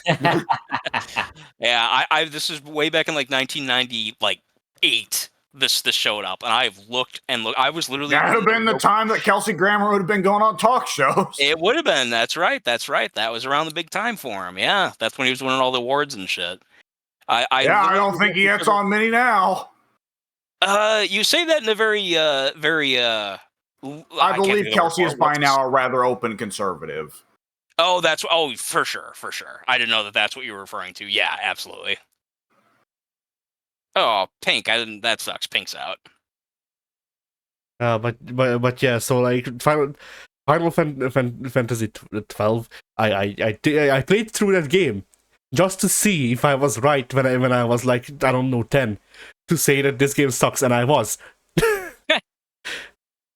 Yeah. I this is way back in like 1998. This showed up, and I've looked and looked. I was literally. That would have been the time that Kelsey Grammer would have been going on talk shows. It would have been. That's right. That was around the big time for him. Yeah, that's when he was winning all the awards and shit. I don't think he gets on many now. You say that in a very. I believe Kelsey is by now a rather open conservative. Oh, for sure. I didn't know that's what you were referring to. Yeah, absolutely. Oh, Pink. That sucks. Pink's out. But yeah. So like Final Fantasy 12. I played through that game just to see if I was right when I was like, I don't know, 10, to say that this game sucks, and I was.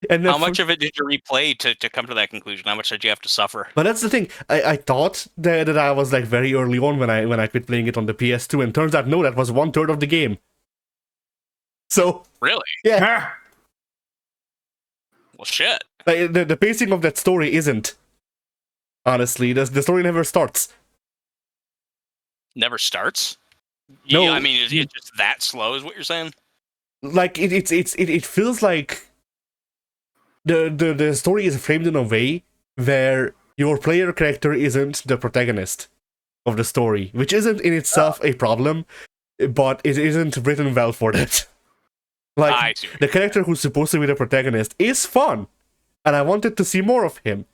And how much of it did you replay to come to that conclusion? How much did you have to suffer? But that's the thing. I thought that I was like very early on when I quit playing it on the PS2, and turns out no, that was 1/3 of the game. So really, yeah. Well, shit. Like, the pacing of that story isn't. Honestly, the story never starts. Never starts? No, yeah, I mean, it's just that slow, is what you're saying? Like it feels like. The story is framed in a way where your player character isn't the protagonist of the story, which isn't in itself a problem, but it isn't written well for that. Like, the character who's supposed to be the protagonist is fun, and I wanted to see more of him,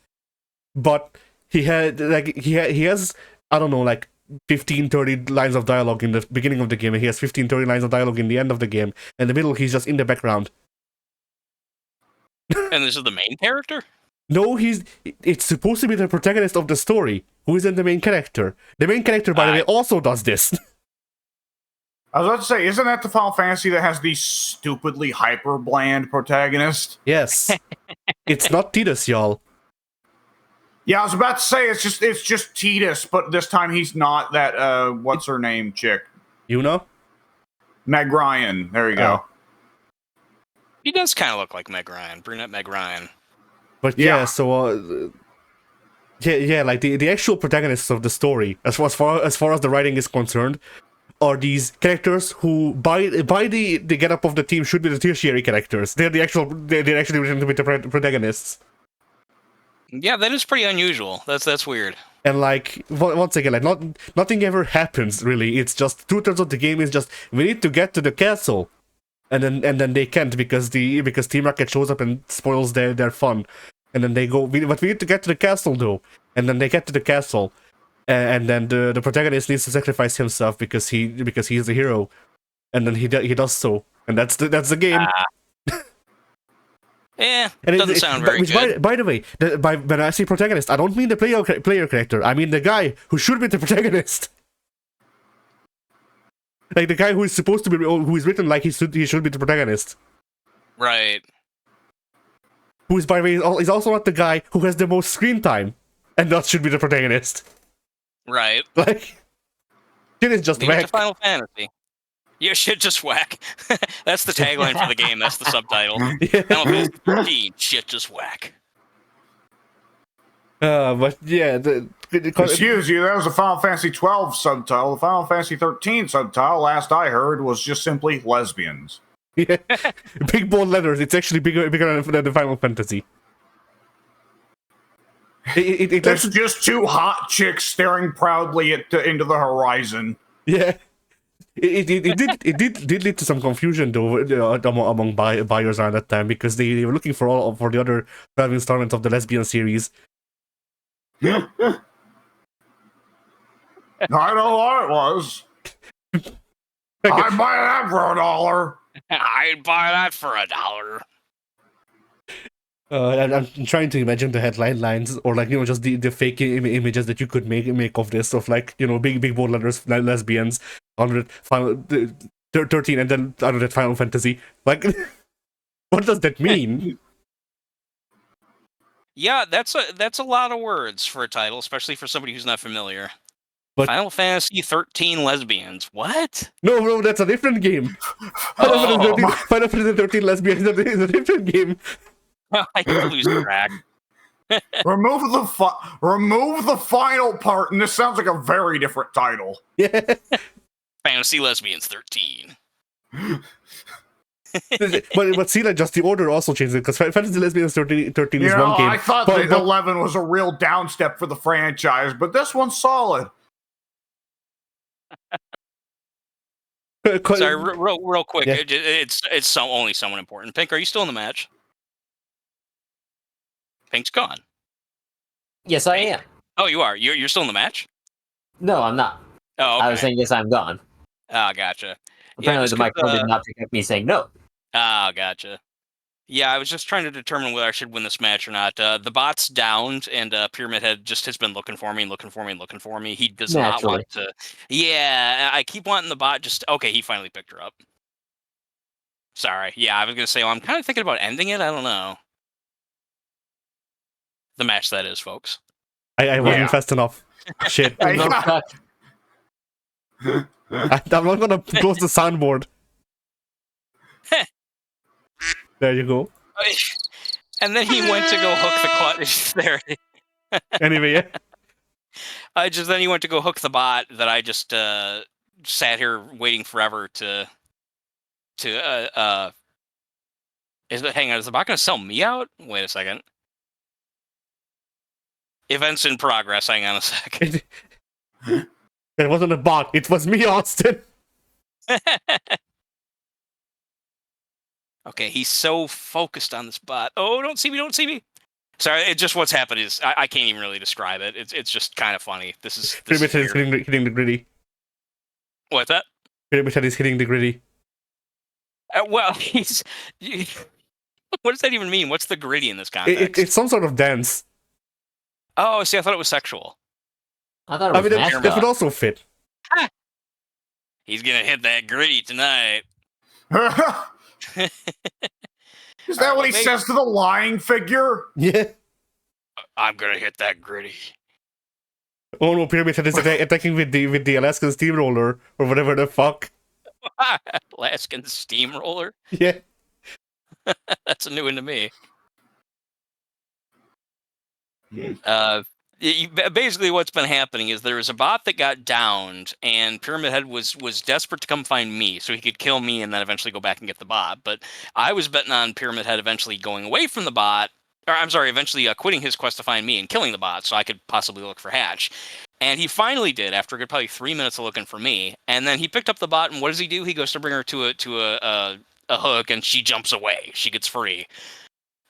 but he has I don't know, like 15-30 lines of dialogue in the beginning of the game, and he has 15-30 lines of dialogue in the end of the game. In the middle, he's just in the background. And this is the main character? No, it's supposed to be the protagonist of the story, who isn't the main character. The main character, by the way, also does this. I was about to say, isn't that the Final Fantasy that has the stupidly hyper bland protagonist? Yes. It's not Tidus, y'all. Yeah, I was about to say it's just Tidus, but this time he's not that what's her name chick. Yuna? Meg Ryan. There you go. He does kind of look like Meg Ryan, brunette Meg Ryan. But Yeah. so yeah, like the actual protagonists of the story, as far as the writing is concerned, are these characters who, by the get-up of the team, should be the tertiary characters. They're actually written to be the protagonists. Yeah, that is pretty unusual. That's weird. And like once again, like nothing ever happens really. It's just 2/3 of the game is just we need to get to the castle, and then they can't because Team Rocket shows up and spoils their fun, and then they go. But we need to get to the castle though, and then they get to the castle, and then the protagonist needs to sacrifice himself because he's the hero, and then he does so, and that's the game. Yeah, And doesn't sound very good. By the way, when I say protagonist, I don't mean the player character. I mean the guy who should be the protagonist. Like the guy who is supposed to be, who is written like he should be the protagonist. Right. Who is, by the way, is also not the guy who has the most screen time, and that should be the protagonist. Right. Like, shit is just Leave it to whack. Final Fantasy. Yeah, shit just whack. That's the tagline for the game. That's the subtitle. Yeah. Final Fantasy 13, shit just whack. But yeah, Excuse you, that was a Final Fantasy 12 subtitle. The Final Fantasy 13 subtitle, last I heard, was just simply lesbians. yeah, big bold letters. It's actually bigger than the Final Fantasy. It's just two hot chicks staring proudly into the horizon. Yeah. It did lead to some confusion though among buyers around that time because they were looking for the other 12 installments of the lesbian series. I know what it was. I'd buy that for $1. I'd buy that for $1. I'm trying to imagine the headline lines or like just the fake images that you could make of this of like big bold letters lesbians under Final 13 and then under that Final Fantasy. Like, what does that mean? Yeah, that's a lot of words for a title, especially for somebody who's not familiar. But- Final Fantasy 13 lesbians. What? No, that's a different game. Oh. Final Fantasy 13 lesbians is a different game. I lose track. remove the final part, and this sounds like a very different title. Yeah. Fantasy Lesbians 13. but see, like, just the order also changes because Fantasy Lesbians 13 is one game. I thought but 11 was a real downstep for the franchise, but this one's solid. Sorry, real quick. Yeah. It's only someone important. Pink, are you still in the match? Pink's gone. Yes, I am. Oh, you are. You're still in the match? No, I'm not. Oh, okay. I was saying yes, I'm gone. Oh, gotcha. Apparently, just the microphone 'cause, did not pick up me saying no. Oh, gotcha. Yeah, I was just trying to determine whether I should win this match or not. The bot's downed, and Pyramid Head just has been looking for me. He does not want to. Yeah, I keep wanting the bot just. Okay, he finally picked her up. Sorry. Yeah, I was going to say, well, I'm kind of thinking about ending it. I don't know. The match, that is, folks. I wasn't fast enough. Shit. I'm not gonna close the soundboard. There you go. And then he went to go hook the clutch. There. Anyway, yeah. Then he went to go hook the bot that I just sat here waiting forever to hang on, is the bot gonna sell me out? Wait a second. Events in progress, hang on a second. It wasn't a bot, it was me, Austin. Okay, he's so focused on this bot. Oh, don't see me. Sorry, it just what's happened is I can't even really describe it. It's just kind of funny. This is hitting the gritty. What's that? Pyramid Head is hitting the gritty. Well, he's. What does that even mean? What's the gritty in this context? It's some sort of dance. Oh, see, I thought it was sexual. I thought it was that would also fit. He's gonna hit that gritty tonight. Is that what he says to the lying figure? Yeah. I'm gonna hit that gritty. Oh no, Pyramid Head is attacking with the Alaskan steamroller or whatever the fuck. Alaskan steamroller. Yeah. That's a new one to me. Basically, what's been happening is there was a bot that got downed, and Pyramid Head was desperate to come find me so he could kill me and then eventually go back and get the bot. But I was betting on Pyramid Head eventually going away from the bot, or I'm sorry, eventually quitting his quest to find me and killing the bot so I could possibly look for Hatch. And he finally did after a good probably 3 minutes of looking for me. And then he picked up the bot, and what does he do? He goes to bring her to a hook, and she jumps away. She gets free.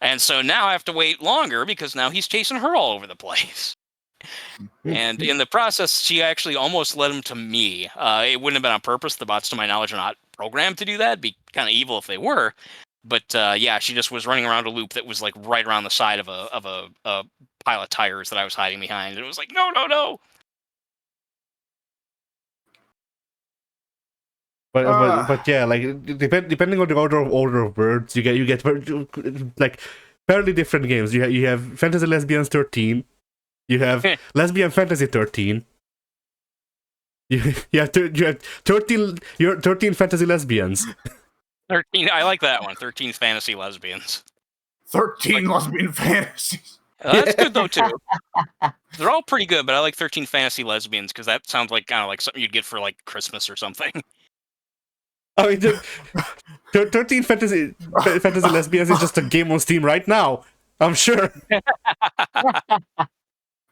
And so now I have to wait longer because now he's chasing her all over the place. And in the process, she actually almost led him to me. It wouldn't have been on purpose. The bots, to my knowledge, are not programmed to do that. It'd be kind of evil if they were. But yeah, she just was running around a loop that was like right around the side of a pile of tires that I was hiding behind. And it was like, no, no, no. But yeah, like depending on the order of words, you get like fairly different games. You have Fantasy Lesbians 13, you have Lesbian Fantasy 13. You have 13 fantasy lesbians. 13. I like that one. 13 fantasy lesbians. 13 lesbian fantasies. That's good though too. They're all pretty good, but I like 13 fantasy lesbians because that sounds like kind of like something you'd get for like Christmas or something. I mean, 13 fantasy lesbians is just a game on Steam right now. I'm sure.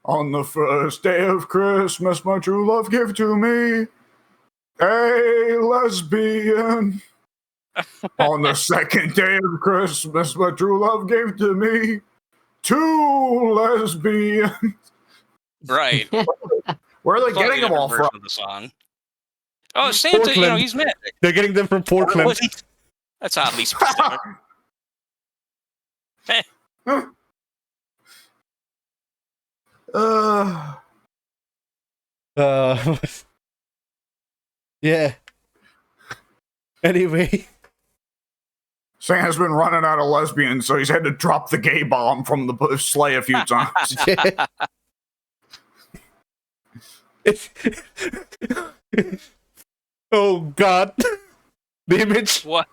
On the first day of Christmas, my true love gave to me a lesbian. On the second day of Christmas, my true love gave to me 2 lesbians. Right. Where are they getting them all from? The song. Oh, Santa, Portland. you know, he's magic. They're getting them from Portland. That's oddly specific. Yeah. Anyway. Santa's been running out of lesbians, so he's had to drop the gay bomb from the sleigh a few times. Yeah. Oh God. The image. What?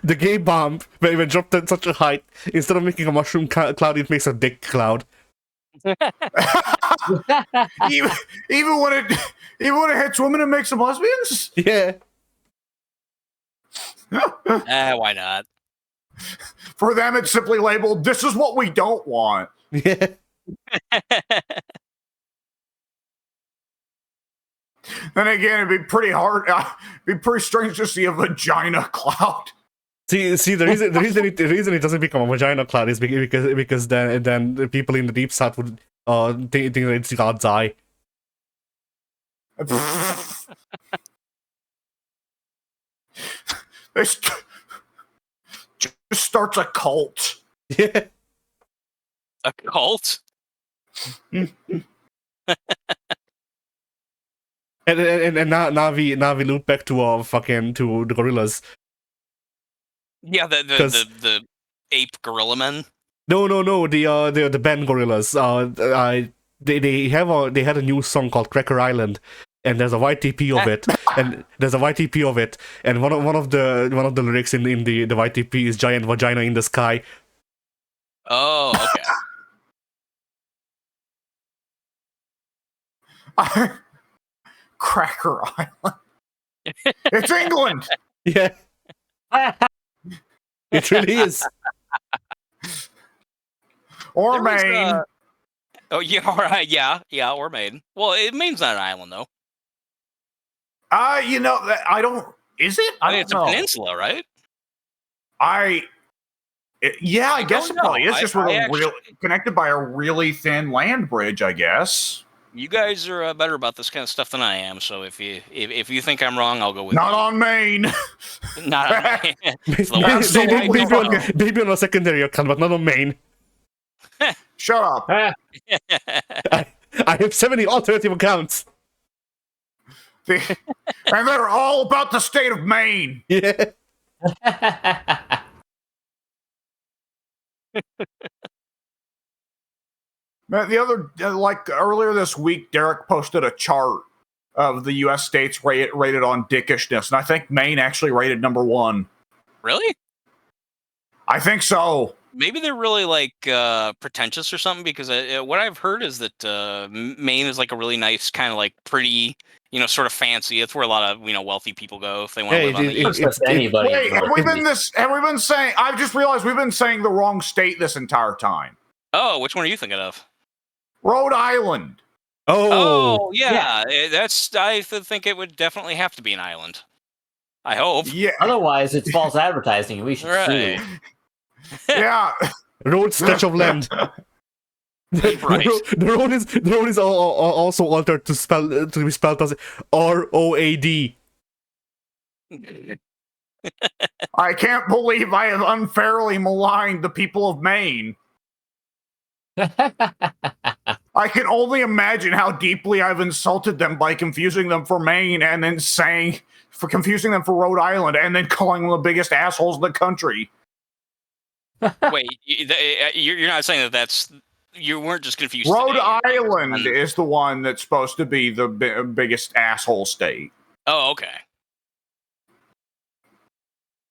The gay bomb, when it dropped at such a height, instead of making a mushroom cloud, it makes a dick cloud. even when it hits women, it makes them lesbians. Yeah. Why not? For them, it's simply labeled, "This is what we don't want." Yeah. Then again, it'd be pretty hard. It'd be pretty strange to see a vagina cloud. See, the reason it doesn't become a vagina cloud is because then the people in the deep south would think that it's God's eye. Just starts a cult. Yeah. A cult? And now we loop back to to the gorillas. Yeah, the ape gorilla men. No, the band gorillas. They had a new song called Cracker Island, and there's a YTP of it, and one of the lyrics in the YTP is "giant vagina in the sky." Oh, okay. Cracker Island. It's England. Yeah. It really is. Or Maine. Oh, yeah, all right. Yeah, or Maine. Well, Maine's not an island, though. You know, I don't... Is it? I don't it's know. a peninsula, right? I guess it probably is. Just actually, connected by a really thin land bridge, I guess. You guys are better about this kind of stuff than I am, so if you think I'm wrong, I'll go with Not you. on Maine. Not on Maine. It's the Maybe on a secondary account, but not on Maine. Shut up. I have 70 alternative accounts. And they're all about the state of Maine. Yeah. Man, earlier this week, Derek posted a chart of the U.S. states rated on dickishness, and I think Maine actually rated number 1. Really? I think so. Maybe they're really like pretentious or something. Because what I've heard is that Maine is like a really nice kind of like pretty, sort of fancy. It's where a lot of wealthy people go if they want to live on the East. Anybody. Wait, have we been saying? I've just realized we've been saying the wrong state this entire time. Oh, which one are you thinking of? Rhode Island. Oh, yeah. I think it would definitely have to be an island. I hope. Yeah. Otherwise, it's false advertising, and we should sue. Yeah. Road stretch of land. Right. The road is also altered to be spelled as ROAD. I can't believe I have unfairly maligned the people of Maine. I can only imagine how deeply I've insulted them by confusing them for Maine and then confusing them for Rhode Island and then calling them the biggest assholes in the country. Wait, you're not saying that's... You weren't just confused. Rhode Island is the one that's supposed to be the biggest asshole state. Oh, okay.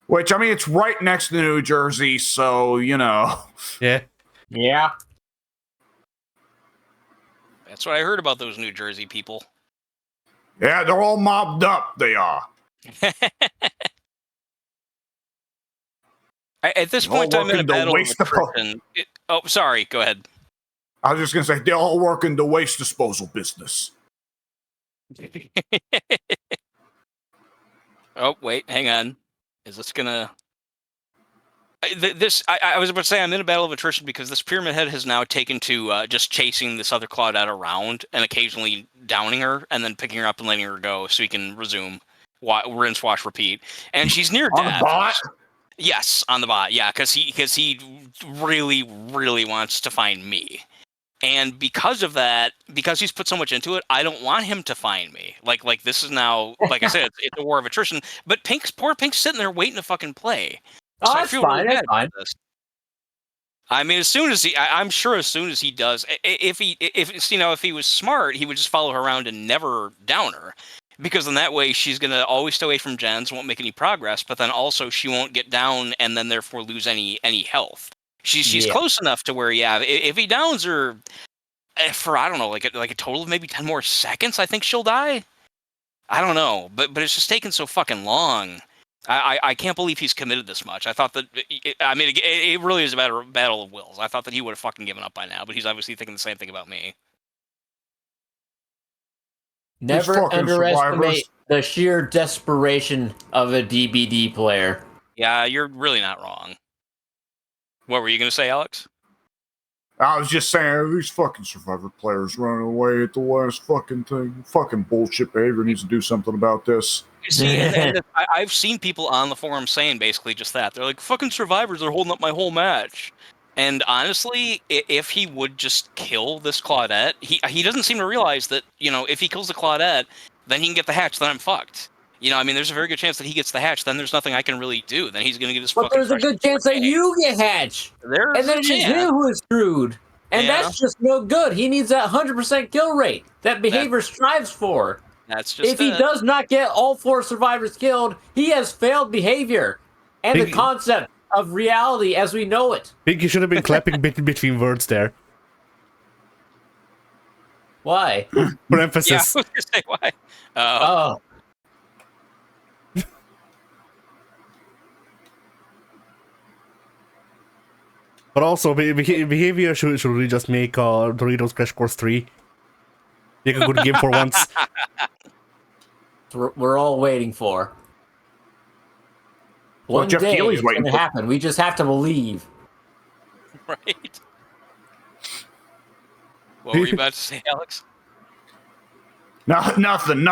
Which, I mean, it's right next to New Jersey, so, Yeah. Yeah. That's what I heard about those New Jersey people. Yeah, they're all mobbed up, they are. At this point, I'm in a battle of attrition. Oh, sorry. Go ahead. I was just going to say, they all work in the waste disposal business. Oh, wait. Hang on. Is this going to... I was about to say I'm in a battle of attrition because this Pyramid Head has now taken to just chasing this other Claudette around and occasionally downing her and then picking her up and letting her go so he can resume. Rinse, wash, repeat. And she's near death. On the bot? Yes, on the bot. Yeah, because he really, really wants to find me. And because of that, because he's put so much into it, I don't want him to find me. Like this is now, like I said, it's a war of attrition. But poor Pink's sitting there waiting to fucking play. Oh, So that's fine. That's fine. I mean, I'm sure as soon as he does, if he was smart, he would just follow her around and never down her. Because in that way, she's going to always stay away from gens, won't make any progress, but then also she won't get down and then therefore lose any health. She's close enough to where, if he downs her for, I don't know, like a total of maybe 10 more seconds, I think she'll die. I don't know, but it's just taken so fucking long. I can't believe he's committed this much. I thought that, it really is a battle of wills. I thought that he would have fucking given up by now, but he's obviously thinking the same thing about me. Never underestimate the sheer desperation of a DBD player. Yeah, you're really not wrong. What were you going to say, Alex? I was just saying, these fucking Survivor players running away at the last fucking thing. Fucking bullshit behavior needs to do something about this. See, and I've seen people on the forum saying basically just that. They're like, fucking Survivors are holding up my whole match. And honestly, if he would just kill this Claudette, he doesn't seem to realize that, if he kills the Claudette, then he can get the hatch, then I'm fucked. There's a very good chance that he gets the hatch, then there's nothing I can really do. Then he's going to get his fucking... But there's a good chance that you get hatch! And then it's him who is screwed. And that's just no good. He needs that 100% kill rate that behavior strives for. That's just If he does not get all 4 survivors killed, he has failed behavior. And the concept of reality as we know it. I think you should have been clapping between words there. Why? For emphasis. Yeah, I was going to say why. Oh. But also, behavior should really just make Doritos Crash Course 3. Make a good game for once. We're all waiting for. One Jeff day Keighley's it's waiting going to for. happen. We just have to believe. Right. What were you about to say, Alex? No, nothing.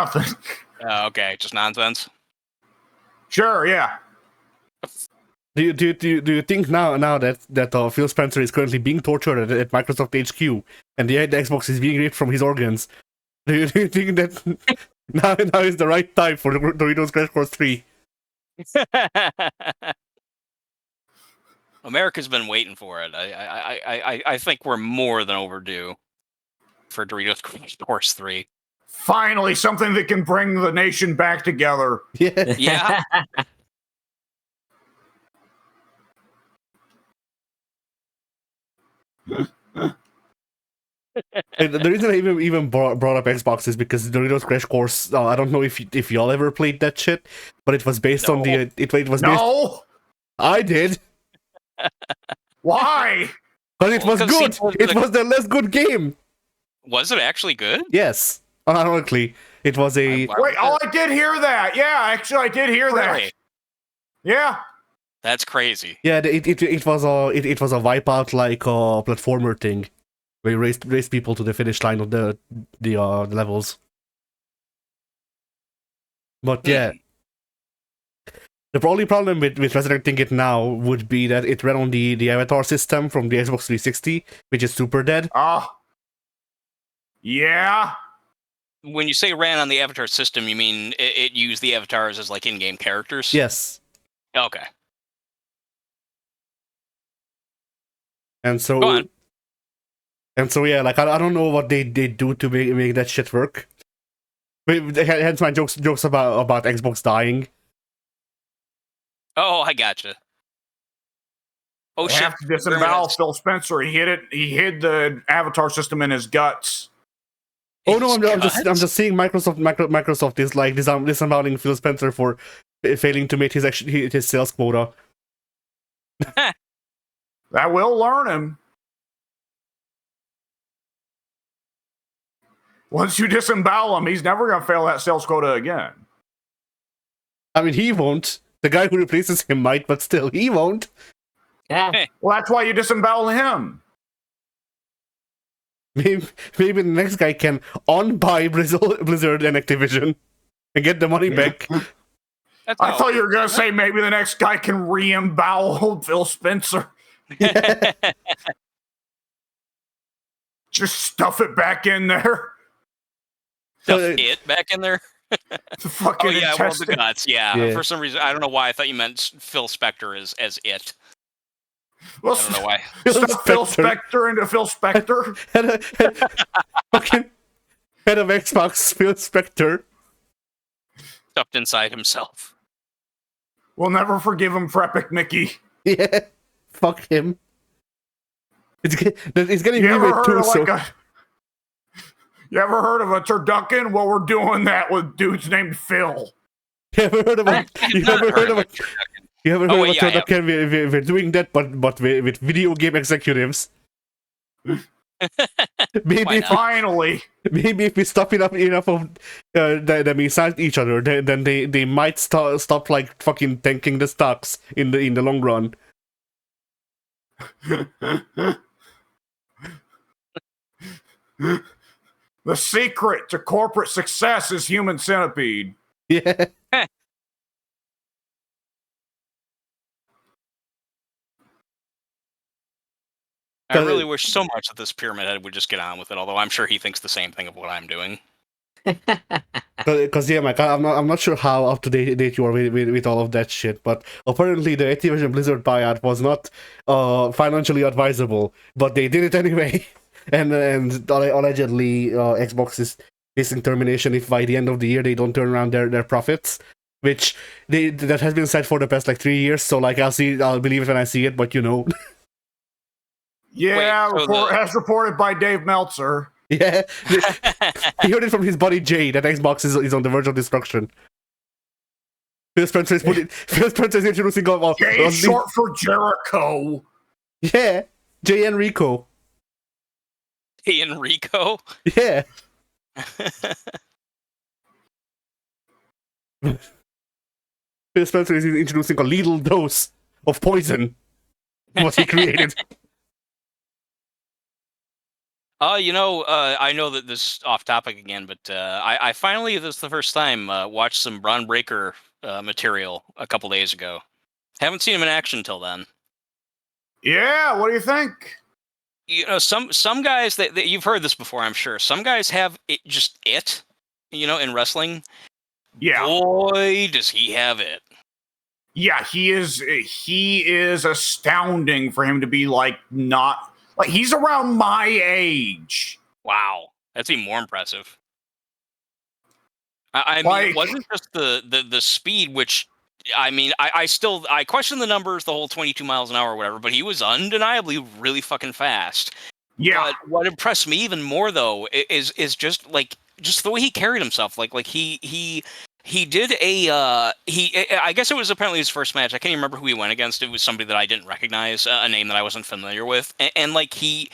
Okay, just nonsense. Sure, yeah. Do you think now that Phil Spencer is currently being tortured at Microsoft HQ and the Xbox is being ripped from his organs? Do you think that now is the right time for Doritos Crash Course 3? America's been waiting for it. I think we're more than overdue for Doritos Crash Course 3. Finally, something that can bring the nation back together. Yeah. Yeah. And the reason I even brought up Xbox is because Doritos Crash Course. I don't know if y'all ever played that shit, but it was based on the it was based. No, I did why? because it was Well, 'cause good. he- It was the less good game. Was it actually good? Yes, ironically, it was a. Wait, oh, I did hear that. Yeah, actually, I did hear that. Really? Yeah. That's crazy. Yeah, it was a wipeout like platformer thing, where you race people to the finish line of the levels. But yeah, the only problem with resurrecting it now would be that it ran on the avatar system from the Xbox 360, which is super dead. Yeah. When you say ran on the avatar system, you mean it used the avatars as like in-game characters? Yes, Okay. and so Go on. yeah, like I don't know what they do to make that shit work. Hence my jokes about Xbox dying. Oh, I gotcha. Oh They shit! have to disembowel Phil Spencer. He hid the avatar system in his guts. Oh no, I'm Guts? just seeing Microsoft is like disemboweling Phil Spencer for failing to meet his sales quota. That will learn him. Once you disembowel him, he's never going to fail that sales quota again. I mean, he won't. The guy who replaces him might, but still, he won't. Yeah. Well, that's why you disembowel him. Maybe the next guy can on-buy Blizzard and Activision and get the money back. That's I thought you were going to say maybe the next guy can re-embowel Phil Spencer. Just stuff it back in there. Stuff it back in there. The fucking Oh yeah, well, the intestine. guts. Yeah. Yeah. For some reason, I don't know why I thought you meant Phil Spector as it. Well, I don't know why. stuff Phil Spector into Phil Spector. Fucking head of Xbox, Phil Spector. Stuffed inside himself. We'll never forgive him for Epic Mickey. Yeah, fuck him. It's getting You ever remade heard too, of so... You ever heard of a turducken? Well, we're doing that with dudes named Phil. You ever heard of a... You ever heard of a... You ever heard of a yeah, turducken? We're doing that, but with video game executives. Maybe Finally. maybe if we stop enough of them inside each other, then they might stop like fucking tanking the stocks in the long run. The secret to corporate success is human centipede. Yeah. I really wish so much that this pyramid head would just get on with it. Although I'm sure he thinks the same thing of what I'm doing. Because yeah, Mike, I'm not sure how up to date you are with all of that shit, but apparently the Activision Blizzard buyout was not financially advisable, but they did it anyway, and allegedly Xbox is facing termination if by the end of the year they don't turn around their profits, which that has been said for the past like 3 years. So like I'll believe it when I see it, but you know. Yeah, Wait, so as reported by Dave Meltzer. Yeah, he heard it from his buddy Jay that Xbox is on the verge of destruction. Phil Spencer is introducing Jay short for Jericho. Yeah, Jay Enrico. Hey, Enrico. Yeah. Phil Spencer is introducing a lethal dose of poison. What he created. I know that this is off topic again, but I finally, this is the first time, watched some Braun Breaker material a couple days ago. Haven't seen him in action till then. Yeah, what do you think? You know, some guys that you've heard this before, I'm sure. Some guys have it, in wrestling. Yeah. Boy, does he have it. Yeah, he is astounding for him to be like not like he's around my age. Wow, that's even more impressive. I mean, Like- it wasn't just the speed, which I mean, I question the numbers, the whole 22 miles an hour or whatever, but he was undeniably really fucking fast. Yeah. But what impressed me even more though is just the way he carried himself. Like he did I guess it was apparently his first match. I can't even remember who he went against. It was somebody that I didn't recognize, a name that I wasn't familiar with, and like he.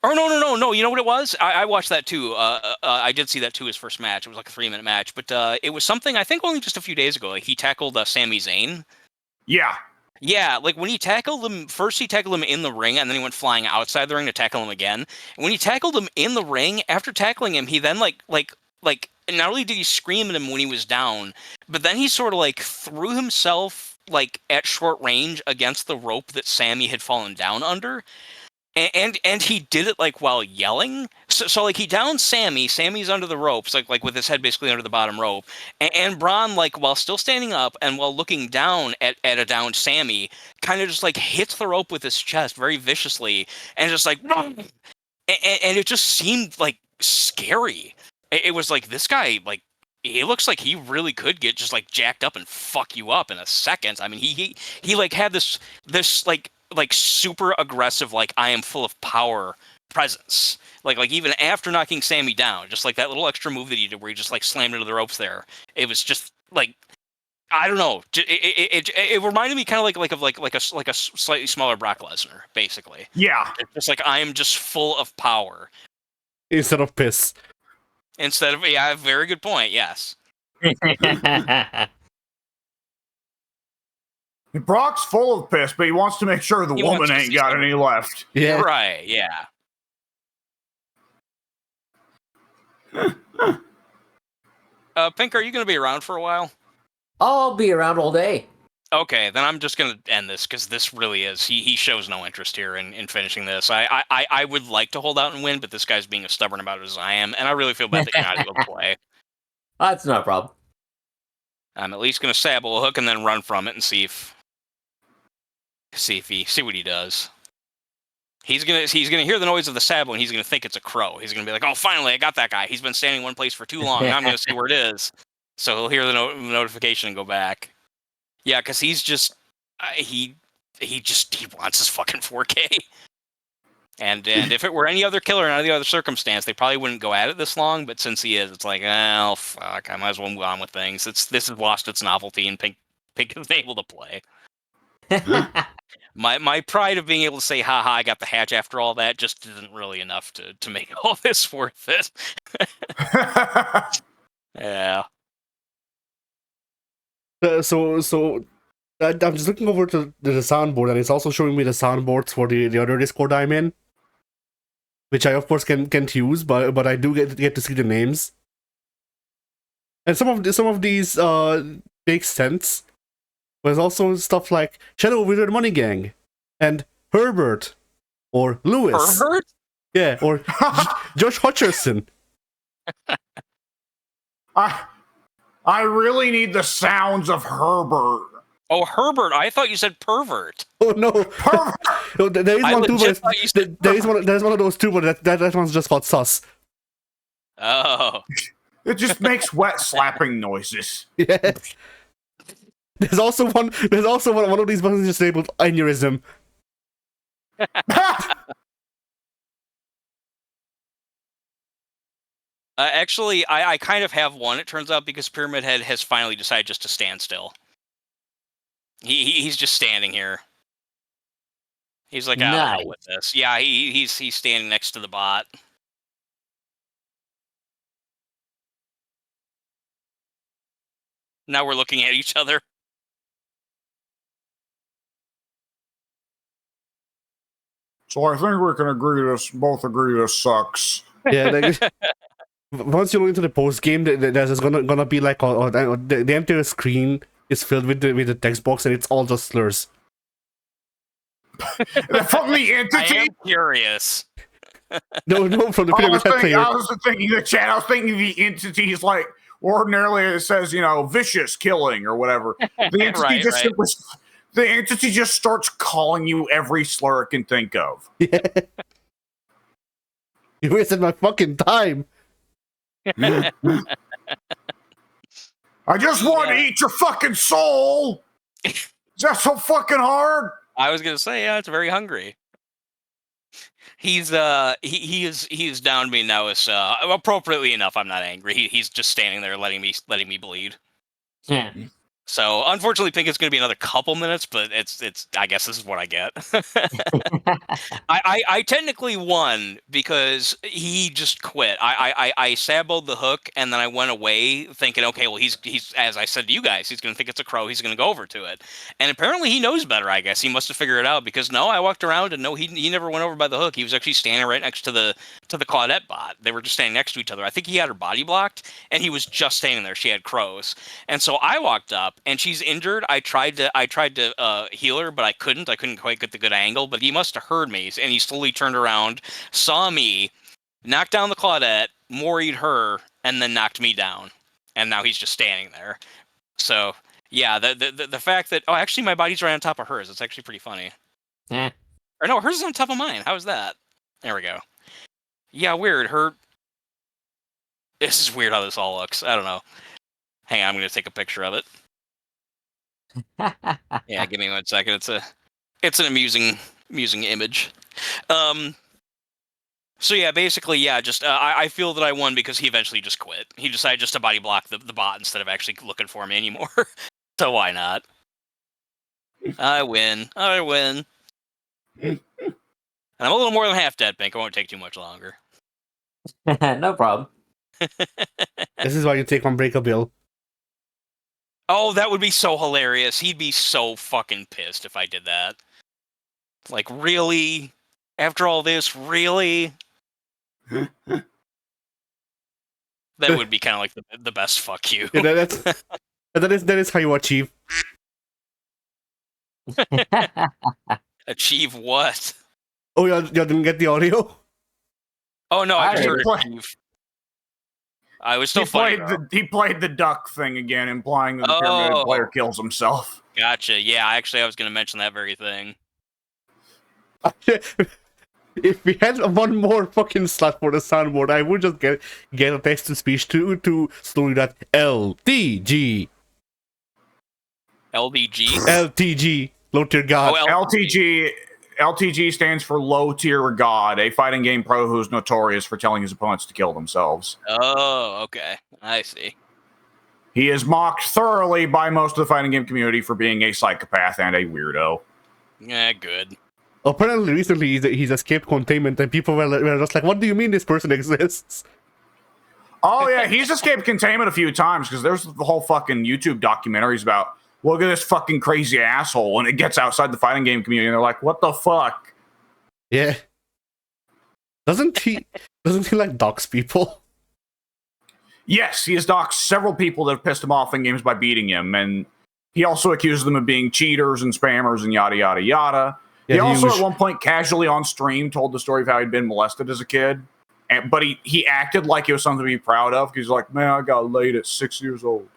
Or no. You know what it was? I watched that too. I did see that too. His first match. It was like a 3-minute match, but it was something I think only just a few days ago. Like he tackled Sami Zayn. Yeah. Yeah, like when he tackled him first, he tackled him in the ring, and then he went flying outside the ring to tackle him again. And when he tackled him in the ring, after tackling him, he then like not only did he scream at him when he was down, but then he sort of like threw himself like at short range against the rope that Sammy had fallen down under. And he did it like while yelling. So like he downed Sammy. Sammy's under the ropes, like with his head basically under the bottom rope. And Braun, like while still standing up and while looking down at a downed Sammy, kind of just like hits the rope with his chest very viciously, and just like, and it just seemed like scary. It was like, this guy, like, he looks like he really could get just like jacked up and fuck you up in a second. I mean, he like had this like super aggressive, like I am full of power presence. Like even after knocking Sammy down, just like that little extra move that he did where he just like slammed into the ropes there. It was just like, I don't know. It reminded me kind of like a slightly smaller Brock Lesnar, basically. Yeah. It's just like I am just full of power Instead of piss. instead of, yeah, very good point. Yes. Brock's full of piss, but he wants to make sure the He woman wants to ain't see got something. any left. Yeah. Right. Yeah. Pink, are you going to be around for a while? I'll be around all day. Okay, then I'm just gonna end this because this really is. He shows no interest here in finishing this. I would like to hold out and win, but this guy's being as stubborn about it as I am, and I really feel bad that you're not able to play. That's not a problem. I'm at least gonna sabble a hook and then run from it and see what he does. He's gonna hear the noise of the sabble and he's gonna think it's a crow. He's gonna be like, "Oh, finally, I got that guy. He's been standing in one place for too long. Now I'm gonna see where it is." So he'll hear the notification and go back. Yeah, because he's just he wants his fucking 4K. And if it were any other killer in any other circumstance, they probably wouldn't go at it this long. But since he is, it's like, oh fuck, I might as well move on with things. This has lost its novelty, and Pink isn't able to play. My pride of being able to say, haha, I got the hatch after all that just isn't really enough to make all this worth it. Yeah. So I'm just looking over to the soundboard, and it's also showing me the soundboards for the other Discord I'm in, which I of course can't use, but I do get to see the names, and some of these make sense. There's also stuff like Shadow Wizard Money Gang, and Herbert, or Lewis, Herbert? yeah, or Josh Hutcherson. I really need the sounds of Herbert. Oh, Herbert! I thought you said pervert. Oh no, no, there is I one too, legit but thought you said there's one of those too, but that one's just called sus. Oh. It just makes wet slapping noises. Yeah. There's also one of these buttons just labeled aneurysm. Actually, I kind of have one, it turns out, because Pyramid Head has finally decided just to stand still. He's just standing here. He's like, I don't know with this. Yeah, he's standing next to the bot. Now we're looking at each other. So I think we can both agree this sucks. Yeah, like, once you look into the post game, there's gonna be like the entire screen is filled with the text box, and it's all just slurs. From the I entity. am curious. No, from the I Pyramid Head player. was thinking the chat. I was thinking the entities like ordinarily it says, vicious killing or whatever. The entity the entity just starts calling you every slur it can think of. Yeah. You wasted my fucking time. I just want to Yeah. eat your fucking soul. Is that so fucking hard? I was gonna say, yeah, it's very hungry. He's he is down to me now. Is appropriately enough. I'm not angry. He's just standing there letting me bleed. Yeah. So unfortunately, think it's going to be another couple minutes, but it's. I guess this is what I get. I technically won because he just quit. I saboed the hook and then I went away thinking, okay, well he's as I said to you guys, he's going to think it's a crow. He's going to go over to it, and apparently he knows better. I guess he must have figured it out because no, I walked around and no, he never went over by the hook. He was actually standing right next to the Claudette bot. They were just standing next to each other. I think he had her body blocked and he was just standing there. She had crows. And so I walked up, and she's injured. I tried to heal her, but I couldn't. I couldn't quite get the good angle. But he must have heard me, and he slowly turned around, saw me, knocked down the Claudette, moried her, and then knocked me down. And now he's just standing there. So yeah, the fact that actually my body's right on top of hers. It's actually pretty funny. Yeah. Or no, hers is on top of mine. How is that? There we go. Yeah, weird. This is weird how this all looks. I don't know. Hang on, I'm gonna take a picture of it. Yeah, give me 1 second. It's an amusing image. So yeah, basically, yeah, just I feel that I won because he eventually just quit. He decided just to body block the bot instead of actually looking for me anymore. So why not? I win. And I'm a little more than half dead, Pink. It won't take too much longer. No problem. This is why you take on Break a Bill. Oh, that would be so hilarious. He'd be so fucking pissed if I did that. Like, really? After all this, really? That would be kind of like the best fuck you. Yeah, that is how you achieve. Achieve what? Oh, you didn't get the audio? Oh no, I I just heard heard- achieve. I was still funny. He played the duck thing again, implying that the pyramid player kills himself. Gotcha. Yeah, actually, I was going to mention that very thing. If we had one more fucking slot for the soundboard, I would just get a text to speech to slowly that LTG. LDG. LTG. Low tier god. Oh, LTG stands for Low Tier God, a fighting game pro who's notorious for telling his opponents to kill themselves. Oh, okay. I see. He is mocked thoroughly by most of the fighting game community for being a psychopath and a weirdo. Yeah, good. Apparently, recently he's escaped containment, and people were just like, "What do you mean this person exists?" Oh yeah, he's escaped containment a few times because there's the whole fucking YouTube documentaries about look at this fucking crazy asshole, and it gets outside the fighting game community, and they're like, "What the fuck?" Yeah. Doesn't he like dox people? Yes, he has doxed several people that have pissed him off in games by beating him, and he also accuses them of being cheaters and spammers and yada yada yada. Yeah, he also at one point casually on stream told the story of how he'd been molested as a kid, but he acted like it was something to be proud of because he's like, "Man, I got laid at 6 years old."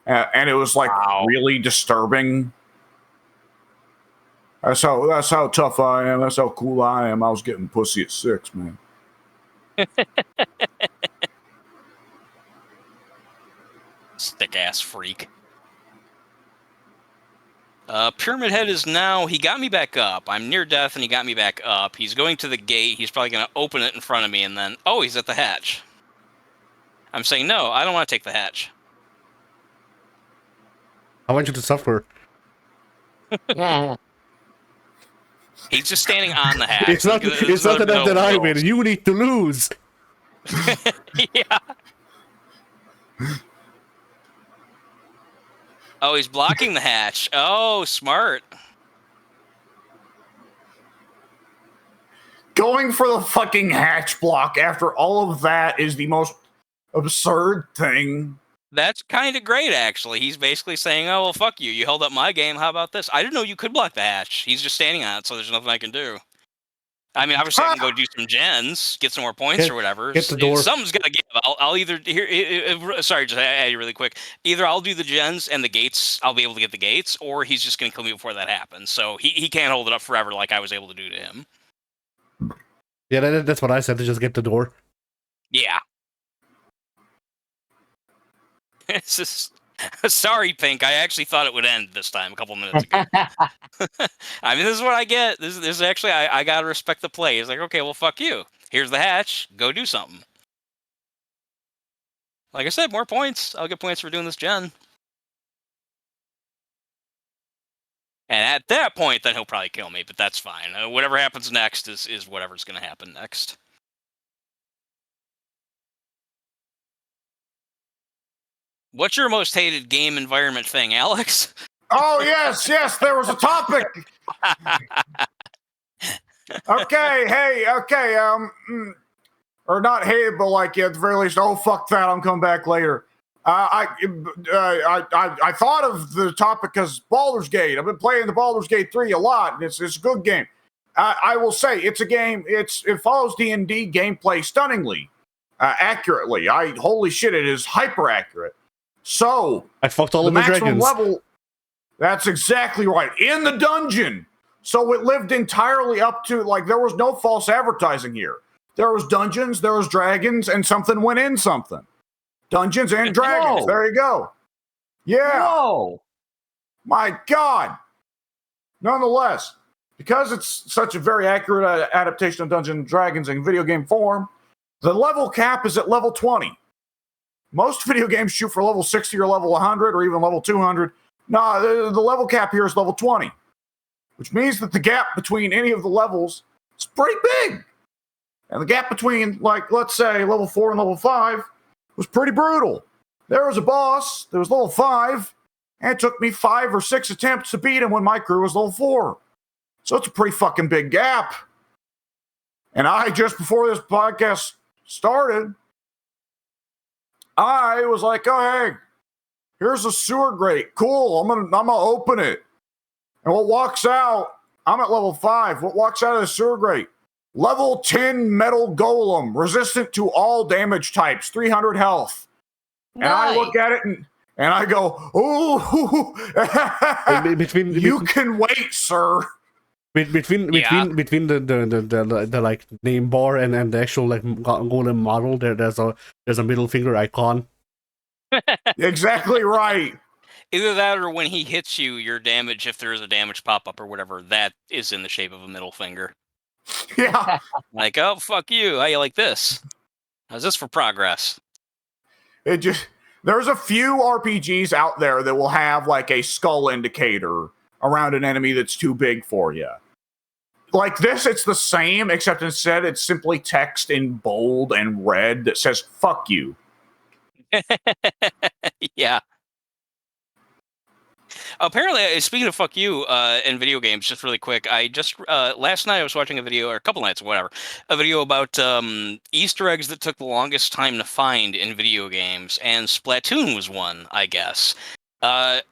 And it was like really disturbing. That's how tough I am. That's how cool I am. I was getting pussy at 6, man. Stick ass freak. Pyramid Head is now. He got me back up. I'm near death, and he got me back up. He's going to the gate. He's probably going to open it in front of me, and then he's at the hatch. I'm saying no. I don't want to take the hatch. I want you to suffer. Yeah. He's just standing on the hatch. It's not enough that I win. You need to lose. Yeah. Oh, he's blocking the hatch. Oh, smart. Going for the fucking hatch block after all of that is the most absurd thing. That's kind of great, actually. He's basically saying, oh, well, fuck you. You held up my game. How about this? I didn't know you could block the hatch. He's just standing on it, so there's nothing I can do. I mean, obviously, I can go do some gens, get some more points or whatever. Get the door. Something's got to give. I'll either... Sorry, just add you really quick. Either I'll do the gens and the gates, I'll be able to get the gates, or he's just going to kill me before that happens. So he can't hold it up forever like I was able to do to him. Yeah, that's what I said, to just get the door. Yeah. It's just, sorry, Pink. I actually thought it would end this time a couple minutes ago. I mean, this is what I get. This is actually, I gotta respect the play. It's like, okay, well, fuck you. Here's the hatch. Go do something. Like I said, more points. I'll get points for doing this gen. And at that point, then he'll probably kill me, but that's fine. Whatever happens next is whatever's going to happen next. What's your most hated game environment thing, Alex? Oh, yes, there was a topic. Okay, or not hated, but like at the very least, oh, fuck that, I'm coming back later. I thought of the topic as Baldur's Gate. I've been playing the Baldur's Gate 3 a lot, and it's a good game. I will say it's a game. It follows D&D gameplay stunningly, accurately. Holy shit, it is hyper accurate. So I fucked all the of the maximum dragons. level. That's exactly right. In the dungeon. So it lived entirely up to, like, there was no false advertising here. There was dungeons, there was dragons, and something went in something. Dungeons and Dragons. Whoa. There you go. Yeah. Whoa! My God. Nonetheless, because it's such a very accurate adaptation of Dungeons and Dragons in video game form, the level cap is at level 20. Most video games shoot for level 60 or level 100 or even level 200. No, the level cap here is level 20, which means that the gap between any of the levels is pretty big. And the gap between, like, let's say level 4 and level 5 was pretty brutal. There was a boss that was level 5, and it took me 5 or 6 attempts to beat him when my crew was level 4. So it's a pretty fucking big gap. And I, just before this podcast started, I was like, oh, hey, here's a sewer grate. Cool, I'm gonna open it. And what walks out, I'm at level 5. What walks out of the sewer grate? Level 10 metal golem, resistant to all damage types, 300 health. And I look at it and I go, ooh, you can wait, sir. Between the like name bar and the actual like golem model, there's a middle finger icon. Exactly right. Either that or when he hits you, your damage, if there is a damage pop-up or whatever, that is in the shape of a middle finger. Yeah. Like, oh, fuck you. How you like this? How's this for progress? There's a few RPGs out there that will have like a skull indicator around an enemy that's too big for you. Like this, it's the same, except instead it's simply text in bold and red that says, fuck you. Yeah. Apparently, speaking of fuck you in video games, just really quick, I just last night I was watching a video, or a couple nights, whatever, a video about Easter eggs that took the longest time to find in video games, and Splatoon was one, I guess. I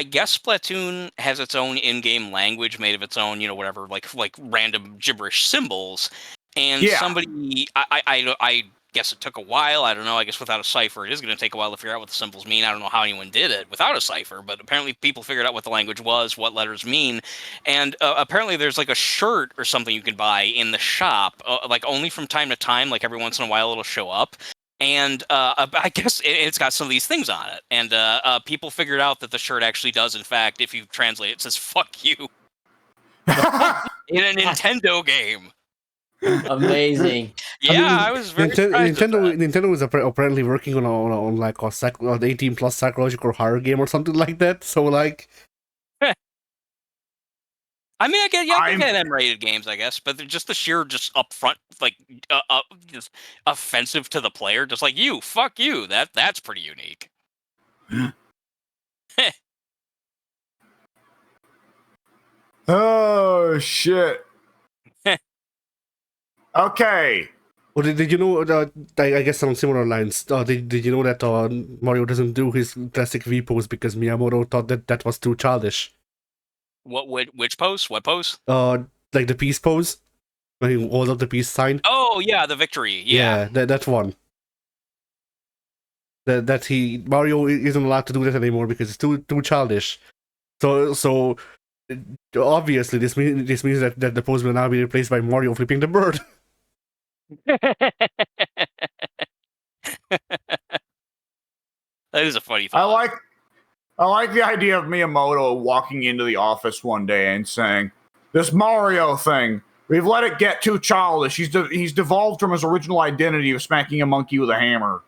guess Splatoon has its own in-game language made of its own, whatever, like random gibberish symbols, and somebody, I guess it took a while. I don't know. I guess without a cipher, it is going to take a while to figure out what the symbols mean. I don't know how anyone did it without a cipher, but apparently people figured out what the language was, what letters mean, and apparently there's like a shirt or something you can buy in the shop, like only from time to time, like every once in a while it'll show up. And I guess it's got some of these things on it, and people figured out that the shirt actually does, in fact, if you translate it, says "fuck you" in a Nintendo game. Amazing. Yeah, I was very surprised with that. Nintendo is apparently working on like an 18+ psychological horror game or something like that. So like, I mean, I get M-rated games, I guess, but they're just the sheer, just upfront, like, just offensive to the player, just like you, fuck you. That's pretty unique. Oh shit. Okay. Well, did you know? I guess on similar lines. Did you know that Mario doesn't do his classic V pose because Miyamoto thought that was too childish? Which pose? What pose? Like the peace pose, when he holds up the peace sign. Oh yeah, the victory. Yeah, that one. That Mario isn't allowed to do that anymore because it's too childish. So obviously this means that the pose will now be replaced by Mario flipping the bird. That is a funny I thought. like the idea of Miyamoto walking into the office one day and saying, "This Mario thing, we've let it get too childish. He's devolved from his original identity of smacking a monkey with a hammer."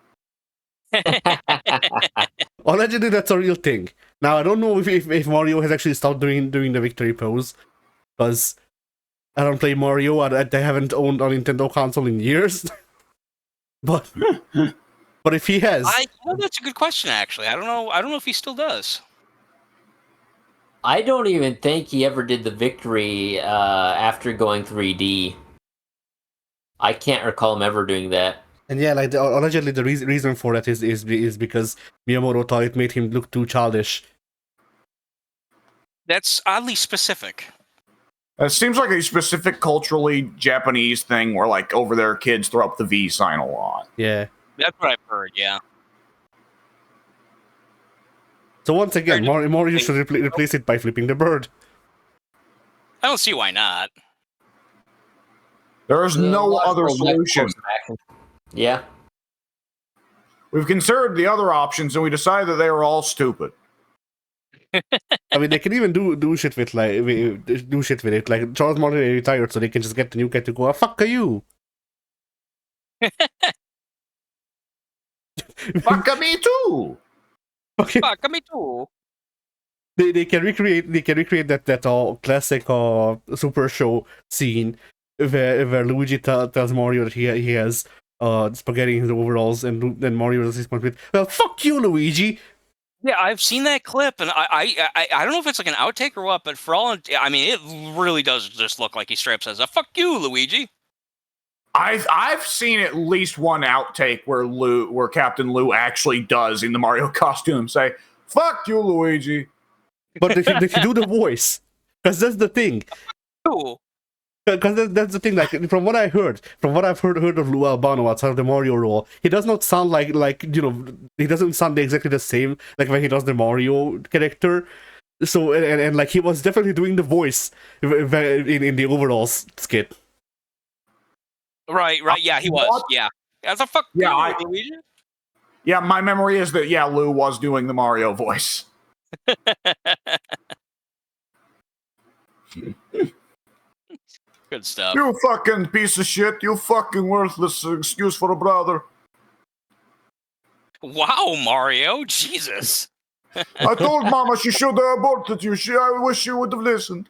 Allegedly, that's a real thing. Now, I don't know if Mario has actually stopped doing the victory pose, because I don't play Mario. I haven't owned a Nintendo console in years. but if he has, that's a good question. Actually, I don't know. I don't know if he still does. I don't even think he ever did the victory after going 3D. I can't recall him ever doing that. and yeah, like allegedly the reason for that is because Miyamoto thought it made him look too childish. That's oddly specific. It seems like a specific culturally Japanese thing where, like, over there, kids throw up the V sign a lot. Yeah. That's what I've heard. Yeah. So once again, Mario should replace it by flipping the bird. I don't see why not. There is no other Logical next solution. course of action. Yeah. We've considered the other options, and we decided that they were all stupid. I mean, they can even do shit with it. Like Charles Martin retired, so they can just get the new guy to go, fuck you. Fuck me too. Okay. Fuck me too. They can recreate that classic Super Show scene where Luigi tells Mario that he has spaghetti in his overalls, and then Mario does his point with, well, fuck you, Luigi. Yeah, I've seen that clip, and I don't know if it's like an outtake or what, but for all, I mean, it really does just look like he straight up says, "Fuck you, Luigi." I've seen at least one outtake where Captain Lou actually does in the Mario costume say, "Fuck you, Luigi." But they should do the voice, because that's the thing. Cool. Because that's the thing. Like from what I've heard of Lou Albano outside of the Mario role, he does not sound like he doesn't sound exactly the same like when he does the Mario character. So and like he was definitely doing the voice in the overall skit. Right. Yeah, he was. What? Yeah. As a fuck Yeah, you, Luigi. Yeah, my memory is that Lou was doing the Mario voice. Good stuff. You fucking piece of shit. You fucking worthless excuse for a brother. Wow, Mario. Jesus. I told Mama she should have aborted you. I wish she would have listened.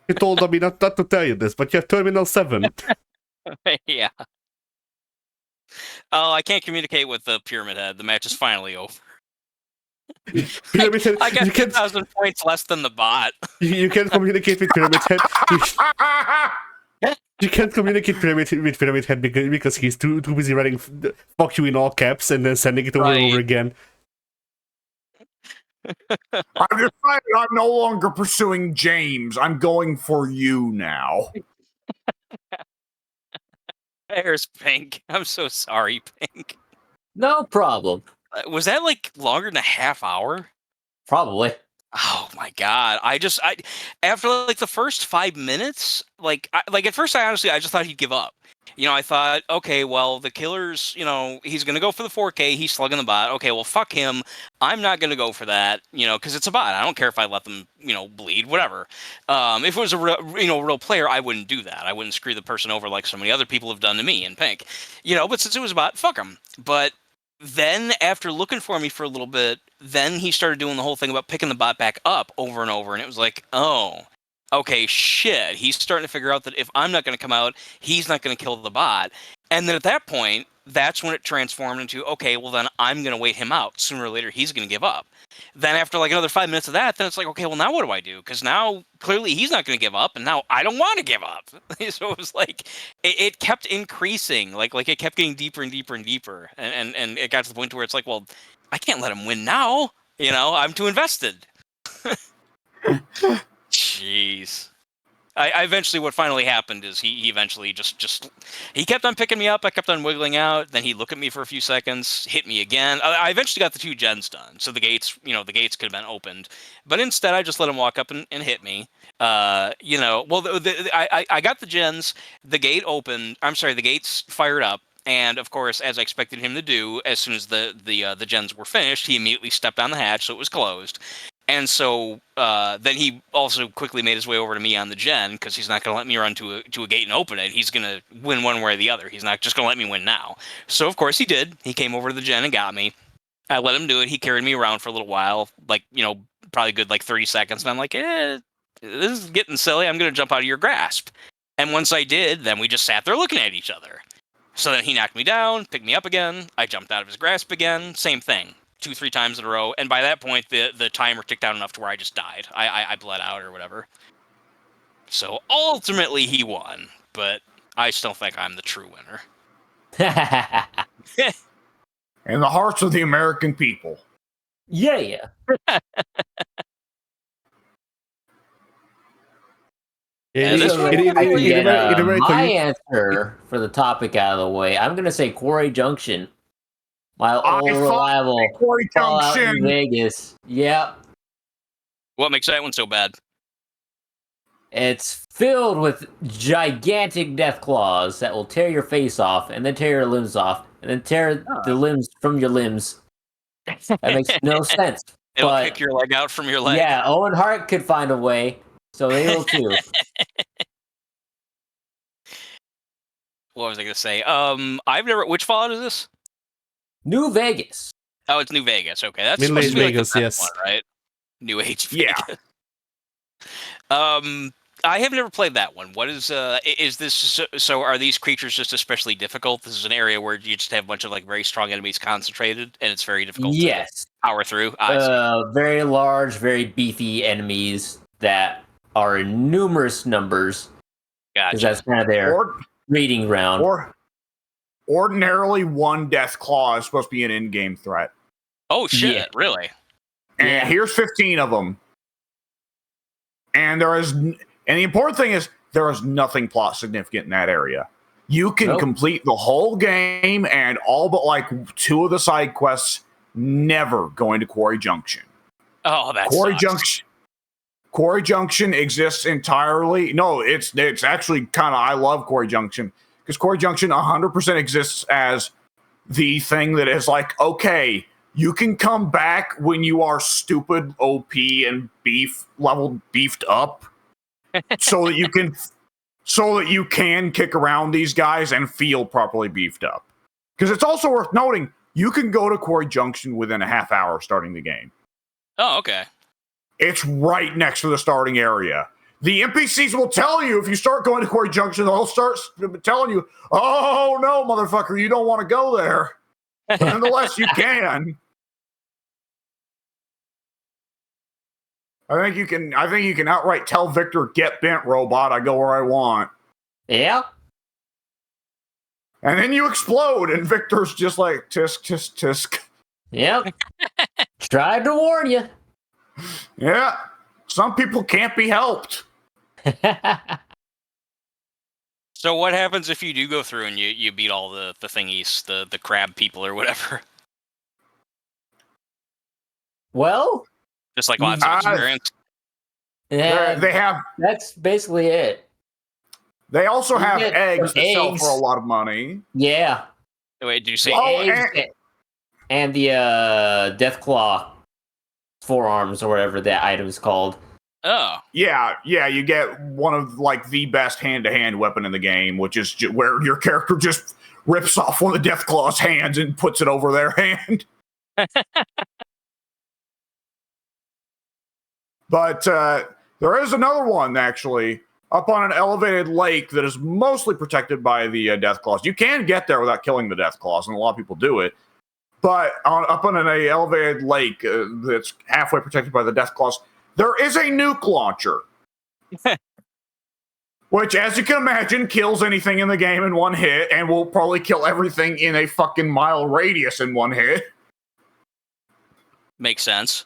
He told me not to tell you this, but you have Terminal 7. Yeah. Oh, I can't communicate with the Pyramid Head. The match is finally over. Pyramid Head, I got you can't 2,000 points less than the bot. you can't communicate with Pyramid Head. You can't communicate with Pyramid Head because he's too busy writing "fuck you" in all caps and then sending it over and over again. I've decided I'm no longer pursuing James. I'm going for you now. There's Pink. I'm so sorry, Pink. No problem. Was that like longer than a half hour? Probably. Oh my god! I after like the first 5 minutes, like at first I just thought he'd give up. I thought, okay, well the killer's, he's gonna go for the 4K. He's slugging the bot. Okay, well fuck him. I'm not gonna go for that. Because it's a bot. I don't care if I let them, bleed. Whatever. If it was a real player, I wouldn't do that. I wouldn't screw the person over like so many other people have done to me in Pink. But since it was a bot, fuck him. But then after looking for me for a little bit, then he started doing the whole thing about picking the bot back up over and over, and it was like, oh, okay, shit. He's starting to figure out that if I'm not going to come out, he's not going to kill the bot. And then at that point, that's when it transformed into, okay, well then I'm going to wait him out. Sooner or later, he's going to give up. Then after like another 5 minutes of that, then it's like, okay, well now what do I do? Because now clearly he's not going to give up, and now I don't want to give up. So it was like it kept increasing, like it kept getting deeper and deeper and deeper, and it got to the point where it's like, well, I can't let him win now. I'm too invested. Jeez. I eventually, what finally happened is he eventually just he kept on picking me up. I kept on wiggling out. Then he'd look at me for a few seconds, hit me again. I eventually got the 2 gens done, so the gates could have been opened. But instead, I just let him walk up and hit me. I got the gens. The gate opened. I'm sorry, the gates fired up. And of course, as I expected him to do, as soon as the gens were finished, he immediately stepped on the hatch, so it was closed. And so then he also quickly made his way over to me on the gen, because he's not going to let me run to a gate and open it. He's going to win one way or the other. He's not just going to let me win now. So of course he did. He came over to the gen and got me. I let him do it. He carried me around for a little while, like, probably good like 30 seconds. And I'm like, this is getting silly. I'm going to jump out of your grasp. And once I did, then we just sat there looking at each other. So then he knocked me down, picked me up again. I jumped out of his grasp again. Same thing. 2-3 times in a row. And by that point, the timer ticked down enough to where I just died. I bled out or whatever. So ultimately he won. But I still think I'm the true winner. In the hearts of the American people. Yeah. My answer for the topic out of the way, I'm going to say Quarry Junction. My old reliable Quarry Fallout Junction in Vegas. Yep. What makes that one so bad? It's filled with gigantic death claws that will tear your face off, and then tear your limbs off, and then tear the limbs from your limbs. That makes no sense. It'll kick your leg out from your leg. Yeah, Owen Hart could find a way, so they will too. What was I going to say? I've never. Which Fallout is this? New Vegas. Oh, it's New Vegas. Okay, that's Middle supposed Age to be like Vegas, the yes. best one, right? New Age Yeah. Vegas. I have never played that one. What is this? So are these creatures just especially difficult? This is an area where you just have a bunch of like very strong enemies concentrated, and it's very difficult to power through. Very large, very beefy enemies that are in numerous numbers. Gotcha. Because that's kind of their breeding ground. Ordinarily, one death claw is supposed to be an in-game threat. Oh shit! Really? And here's 15 of them. And the important thing is there is nothing plot significant in that area. You can complete the whole game and all but like 2 of the side quests never going to Quarry Junction. Oh, that's Quarry Junction exists entirely. No, it's actually kind of, I love Quarry Junction because Quarry Junction 100% exists as the thing that is like, okay, you can come back when you are stupid, OP, and beefed up, so that you can kick around these guys and feel properly beefed up. Because it's also worth noting, you can go to Quarry Junction within a half hour starting the game. Oh, okay. It's right next to the starting area. The NPCs will tell you if you start going to Quarry Junction, they'll start telling you, "Oh no, motherfucker, you don't want to go there." But nonetheless, you can. I think you can outright tell Victor, "Get bent, robot. I go where I want." Yeah. And then you explode, and Victor's just like, tisk, tisk, tisk. Yep. Tried to warn you. Yeah. Some people can't be helped. So what happens if you do go through and you beat all the thingies, the crab people or whatever? Well, just like lots of experience. Yeah, they have. That's basically it. They also have eggs that sell for a lot of money. Yeah. Wait, did you say eggs? And the Deathclaw forearms or whatever that item is called. Oh. Yeah, you get one of like the best hand-to-hand weapon in the game, which is where your character just rips off one of the Deathclaw's hands and puts it over their hand. But there is another one, actually, up on an elevated lake that is mostly protected by the Deathclaws. You can get there without killing the Deathclaws, and a lot of people do it. But up on an elevated lake that's halfway protected by the Deathclaws, there is a nuke launcher. Which, as you can imagine, kills anything in the game in one hit, and will probably kill everything in a fucking mile radius in one hit. Makes sense.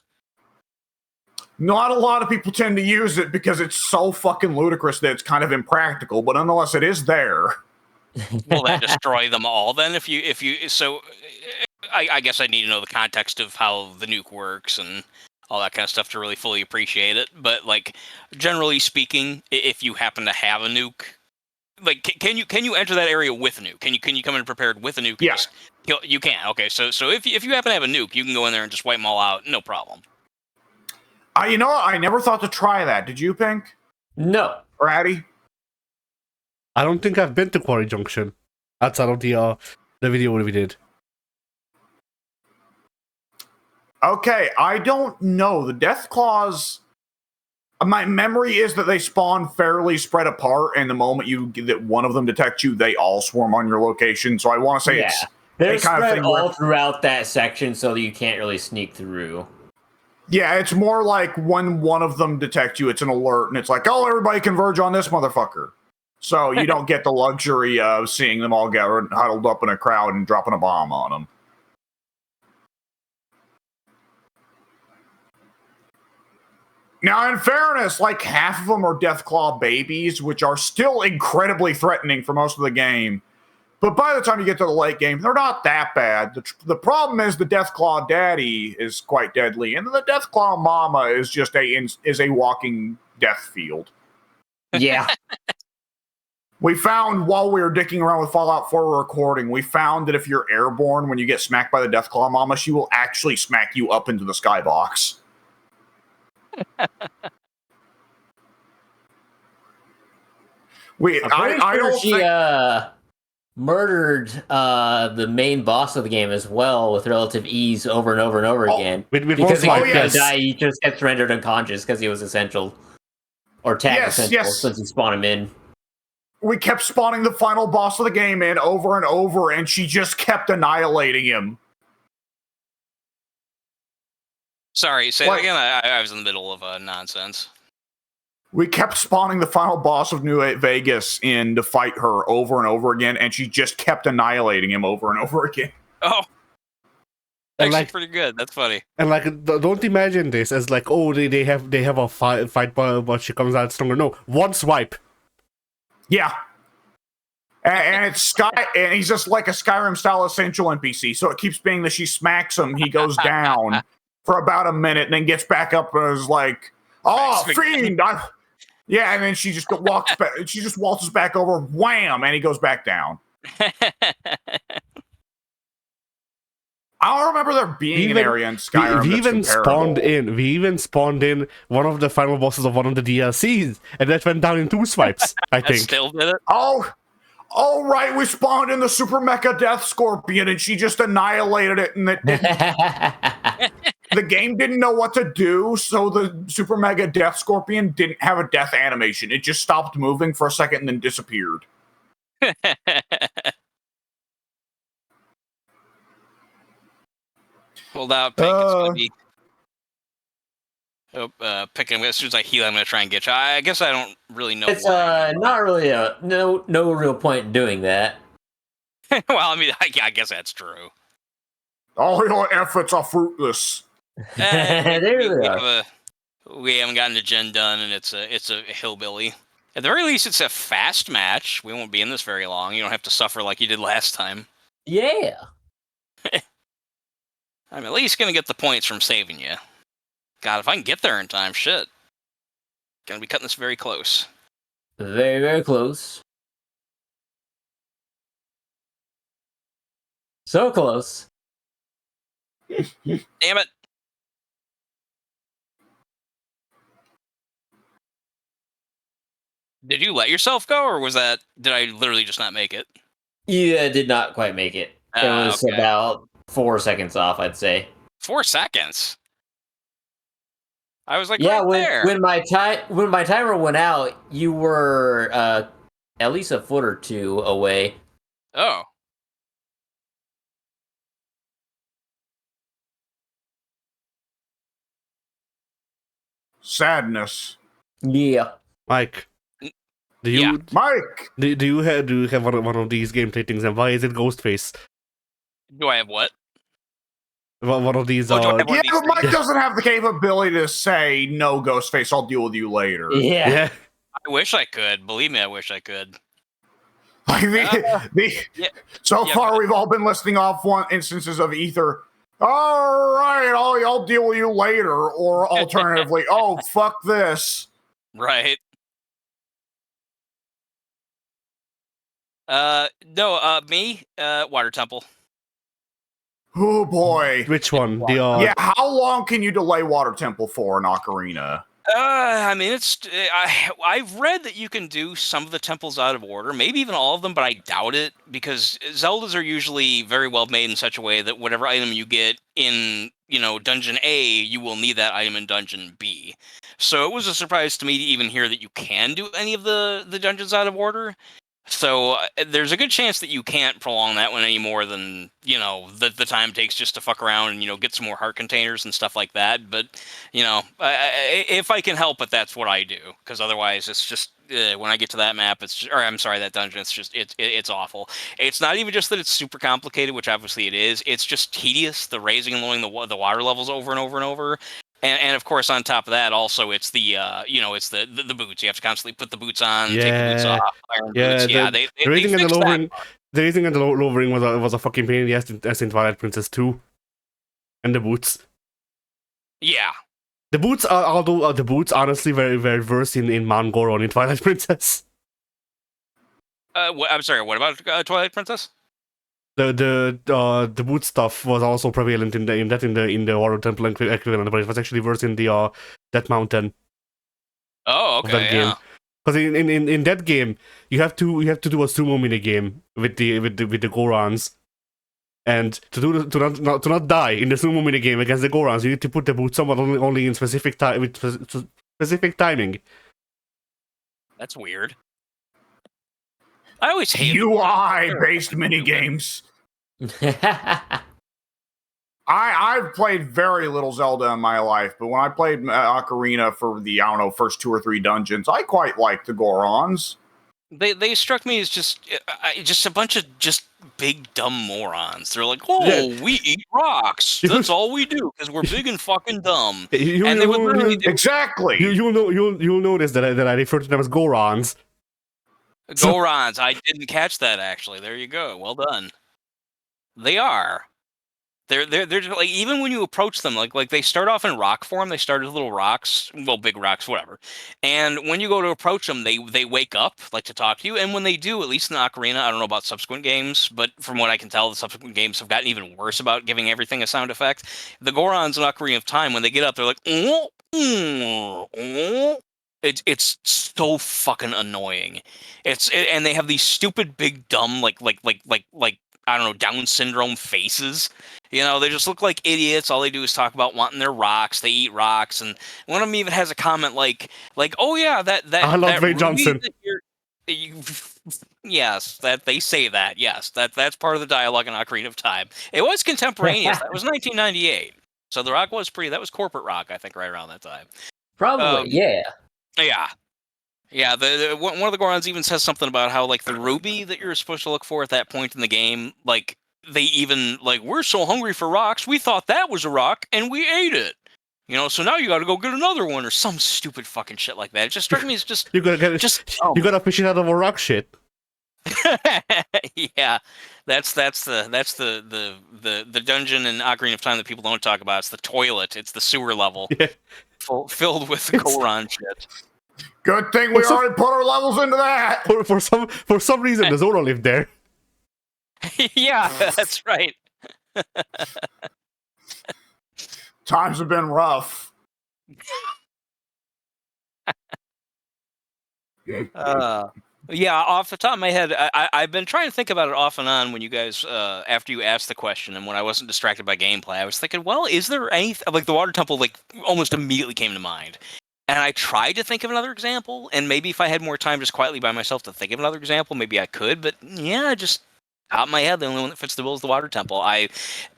Not a lot of people tend to use it because it's so fucking ludicrous that it's kind of impractical, but nonetheless, it is there. Will that destroy them all then? If you so, I guess I need to know the context of how the nuke works and all that kind of stuff to really fully appreciate it. But like, generally speaking, if you happen to have a nuke, like can you enter that area with a nuke? Can you come in prepared with a nuke? Yeah. You can. Okay, so if you happen to have a nuke, you can go in there and just wipe them all out, no problem. You know what? I never thought to try that. Did you, Pink? No. Or Addy? I don't think I've been to Quarry Junction outside of the video we did. Okay, I don't know. The Death Claws. My memory is that they spawn fairly spread apart, and the moment that one of them detects you, they all swarm on your location. So I want to say it's they're a kind of spread thing all where, throughout that section, so that you can't really sneak through. yeah, it's more like when one of them detects you, it's an alert, and it's like, oh, everybody converge on this motherfucker. So you don't get the luxury of seeing them all gathered, huddled up in a crowd and dropping a bomb on them. Now, in fairness, like half of them are Deathclaw babies, which are still incredibly threatening for most of the game. But by the time you get to the late game, they're not that bad. The problem is the Deathclaw daddy is quite deadly, and the Deathclaw mama is just a walking death field. Yeah. We found while we were dicking around with Fallout 4 recording, we found that if you're airborne when you get smacked by the Deathclaw mama, she will actually smack you up into the skybox. I don't she think murdered the main boss of the game as well with relative ease over and over and over again. With Because he one was swipe, gonna yes. die, he just gets rendered unconscious because he was essential. Or tag essential since you spawn him in. we kept spawning the final boss of the game in over and over, and she just kept annihilating him. Sorry, say that again. I was in the middle of nonsense. We kept spawning the final boss of New Vegas in to fight her over and over again, and she just kept annihilating him over and over again. Oh, And actually, like- pretty good. That's funny. And like, don't imagine this as like, oh, they have a fight, but she comes out stronger. No, one swipe. Yeah. And it's and he's just like a Skyrim style essential NPC. So it keeps being that she smacks him, he goes down for about a minute, and then gets back up and is like, "Oh, fiend!" Yeah, and then she just walks back. She just waltzes back over, wham, and he goes back down. I don't remember there being an area in Skyrim We that's even comparable. We even spawned in one of the final bosses of one of the DLCs, and that went down in 2 swipes. I I think. still did it. Oh, right, we spawned in the Super Mecha Death Scorpion, and she just annihilated it, and the game didn't know what to do, so the Super Mega Death Scorpion didn't have a death animation. It just stopped moving for a second and then disappeared. Hold out, Pink. It's gonna be. Picking as soon as I heal, I'm gonna try and get you. I guess I don't really know. It's why. not really no real point in doing that. Well, I mean, I guess that's true. All your efforts are fruitless. There they are. We haven't gotten the gen done, and it's a hillbilly. At the very least, it's a fast match. We won't be in this very long. You don't have to suffer like you did last time. Yeah. I'm at least gonna get the points from saving you. God, if I can get there in time, shit. Gonna be cutting this very close. Very, very close. So close. Damn it. Did you let yourself go, or did I literally just not make it? Yeah, did not quite make it. It was Okay. about 4 seconds off, I'd say. 4 seconds. I was like, Yeah, right there. when my timer went out, you were at least a foot or two away. Oh. Sadness. Yeah. Mike, do you Yeah. Mike! do you have one of these gameplay things, and why is it Ghostface? Do I have what? One of these. Oh, do I have one Yeah, of these but Mike things? doesn't have the capability to say, no, Ghostface, I'll deal with you later. Yeah. Yeah. I wish I could. Believe me, I wish I could. Like Yeah. So Yeah, far, but- we've all been listing off instances of either, all right, I'll deal with you later, or alternatively, oh, fuck this. Right. No, me, Water Temple. Oh boy. Which one? Yeah, how long can you delay Water Temple for in Ocarina? I mean, I've read that you can do some of the temples out of order, maybe even all of them, but I doubt it because Zeldas are usually very well made in such a way that whatever item you get in, Dungeon A, you will need that item in Dungeon B. So it was a surprise to me to even hear that you can do any of the dungeons out of order. So there's a good chance that you can't prolong that one any more than the time takes just to fuck around and get some more heart containers and stuff like that. But if I can help it, that's what I do because otherwise it's just when I get to that map, or I'm sorry, that dungeon, it's just it's awful. It's not even just that it's super complicated, which obviously it is. It's just tedious, the raising and lowering the water levels over and over and over. And of course, on top of that, also it's the it's the boots. You have to constantly put the boots on, take the boots off, iron boots. Yeah, the they raising and the fixed lowering, that. the raising and the lowering was a fucking pain in the ass as in Twilight Princess 2, and the boots. Yeah, The boots are, although the boots honestly very very versed in Mount Goron in Twilight Princess. I'm sorry. What about Twilight Princess? The boot stuff was also prevalent in the Water Temple equivalent, but it was actually worse in the that mountain Oh, of that okay, game. yeah. Because in that game you have to do a sumo mini game with the Gorons, and to not die in the sumo mini game against the Gorons, you need to put the boots somewhat only in specific time with specific timing. That's weird. I always hate UI-based minigames. I've played very little Zelda in my life, but when I played Ocarina for the, first 2 or 3 dungeons, I quite liked the Gorons. They struck me as just a bunch of just big dumb morons. They're like, oh, we eat rocks. That's all we do because we're big and fucking dumb. And they would literally do exactly. You'll notice that I refer to them as Gorons. Gorons. I didn't catch that actually. There you go. Well done. They are. They're just like, even when you approach them, like they start off in rock form. They start as little rocks, well, big rocks, whatever. And when you go to approach them, they wake up like to talk to you. And when they do, at least in Ocarina, I don't know about subsequent games, but from what I can tell, the subsequent games have gotten even worse about giving everything a sound effect. The Gorons in Ocarina of Time, when they get up, they're like, It's so fucking annoying. And they have these stupid big dumb like I don't know, Down syndrome faces. They just look like idiots. All they do is talk about wanting their rocks. They eat rocks, and one of them even has a comment like, "Oh yeah, that I love Ray Ruby Johnson." Yes, that they say that. Yes, that's part of the dialogue in Ocarina of Time. It was contemporaneous. That was 1998. So the rock was that was corporate rock, I think, right around that time. Probably, yeah. Yeah. Yeah, one of the Gorons even says something about how, like, the ruby that you're supposed to look for at that point in the game, like, they even, like, we're so hungry for rocks, we thought that was a rock, and we ate it. So now you gotta go get another one, or some stupid fucking shit like that. It just struck me as just... You gotta fish it out of a rock shit. Yeah, that's the dungeon in Ocarina of Time that people don't talk about. It's the toilet. It's the sewer level, filled with Goron shit. Good thing we already put our levels into that. For some reason, the Zora lived there. Yeah, that's right. Times have been rough. Yeah, off the top of my head, I've been trying to think about it off and on when you guys, after you asked the question and when I wasn't distracted by gameplay, I was thinking, well, is there anything, like the Water Temple, like almost immediately came to mind. And I tried to think of another example, and maybe if I had more time just quietly by myself to think of another example, maybe I could, but yeah, just top of my head, the only one that fits the bill is the Water Temple.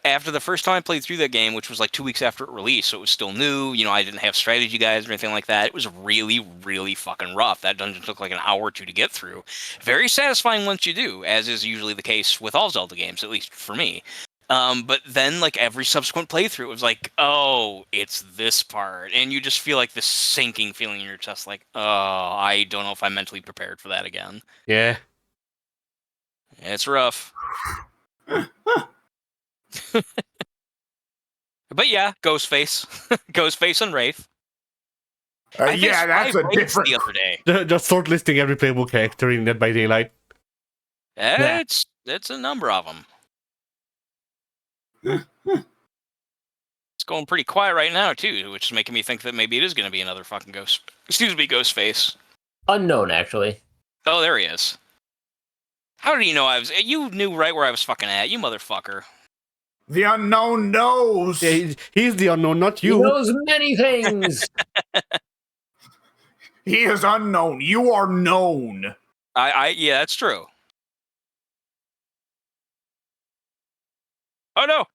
After the first time I played through that game, which was like 2 weeks after it released, so it was still new, I didn't have strategy guides or anything like that, it was really, really fucking rough. That dungeon took like an hour or 2 to get through. Very satisfying once you do, as is usually the case with all Zelda games, at least for me. But then, like, every subsequent playthrough, it was like, oh, it's this part. And you just feel like this sinking feeling in your chest, like, oh, I don't know if I'm mentally prepared for that again. Yeah. It's rough. But yeah, Ghostface. Ghostface and Wraith. Yeah, that's a different... The other day. Just start listing every playable character in Dead by Daylight. It's a number of them. It's going pretty quiet right now too, which is making me think that maybe it is going to be another fucking ghost. Excuse me, Ghostface. Unknown, actually. Oh, there he is. How did you know I was? You knew right where I was fucking at, you motherfucker. The unknown knows. Yeah, he's the unknown, not He you. knows many things. He is unknown. You are known. Yeah, that's true. Oh no!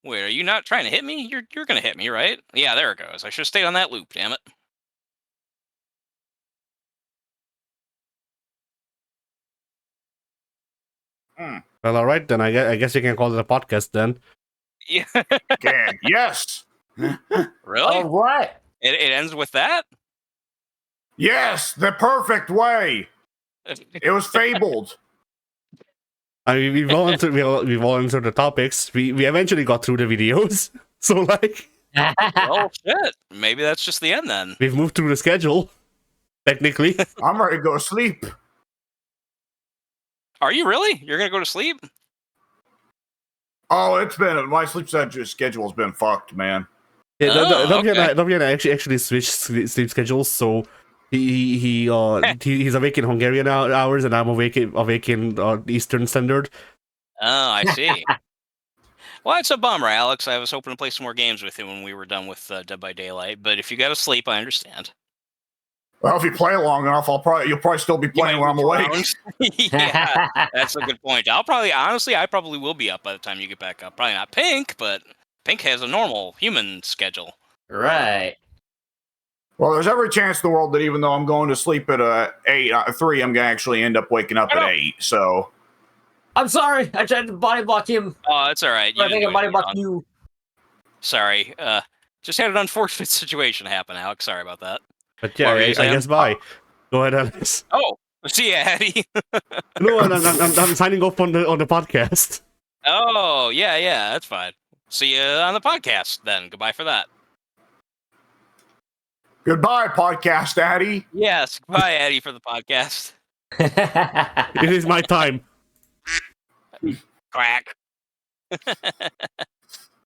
Wait, are you not trying to hit me? You're gonna hit me, right? Yeah, there it goes. I should have stayed on that loop. Damn it. Well, all right then. I guess you can call it a podcast then. Yeah. Okay. Yes. Really? All right. It ends with that? Yes. The perfect way. It was fabled. I mean, we've all answered the topics. We eventually got through the videos, so like Oh shit! Maybe that's just the end then. we've moved through the schedule. Technically, I'm ready to go to sleep. Are you really? You're gonna go to sleep? Oh, it's been my sleep schedule's been fucked, man. yeah, Oh, okay. W and I actually switched sleep schedules, so he's awake in Hungarian hours, and I'm awake in Eastern Standard. Oh, I see. Well, it's a bummer, Alex. I was hoping to play some more games with you when we were done with Dead by Daylight, but if you got to sleep, I understand. Well, if you play long enough, you'll probably still be playing when I'm awake. Yeah, that's a good point. I probably will be up by the time you get back up. Probably not Pink, but Pink has a normal human schedule. Right. Well, there's every chance in the world that even though I'm going to sleep at 3, I'm gonna actually end up waking up at 8. So I'm sorry. I tried to body block him. Oh, that's all right. I think I body blocked you. Sorry. Just had an unfortunate situation happen, Alex. Sorry about that. But yeah, What were you I saying? guess bye. Go ahead, Alice. Oh, see ya, Eddie. No, I'm signing off on the podcast. Oh, yeah, that's fine. See you on the podcast then. Goodbye for that. goodbye, podcast daddy. Yes, goodbye, Eddie, for the podcast. It is my time. Crack.